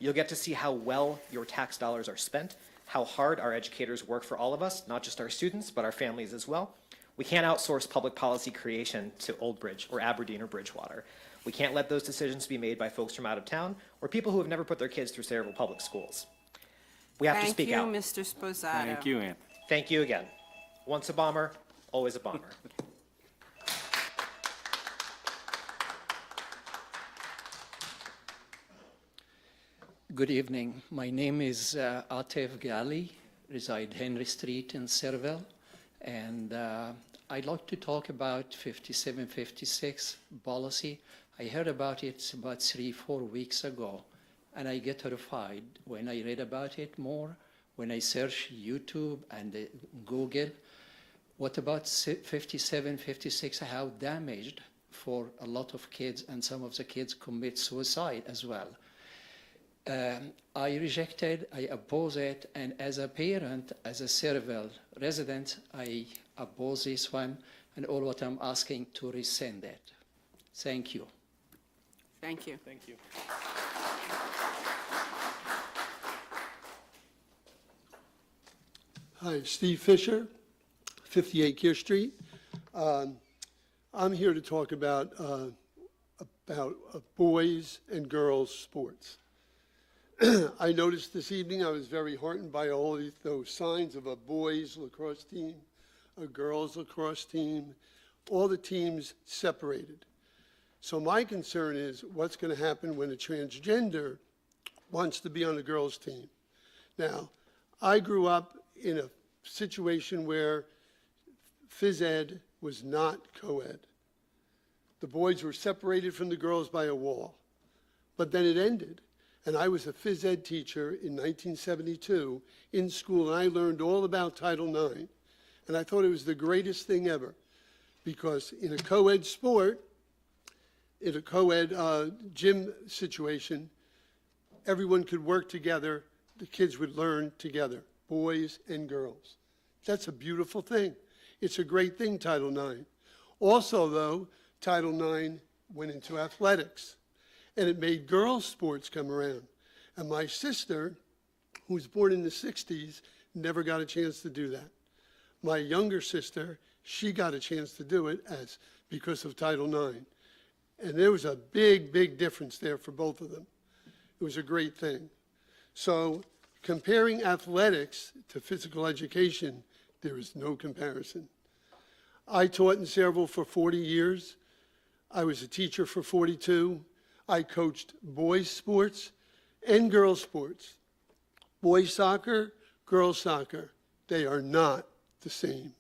Speaker 4: You'll get to see how well your tax dollars are spent, how hard our educators work for all of us, not just our students, but our families as well. We can't outsource public policy creation to Old Bridge or Aberdeen or Bridgewater. We can't let those decisions be made by folks from out of town or people who have never put their kids through Sayreville public schools. We have to speak out.
Speaker 1: Thank you, Mr. Sposato.
Speaker 8: Thank you, Ann.
Speaker 4: Thank you again. Once a bomber, always a bomber.
Speaker 11: Good evening. My name is Atef Gali, reside Henry Street in Sayreville, and I'd like to talk about 5756 policy. I heard about it about 3-4 weeks ago, and I get horrified when I read about it more, when I search YouTube and Google. What about 5756, how damaged for a lot of kids, and some of the kids commit suicide as well. I rejected, I oppose it, and as a parent, as a Sayreville resident, I oppose this one, and all what I'm asking to rescind it. Thank you.
Speaker 1: Thank you.
Speaker 4: Thank you.
Speaker 12: Hi, Steve Fisher, 58 Kear Street. I'm here to talk about boys and girls sports. I noticed this evening, I was very heartened by all those signs of a boys lacrosse team, a girls lacrosse team, all the teams separated. So my concern is what's going to happen when a transgender wants to be on a girls team. Now, I grew up in a situation where phys ed was not co-ed. The boys were separated from the girls by a wall, but then it ended. And I was a phys ed teacher in 1972 in school, and I learned all about Title IX. And I thought it was the greatest thing ever, because in a co-ed sport, in a co-ed gym situation, everyone could work together. The kids would learn together, boys and girls. That's a beautiful thing. It's a great thing, Title IX. Also, though, Title IX went into athletics, and it made girls' sports come around. And my sister, who was born in the 60s, never got a chance to do that. My younger sister, she got a chance to do it because of Title IX. And there was a big, big difference there for both of them. It was a great thing. So comparing athletics to physical education, there is no comparison. I taught in Sayreville for 40 years. I was a teacher for 42. I coached boys sports and girls sports. Boys soccer, girls soccer, they are not the same.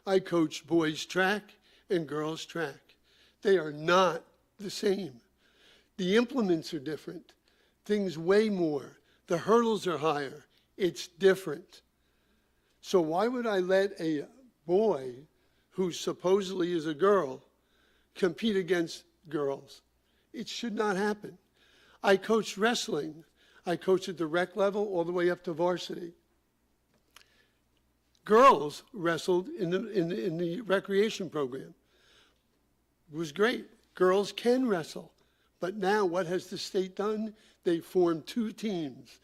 Speaker 12: I coached boys track and girls track. They are not the same. The implements are different. Things weigh more. The hurdles are higher. It's different. So why would I let a boy who supposedly is a girl compete against girls? It should not happen. I coached wrestling. I coached at the rec level all the way up to varsity. Girls wrestled in the recreation program. It was great. Girls can wrestle. But now what has the state done? They formed 2 teams,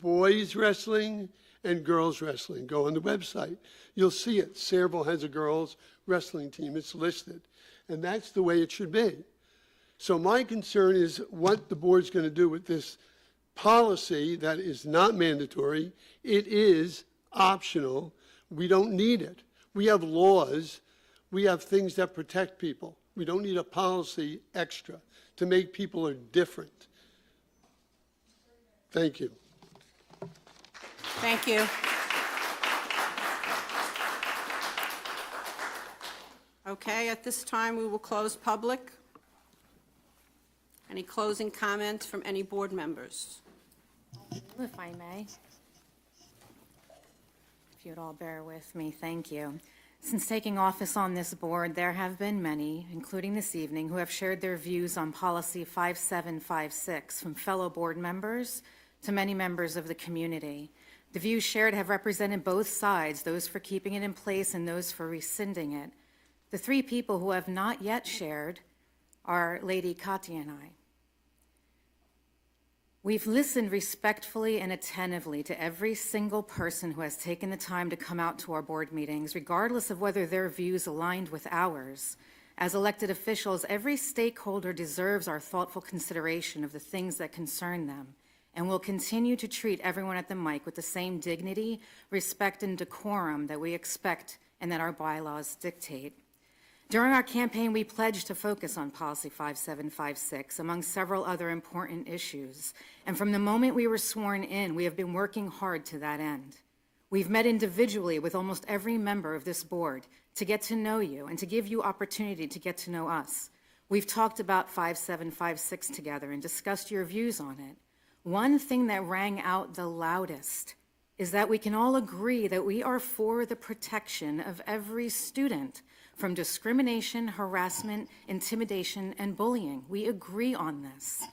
Speaker 12: boys wrestling and girls wrestling. Go on the website. You'll see it. Sayreville has a girls wrestling team. It's listed. And that's the way it should be. So my concern is what the board's going to do with this policy that is not mandatory. It is optional. We don't need it. We have laws. We have things that protect people. We don't need a policy extra to make people are different. Thank you.
Speaker 1: Thank you. Okay, at this time, we will close public. Any closing comments from any board members?
Speaker 23: If I may. If you'd all bear with me, thank you. Since taking office on this board, there have been many, including this evening, who have shared their views on policy 5756, from fellow board members to many members of the community. The views shared have represented both sides, those for keeping it in place and those for rescinding it. The 3 people who have not yet shared are Lady Katya and I. We've listened respectfully and attentively to every single person who has taken the time to come out to our board meetings, regardless of whether their views aligned with ours. As elected officials, every stakeholder deserves our thoughtful consideration of the things that concern them, and we'll continue to treat everyone at the mic with the same dignity, respect, and decorum that we expect and that our bylaws dictate. During our campaign, we pledged to focus on Policy 5756, among several other important issues. And from the moment we were sworn in, we have been working hard to that end. We've met individually with almost every member of this board to get to know you and to give you opportunity to get to know us. We've talked about 5756 together and discussed your views on it. One thing that rang out the loudest is that we can all agree that we are for the protection of every student from discrimination, harassment, intimidation, and bullying. We agree on this.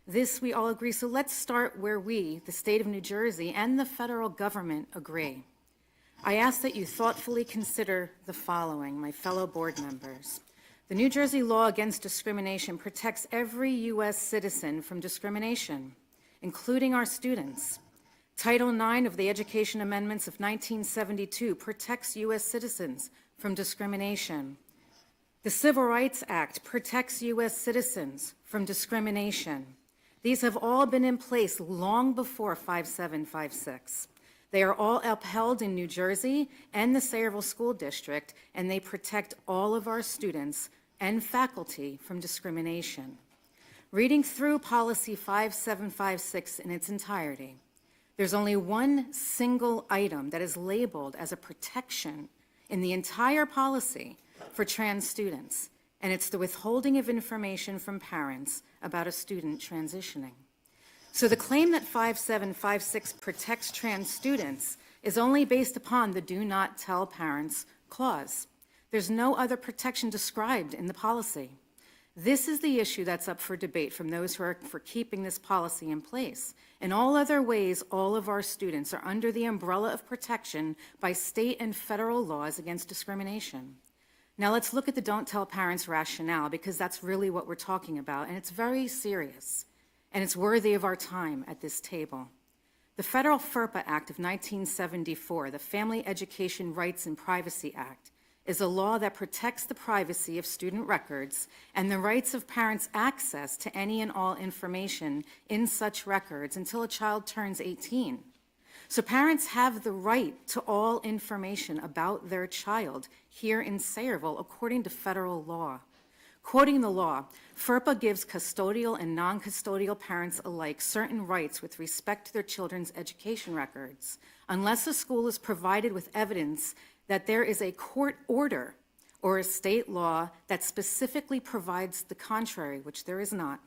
Speaker 23: This we all agree. So let's start where we, the state of New Jersey, and the federal government agree. I ask that you thoughtfully consider the following, my fellow board members. The New Jersey law against discrimination protects every U.S. citizen from discrimination, including our students. Title IX of the Education Amendments of 1972 protects U.S. citizens from discrimination. The Civil Rights Act protects U.S. citizens from discrimination. These have all been in place long before 5756. They are all upheld in New Jersey and the Sayreville School District, and they protect all of our students and faculty from discrimination. Reading through Policy 5756 in its entirety, there's only one single item that is labeled as a protection in the entire policy for trans students, and it's the withholding of information from parents about a student transitioning. So the claim that 5756 protects trans students is only based upon the do not tell parents clause. There's no other protection described in the policy. This is the issue that's up for debate from those who are for keeping this policy in place. In all other ways, all of our students are under the umbrella of protection by state and federal laws against discrimination. Now let's look at the don't tell parents rationale, because that's really what we're talking about, and it's very serious, and it's worthy of our time at this table. The Federal FERPA Act of 1974, the Family Education Rights and Privacy Act, is a law that protects the privacy of student records and the rights of parents' access to any and all information in such records until a child turns 18. So parents have the right to all information about their child here in Sayreville according to federal law. Quoting the law, FERPA gives custodial and non-custodial parents alike certain rights with respect to their children's education records, unless a school is provided with evidence that there is a court order or a state law that specifically provides the contrary, which there is not.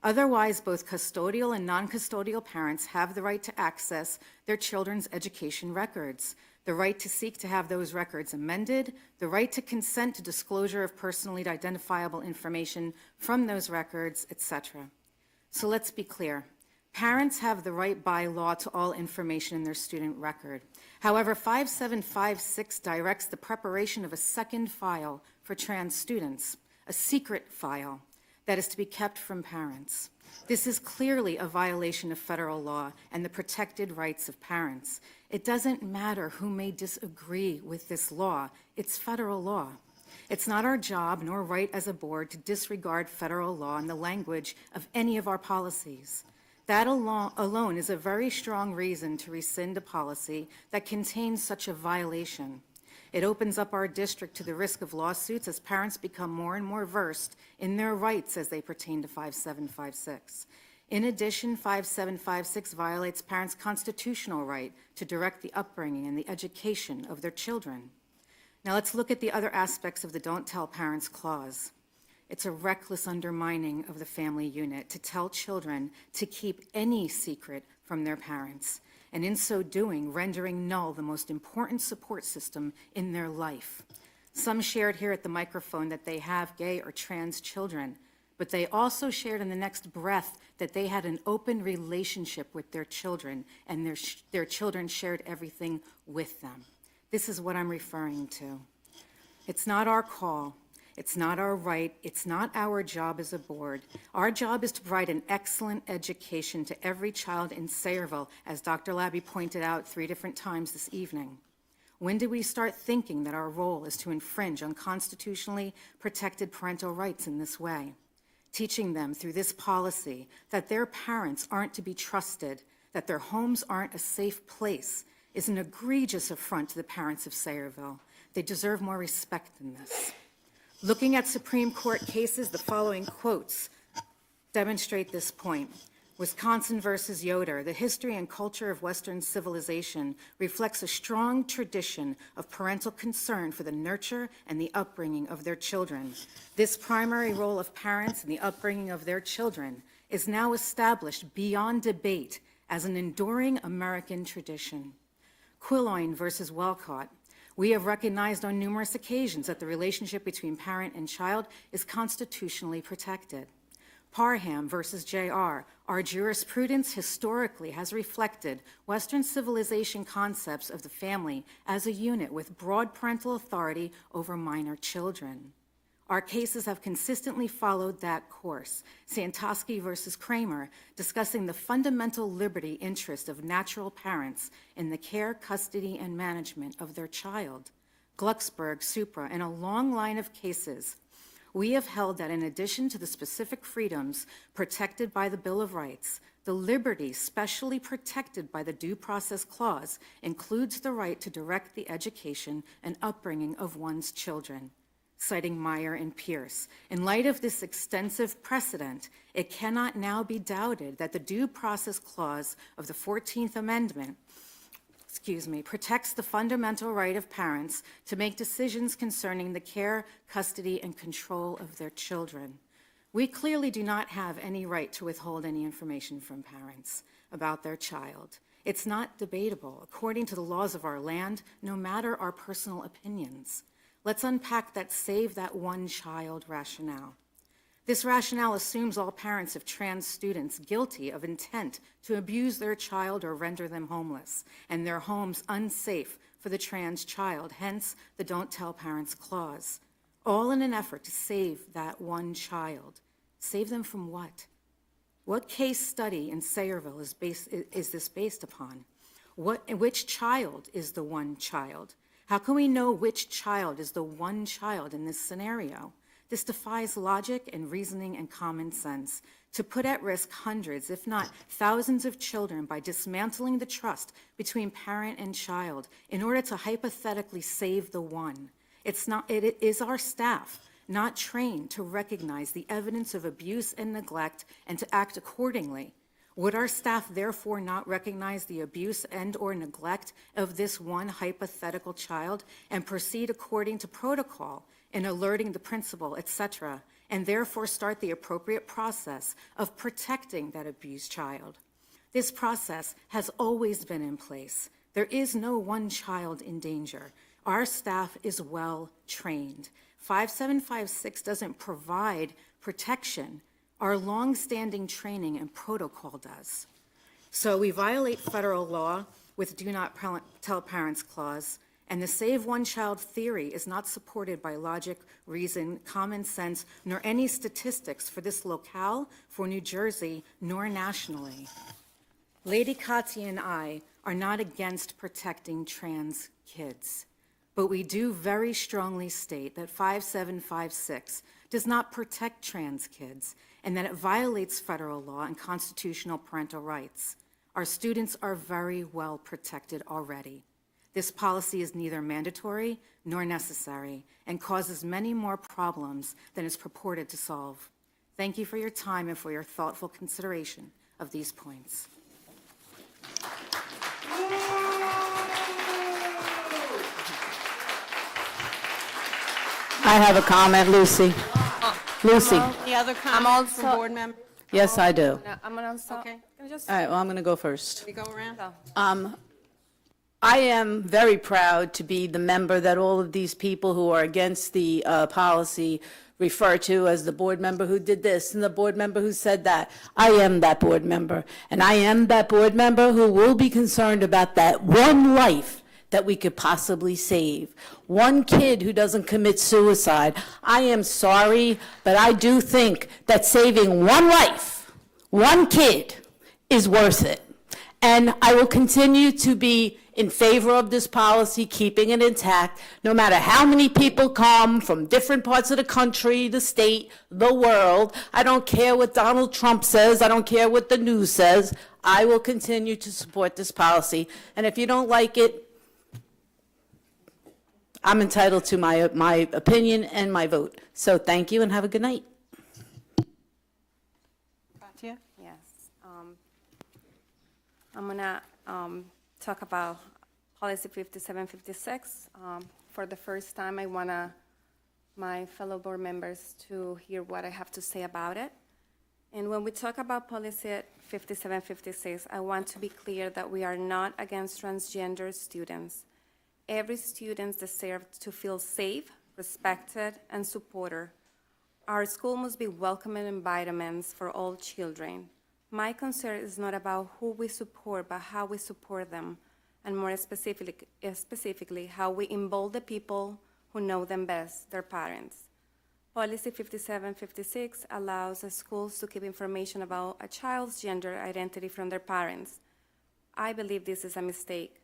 Speaker 23: Otherwise, both custodial and non-custodial parents have the right to access their children's education records, the right to seek to have those records amended, the right to consent to disclosure of personally identifiable information from those records, etc. So let's be clear. Parents have the right by law to all information in their student record. However, 5756 directs the preparation of a second file for trans students, a secret file that is to be kept from parents. This is clearly a violation of federal law and the protected rights of parents. It doesn't matter who may disagree with this law, it's federal law. It's not our job nor right as a board to disregard federal law and the language of any of our policies. That alone is a very strong reason to rescind a policy that contains such a violation. It opens up our district to the risk of lawsuits as parents become more and more versed in their rights as they pertain to 5756. In addition, 5756 violates parents' constitutional right to direct the upbringing and the education of their children. Now let's look at the other aspects of the Don't Tell Parents clause. It's a reckless undermining of the family unit to tell children to keep any secret from their parents, and in so doing, rendering null the most important support system in their life. Some shared here at the microphone that they have gay or trans children, but they also shared in the next breath that they had an open relationship with their children, and their children shared everything with them. This is what I'm referring to. It's not our call. It's not our right. It's not our job as a board. Our job is to provide an excellent education to every child in Sayreville, as Dr. Labby pointed out 3 different times this evening. When did we start thinking that our role is to infringe on constitutionally protected parental rights in this way? Teaching them through this policy that their parents aren't to be trusted, that their homes aren't a safe place, is an egregious affront to the parents of Sayreville. They deserve more respect than this. Looking at Supreme Court cases, the following quotes demonstrate this point. Wisconsin versus Yoder, the history and culture of Western civilization reflects a strong tradition of parental concern for the nurture and the upbringing of their children. This primary role of parents in the upbringing of their children is now established beyond debate as an enduring American tradition. Quilloin versus Walcott, we have recognized on numerous occasions that the relationship between parent and child is constitutionally protected. Parham versus J.R., our jurisprudence historically has reflected Western civilization concepts of the family as a unit with broad parental authority over minor children. Our cases have consistently followed that course. Santosky versus Kramer, discussing the fundamental liberty interest of natural parents in the care, custody, and management of their child. Glucksberg, Supra, and a long line of cases. We have held that in addition to the specific freedoms protected by the Bill of Rights, the liberty specially protected by the Due Process Clause includes the right to direct the education and upbringing of one's children. Citing Meyer and Pierce, in light of this extensive precedent, it cannot now be doubted that the Due Process Clause of the 14th Amendment protects the fundamental right of parents to make decisions concerning the care, custody, and control of their children. We clearly do not have any right to withhold any information from parents about their child. It's not debatable, according to the laws of our land, no matter our personal opinions. Let's unpack that save that one child rationale. This rationale assumes all parents of trans students guilty of intent to abuse their child or render them homeless, and their homes unsafe for the trans child, hence the Don't Tell Parents clause. All in an effort to save that one child. Save them from what? What case study in Sayreville is this based upon? Which child is the one child? How can we know which child is the one child in this scenario? This defies logic and reasoning and common sense to put at risk hundreds, if not thousands of children by dismantling the trust between parent and child in order to hypothetically save the one. It is our staff not trained to recognize the evidence of abuse and neglect and to act accordingly. Would our staff therefore not recognize the abuse and or neglect of this one hypothetical child and proceed according to protocol in alerting the principal, etc., and therefore start the appropriate process of protecting that abused child? This process has always been in place. There is no one child in danger. Our staff is well trained. 5756 doesn't provide protection. Our long-standing training and protocol does. So we violate federal law with Do Not Tell Parents clause, and the Save One Child theory is not supported by logic, reason, common sense, nor any statistics for this locale, for New Jersey, nor nationally. Lady Katya and I are not against protecting trans kids, but we do very strongly state that 5756 does not protect trans kids and that it violates federal law and constitutional parental rights. Our students are very well protected already. This policy is neither mandatory nor necessary and causes many more problems than it's purported to solve. Thank you for your time and for your thoughtful consideration of these points.
Speaker 5: I have a comment, Lucy. Lucy.
Speaker 17: Any other comments from board members?
Speaker 5: Yes, I do.
Speaker 2: I'm also,
Speaker 17: Okay.
Speaker 5: All right, well, I'm going to go first.
Speaker 17: We go around?
Speaker 5: I am very proud to be the member that all of these people who are against the policy refer to as the board member who did this and the board member who said that. I am that board member, and I am that board member who will be concerned about that one life that we could possibly save. One kid who doesn't commit suicide. I am sorry, but I do think that saving one life, one kid, is worth it. And I will continue to be in favor of this policy, keeping it intact, no matter how many people come from different parts of the country, the state, the world. I don't care what Donald Trump says. I don't care what the news says. I will continue to support this policy. And if you don't like it, I'm entitled to my opinion and my vote. So thank you and have a good night.
Speaker 1: Katia?
Speaker 2: Yes. I'm going to talk about Policy 5756. For the first time, I want my fellow board members to hear what I have to say about it. And when we talk about Policy 5756, I want to be clear that we are not against transgender students. Every student deserves to feel safe, respected, and supported. Our school must be welcoming environments for all children. My concern is not about who we support, but how we support them, and more specifically, how we involve the people who know them best, their parents. Policy 5756 allows the schools to keep information about a child's gender identity from their parents. I believe this is a mistake.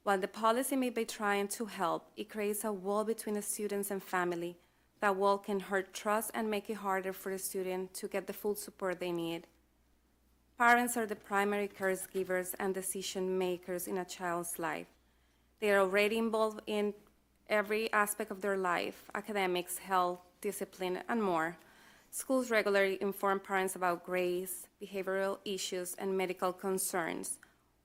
Speaker 2: While the policy may be trying to help, it creates a wall between the students and family. That wall can hurt trust and make it harder for the student to get the full support they need. Parents are the primary caregivers and decision makers in a child's life. They are already involved in every aspect of their life: academics, health, discipline, and more. Schools regularly inform parents about grades, behavioral issues, and medical concerns.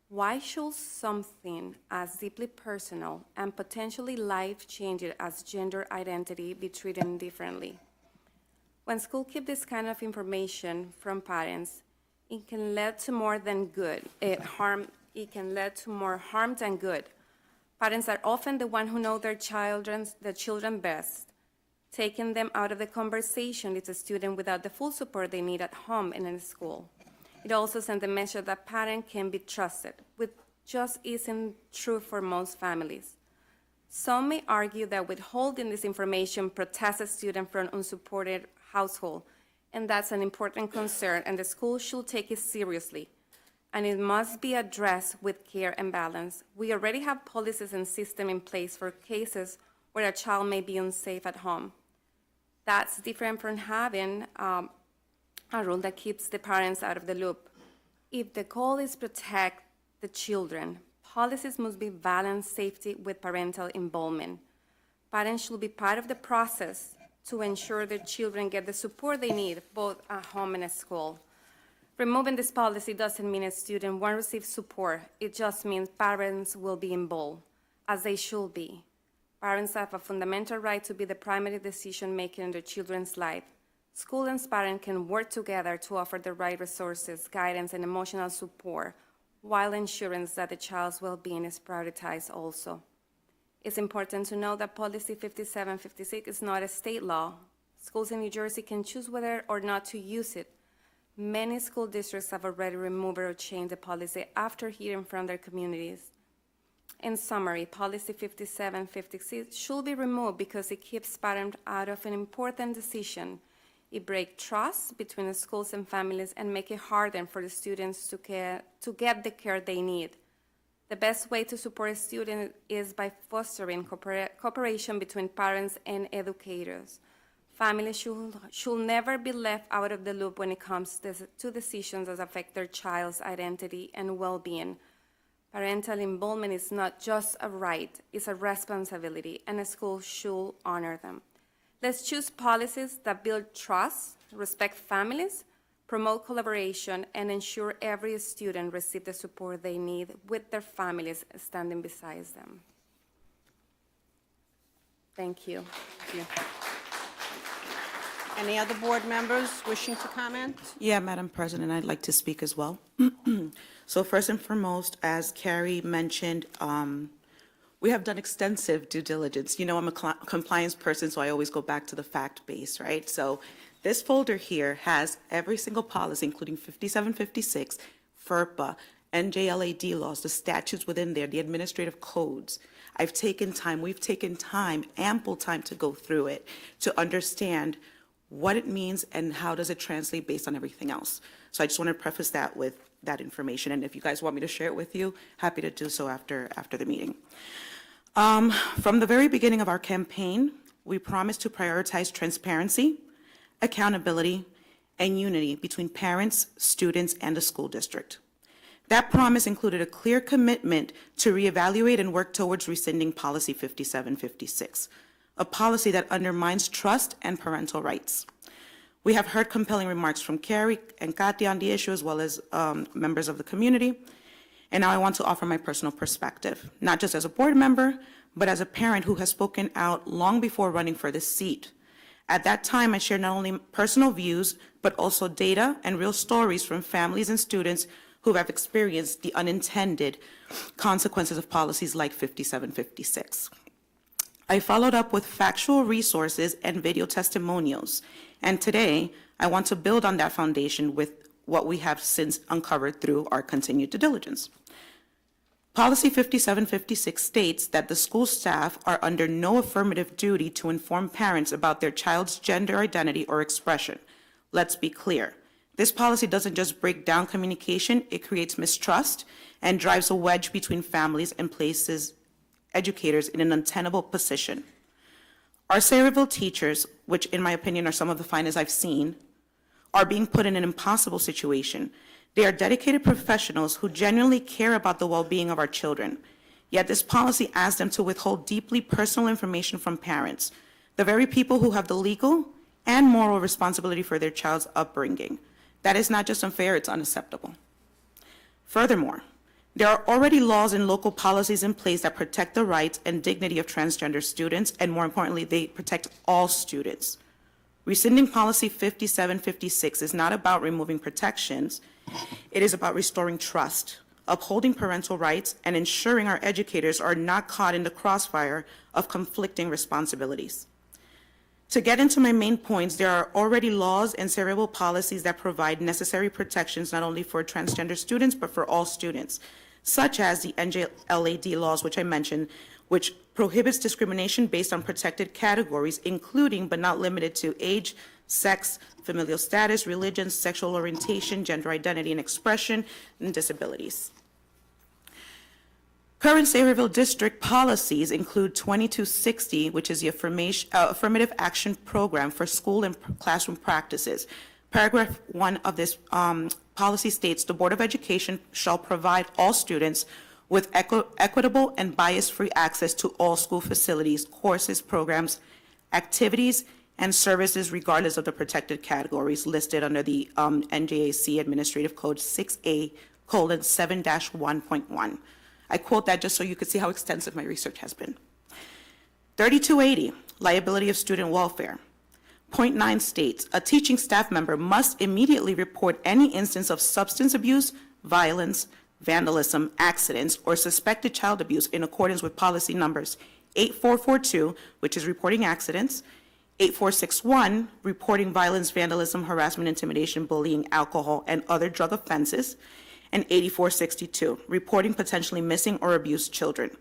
Speaker 2: Why should something as deeply personal and potentially life-changing as gender identity be treated differently? When schools keep this kind of information from parents, it can lead to more than good. It can lead to more harm than good. Parents are often the ones who know their children best. Taking them out of the conversation is a student without the full support they need at home and in school. It also sends a message that parents can be trusted, which just isn't true for most families. Some may argue that withholding this information protects a student from an unsupported household, and that's an important concern, and the school should take it seriously. And it must be addressed with care and balance. We already have policies and systems in place for cases where a child may be unsafe at home. That's different from having a rule that keeps the parents out of the loop. If the goal is to protect the children, policies must be balanced safety with parental involvement. Parents should be part of the process to ensure their children get the support they need, both at home and at school. Removing this policy doesn't mean a student won't receive support. It just means parents will be involved, as they should be. Parents have a fundamental right to be the primary decision maker in their children's life. School and parents can work together to offer the right resources, guidance, and emotional support, while ensuring that the child's well-being is prioritized also. It's important to know that Policy 5756 is not a state law. Schools in New Jersey can choose whether or not to use it. Many school districts have already removed or changed the policy after hearing from their communities. In summary, Policy 5756 should be removed because it keeps parents out of an important decision. It breaks trust between the schools and families and makes it harder for the students to get the care they need. The best way to support a student is by fostering cooperation between parents and educators. Families should never be left out of the loop when it comes to decisions that affect their child's identity and well-being. Parental involvement is not just a right, it's a responsibility, and a school should honor them. Let's choose policies that build trust, respect families, promote collaboration, and ensure every student receives the support they need with their families standing beside them. Thank you.
Speaker 1: Thank you. Any other board members wishing to comment?
Speaker 6: Yeah, Madam President, I'd like to speak as well. So first and foremost, as Carrie mentioned, we have done extensive due diligence. You know, I'm a compliance person, so I always go back to the fact base, right? So this folder here has every single policy, including 5756, FERPA, NJLAD laws, the statutes within there, the administrative codes. We've taken time, ample time to go through it, to understand what it means and how does it translate based on everything else. So I just want to preface that with that information. And if you guys want me to share it with you, happy to do so after the meeting. From the very beginning of our campaign, we promised to prioritize transparency, accountability, and unity between parents, students, and the school district. That promise included a clear commitment to reevaluate and work towards rescinding Policy 5756, a policy that undermines trust and parental rights. We have heard compelling remarks from Carrie and Katya on the issue, as well as members of the community. And now I want to offer my personal perspective, not just as a board member, but as a parent who has spoken out long before running for this seat. At that time, I shared not only personal views, but also data and real stories from families and students who have experienced the unintended consequences of policies like 5756. I followed up with factual resources and video testimonials, and today I want to build on that foundation with what we have since uncovered through our continued due diligence. Policy 5756 states that the school staff are under no affirmative duty to inform parents about their child's gender identity or expression. Let's be clear. This policy doesn't just break down communication, it creates mistrust and drives a wedge between families and places educators in an untenable position. Our Sayreville teachers, which in my opinion are some of the finest I've seen, are being put in an impossible situation. They are dedicated professionals who genuinely care about the well-being of our children. Yet this policy asks them to withhold deeply personal information from parents, the very people who have the legal and moral responsibility for their child's upbringing. That is not just unfair, it's unacceptable. Furthermore, there are already laws and local policies in place that protect the rights and dignity of transgender students, and more importantly, they protect all students. Rescinding Policy 5756 is not about removing protections. It is about restoring trust, upholding parental rights, and ensuring our educators are not caught in the crossfire of conflicting responsibilities. To get into my main points, there are already laws and Sayreville policies that provide necessary protections not only for transgender students, but for all students, such as the NJLAD laws, which I mentioned, which prohibits discrimination based on protected categories, including but not limited to age, sex, familial status, religion, sexual orientation, gender identity and expression, and disabilities. Current Sayreville district policies include 2260, which is the Affirmative Action Program for School and Classroom Practices. Paragraph 1 of this policy states, the Board of Education shall provide all students with equitable and bias-free access to all school facilities, courses, programs, activities, and services regardless of the protected categories listed under the NJAC Administrative Code 6A:7-1.1. I quote that just so you could see how extensive my research has been. 3280, liability of student welfare. Point 9 states, a teaching staff member must immediately report any instance of substance abuse, violence, vandalism, accidents, or suspected child abuse in accordance with policy numbers 8442, which is reporting accidents, 8461, reporting violence, vandalism, harassment, intimidation, bullying, alcohol, and other drug offenses, and 8462, reporting potentially missing or abused children.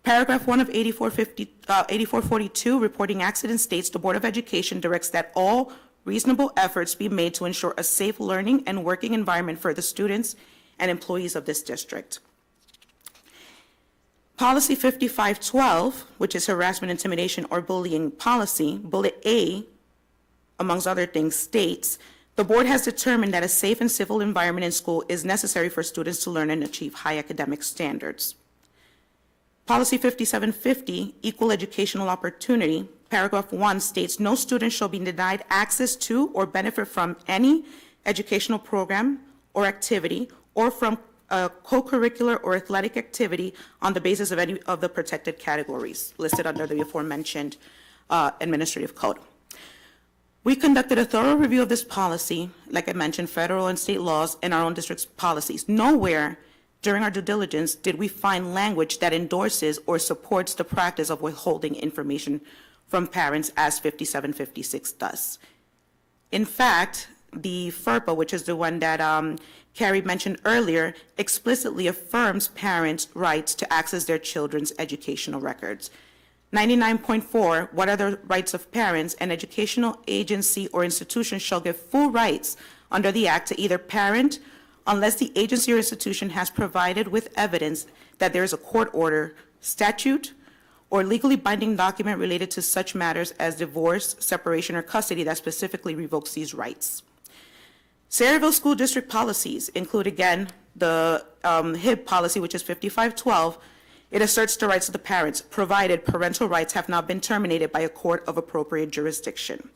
Speaker 6: Paragraph 1 of 8442, reporting accidents, states the Board of Education directs that all reasonable efforts be made to ensure a safe learning and working environment for the students and employees of this district. Policy 5512, which is harassment, intimidation, or bullying policy, Bullet A, amongst other things, states, the board has determined that a safe and civil environment in school is necessary for students to learn and achieve high academic standards. Policy 5750, equal educational opportunity, paragraph 1 states, no student shall be denied access to or benefit from any educational program or activity or from a co-curricular or athletic activity on the basis of any of the protected categories listed under the aforementioned administrative code. We conducted a thorough review of this policy, like I mentioned, federal and state laws and our own district's policies. Nowhere during our due diligence did we find language that endorses or supports the practice of withholding information from parents as 5756 does. In fact, the FERPA, which is the one that Carrie mentioned earlier, explicitly affirms parents' rights to access their children's educational records. 99.4, what are the rights of parents? An educational agency or institution shall give full rights under the Act to either parent, unless the agency or institution has provided with evidence that there is a court order, statute, or legally binding document related to such matters as divorce, separation, or custody that specifically revokes these rights. Sayreville School District policies include, again, the HIB policy, which is 5512. It asserts the rights of the parents, provided parental rights have not been terminated by a court of appropriate jurisdiction.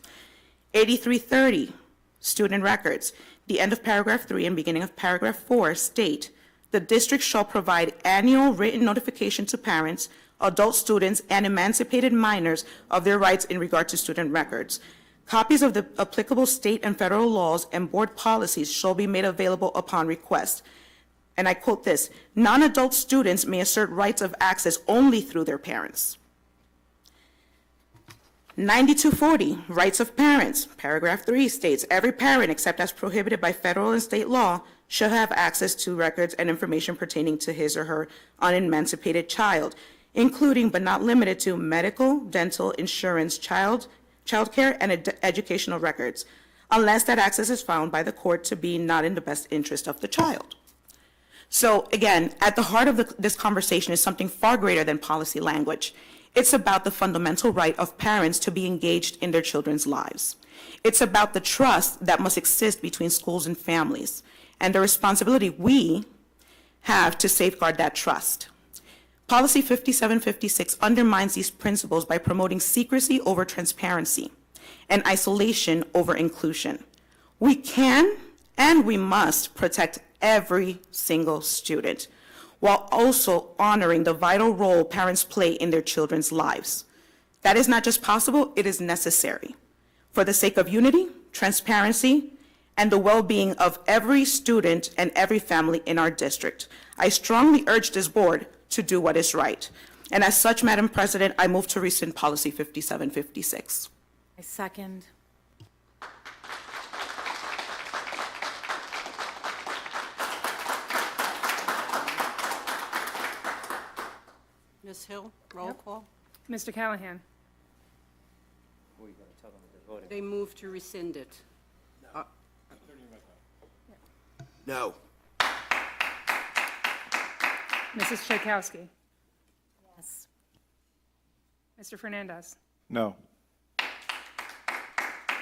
Speaker 6: 8330, student records. The end of paragraph 3 and beginning of paragraph 4 state, the district shall provide annual written notification to parents, adult students, and emancipated minors of their rights in regard to student records. Copies of the applicable state and federal laws and board policies shall be made available upon request. And I quote this, non-adult students may assert rights of access only through their parents. 9240, rights of parents. Paragraph 3 states, every parent, except as prohibited by federal and state law, shall have access to records and information pertaining to his or her unemancipated child, including but not limited to medical, dental, insurance, child care, and educational records, unless that access is found by the court to be not in the best interest of the child. So again, at the heart of this conversation is something far greater than policy language. It's about the fundamental right of parents to be engaged in their children's lives. It's about the trust that must exist between schools and families, and the responsibility we have to safeguard that trust. Policy 5756 undermines these principles by promoting secrecy over transparency and isolation over inclusion. We can and we must protect every single student, while also honoring the vital role parents play in their children's lives. That is not just possible, it is necessary for the sake of unity, transparency, and the well-being of every student and every family in our district. I strongly urge this board to do what is right. And as such, Madam President, I move to rescind policy 5756.
Speaker 23: I second.
Speaker 1: Ms. Hill, roll call.
Speaker 3: Mr. Callahan?
Speaker 1: They move to rescind it.
Speaker 9: No.
Speaker 3: Mrs. Tchaikovsky?
Speaker 23: Yes.
Speaker 3: Mr. Fernandez?
Speaker 18: No.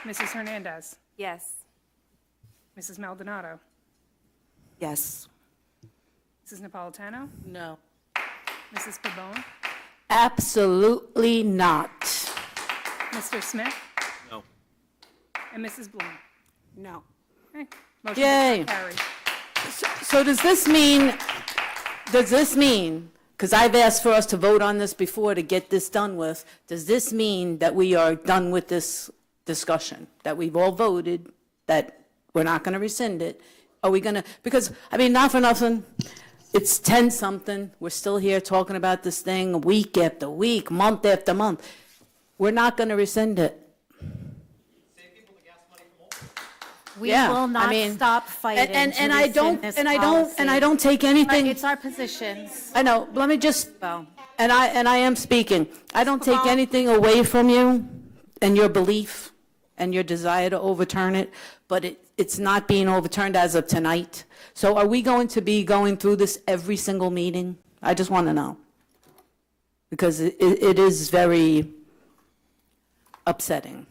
Speaker 3: Mrs. Hernandez?
Speaker 2: Yes.
Speaker 3: Mrs. Maldonado?
Speaker 6: Yes.
Speaker 3: Mrs. Napolitano?
Speaker 5: No.
Speaker 3: Mrs. Pabon?
Speaker 5: Absolutely not.
Speaker 3: Mr. Smith?
Speaker 8: No.
Speaker 3: And Mrs. Bloom?
Speaker 1: No.
Speaker 3: Okay. Motion
Speaker 5: Yay.
Speaker 3: carried.
Speaker 5: So does this mean, because I've asked for us to vote on this before to get this done with, does this mean that we are done with this discussion? That we've all voted, that we're not going to rescind it? Are we going to, because, I mean, not for nothing, it's 10-something, we're still here talking about this thing week after week, month after month. We're not going to rescind it.
Speaker 23: We
Speaker 5: Yeah,
Speaker 23: will
Speaker 5: I
Speaker 23: not
Speaker 5: mean,
Speaker 23: stop fighting
Speaker 5: and
Speaker 23: to
Speaker 5: I don't,
Speaker 23: rescind this
Speaker 5: and I don't, and I
Speaker 23: policy.
Speaker 5: don't take anything.
Speaker 23: It's our positions.
Speaker 5: I know, let me just,
Speaker 23: Well.
Speaker 5: and I am speaking. I don't take
Speaker 23: Pabon.
Speaker 5: anything away from you and your belief and your desire to overturn it, but it's not being overturned as of tonight. So are we going to be going through this every single meeting? I just want to know. Because it is very upsetting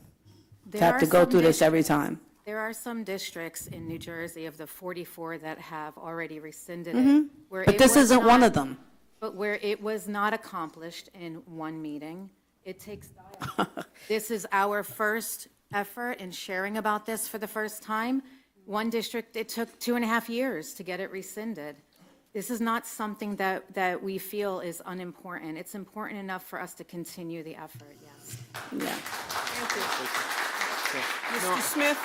Speaker 5: to
Speaker 23: There
Speaker 5: have to
Speaker 23: are
Speaker 5: go
Speaker 23: some
Speaker 5: through this every time.
Speaker 23: There are some districts in New Jersey of the 44 that have already rescinded
Speaker 5: Mhm.
Speaker 23: it. where
Speaker 5: But
Speaker 23: it
Speaker 5: this
Speaker 23: was
Speaker 5: isn't one
Speaker 23: not-
Speaker 5: of them.
Speaker 23: But where it was not accomplished in one meeting, it takes dialogue. This is our first effort in sharing about this for the first time. One district, it took 2.5 years to get it rescinded. This is not something that we feel is unimportant. It's important enough for us to continue the effort, yes.
Speaker 5: Yeah.
Speaker 1: Mr. Smith?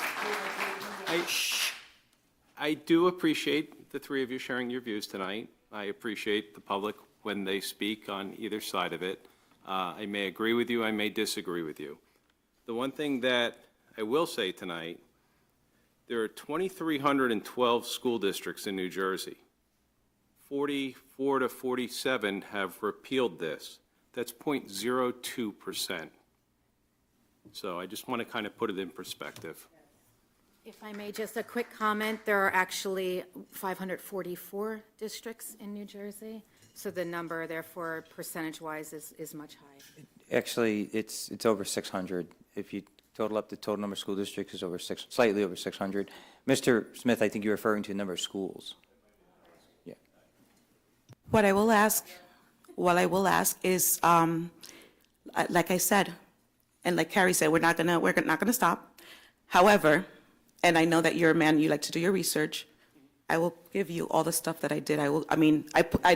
Speaker 8: I do appreciate the three of you sharing your views tonight. I appreciate the public when they speak on either side of it. I may agree with you, I may disagree with you. The one thing that I will say tonight, there are 2,312 school districts in New Jersey. 44 to 47 have repealed this. That's 0.02%. So I just want to kind of put it in perspective.
Speaker 23: If I may, just a quick comment, there are actually 544 districts in New Jersey, so the number, therefore, percentage-wise is much higher.
Speaker 15: Actually, it's over 600 if you
Speaker 13: total number of school districts is over slightly over 600. Mr. Smith, I think you're referring to the number of schools.
Speaker 6: What I will ask is, like I said, and like Carrie said, we're not gonna stop. However, and I know that you're a man, you like to do your research, I will give you all the stuff that I did.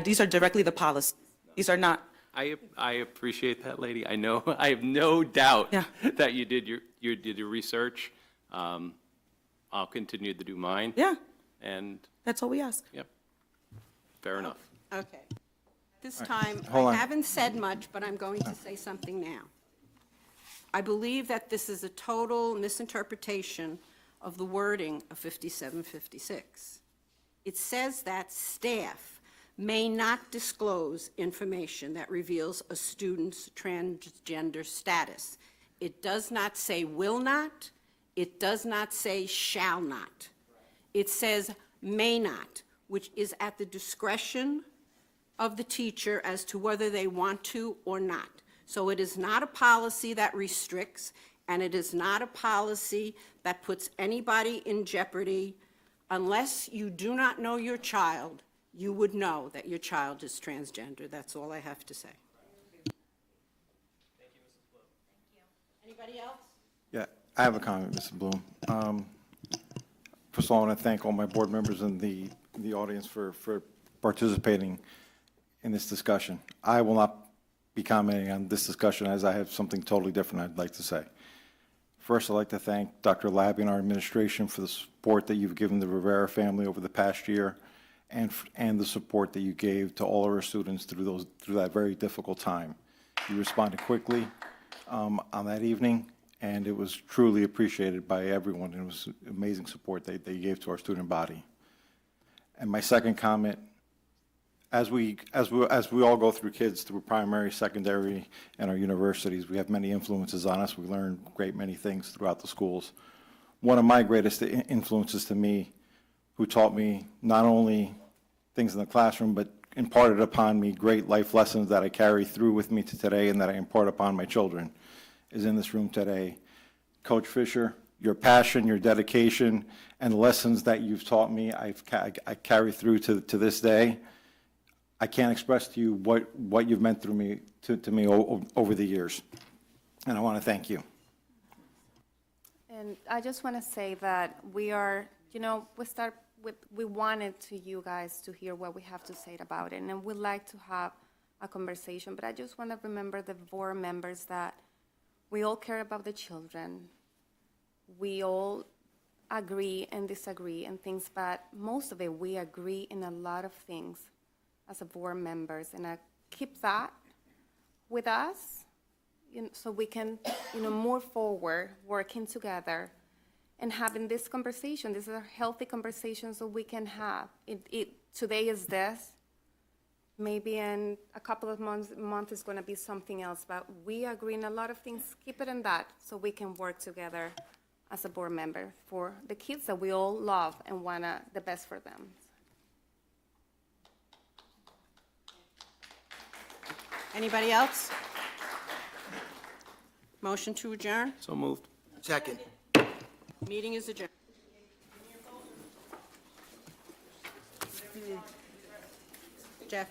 Speaker 6: These are directly the policies. These are not.
Speaker 8: I appreciate that, lady. I know, I have no doubt that you did your research. I'll continue to do mine.
Speaker 6: Yeah.
Speaker 8: And,
Speaker 6: That's all we ask.
Speaker 8: yep, fair enough.
Speaker 1: Okay. This time,
Speaker 18: hold
Speaker 1: I
Speaker 18: on.
Speaker 1: haven't said much, but I'm going to say something now. I believe that this is a total misinterpretation of the wording of 5756. It says that staff may not disclose information that reveals a student's transgender status. It does not say will not. It does not say shall not. It says may not, which is at the discretion of the teacher as to whether they want to or not. So it is not a policy that restricts, and it is not a policy that puts anybody in jeopardy. Unless you do not know your child, you would know that your child is transgender. That's all I have to say. Thank you, Mrs. Bloom. Anybody else?
Speaker 18: Yeah, I have a comment, Mrs. Bloom. First of all, I want to thank all my board members in the audience for participating in this discussion. I will not be commenting on this discussion as I have something totally different I'd like to say. First, I'd like to thank Dr. Labby and our administration for the support that you've given the Rivera family over the past year and the support that you gave to all of our students through that very difficult time. You responded quickly on that evening, and it was truly appreciated by everyone. It was amazing support that you gave to our student body. And my second comment, as we all go through kids through primary, secondary, and our universities, we have many influences on us. We learn a great many things throughout the schools. One of my greatest influences to me, who taught me not only things in the classroom, but imparted upon me great life lessons that I carry through with me to today and that I impart upon my children, is in this room today. Coach Fisher, your passion, your dedication, and the lessons that you've taught me, I carry through to this day. I can't express to you what you've meant to me over the years, and I want to thank you.
Speaker 2: And I just want to say that we wanted to you guys to hear what we have to say about it, and we'd like to have a conversation, but I just want to remember the board members that we all care about the children. We all agree and disagree and things, but most of it, we agree in a lot of things as a board members, and I keep that with us, so we can, move forward, working together, and having this conversation. This is a healthy conversation so we can have. Today is this. Maybe in a couple of months is going to be something else, but we agree in a lot of things. Keep it in that so we can work together as a board member for the kids that we all love and want the best for them.
Speaker 1: Anybody else? Motion to adjourn?
Speaker 8: So moved.
Speaker 9: Second.
Speaker 1: Meeting is adjourned. Jeff?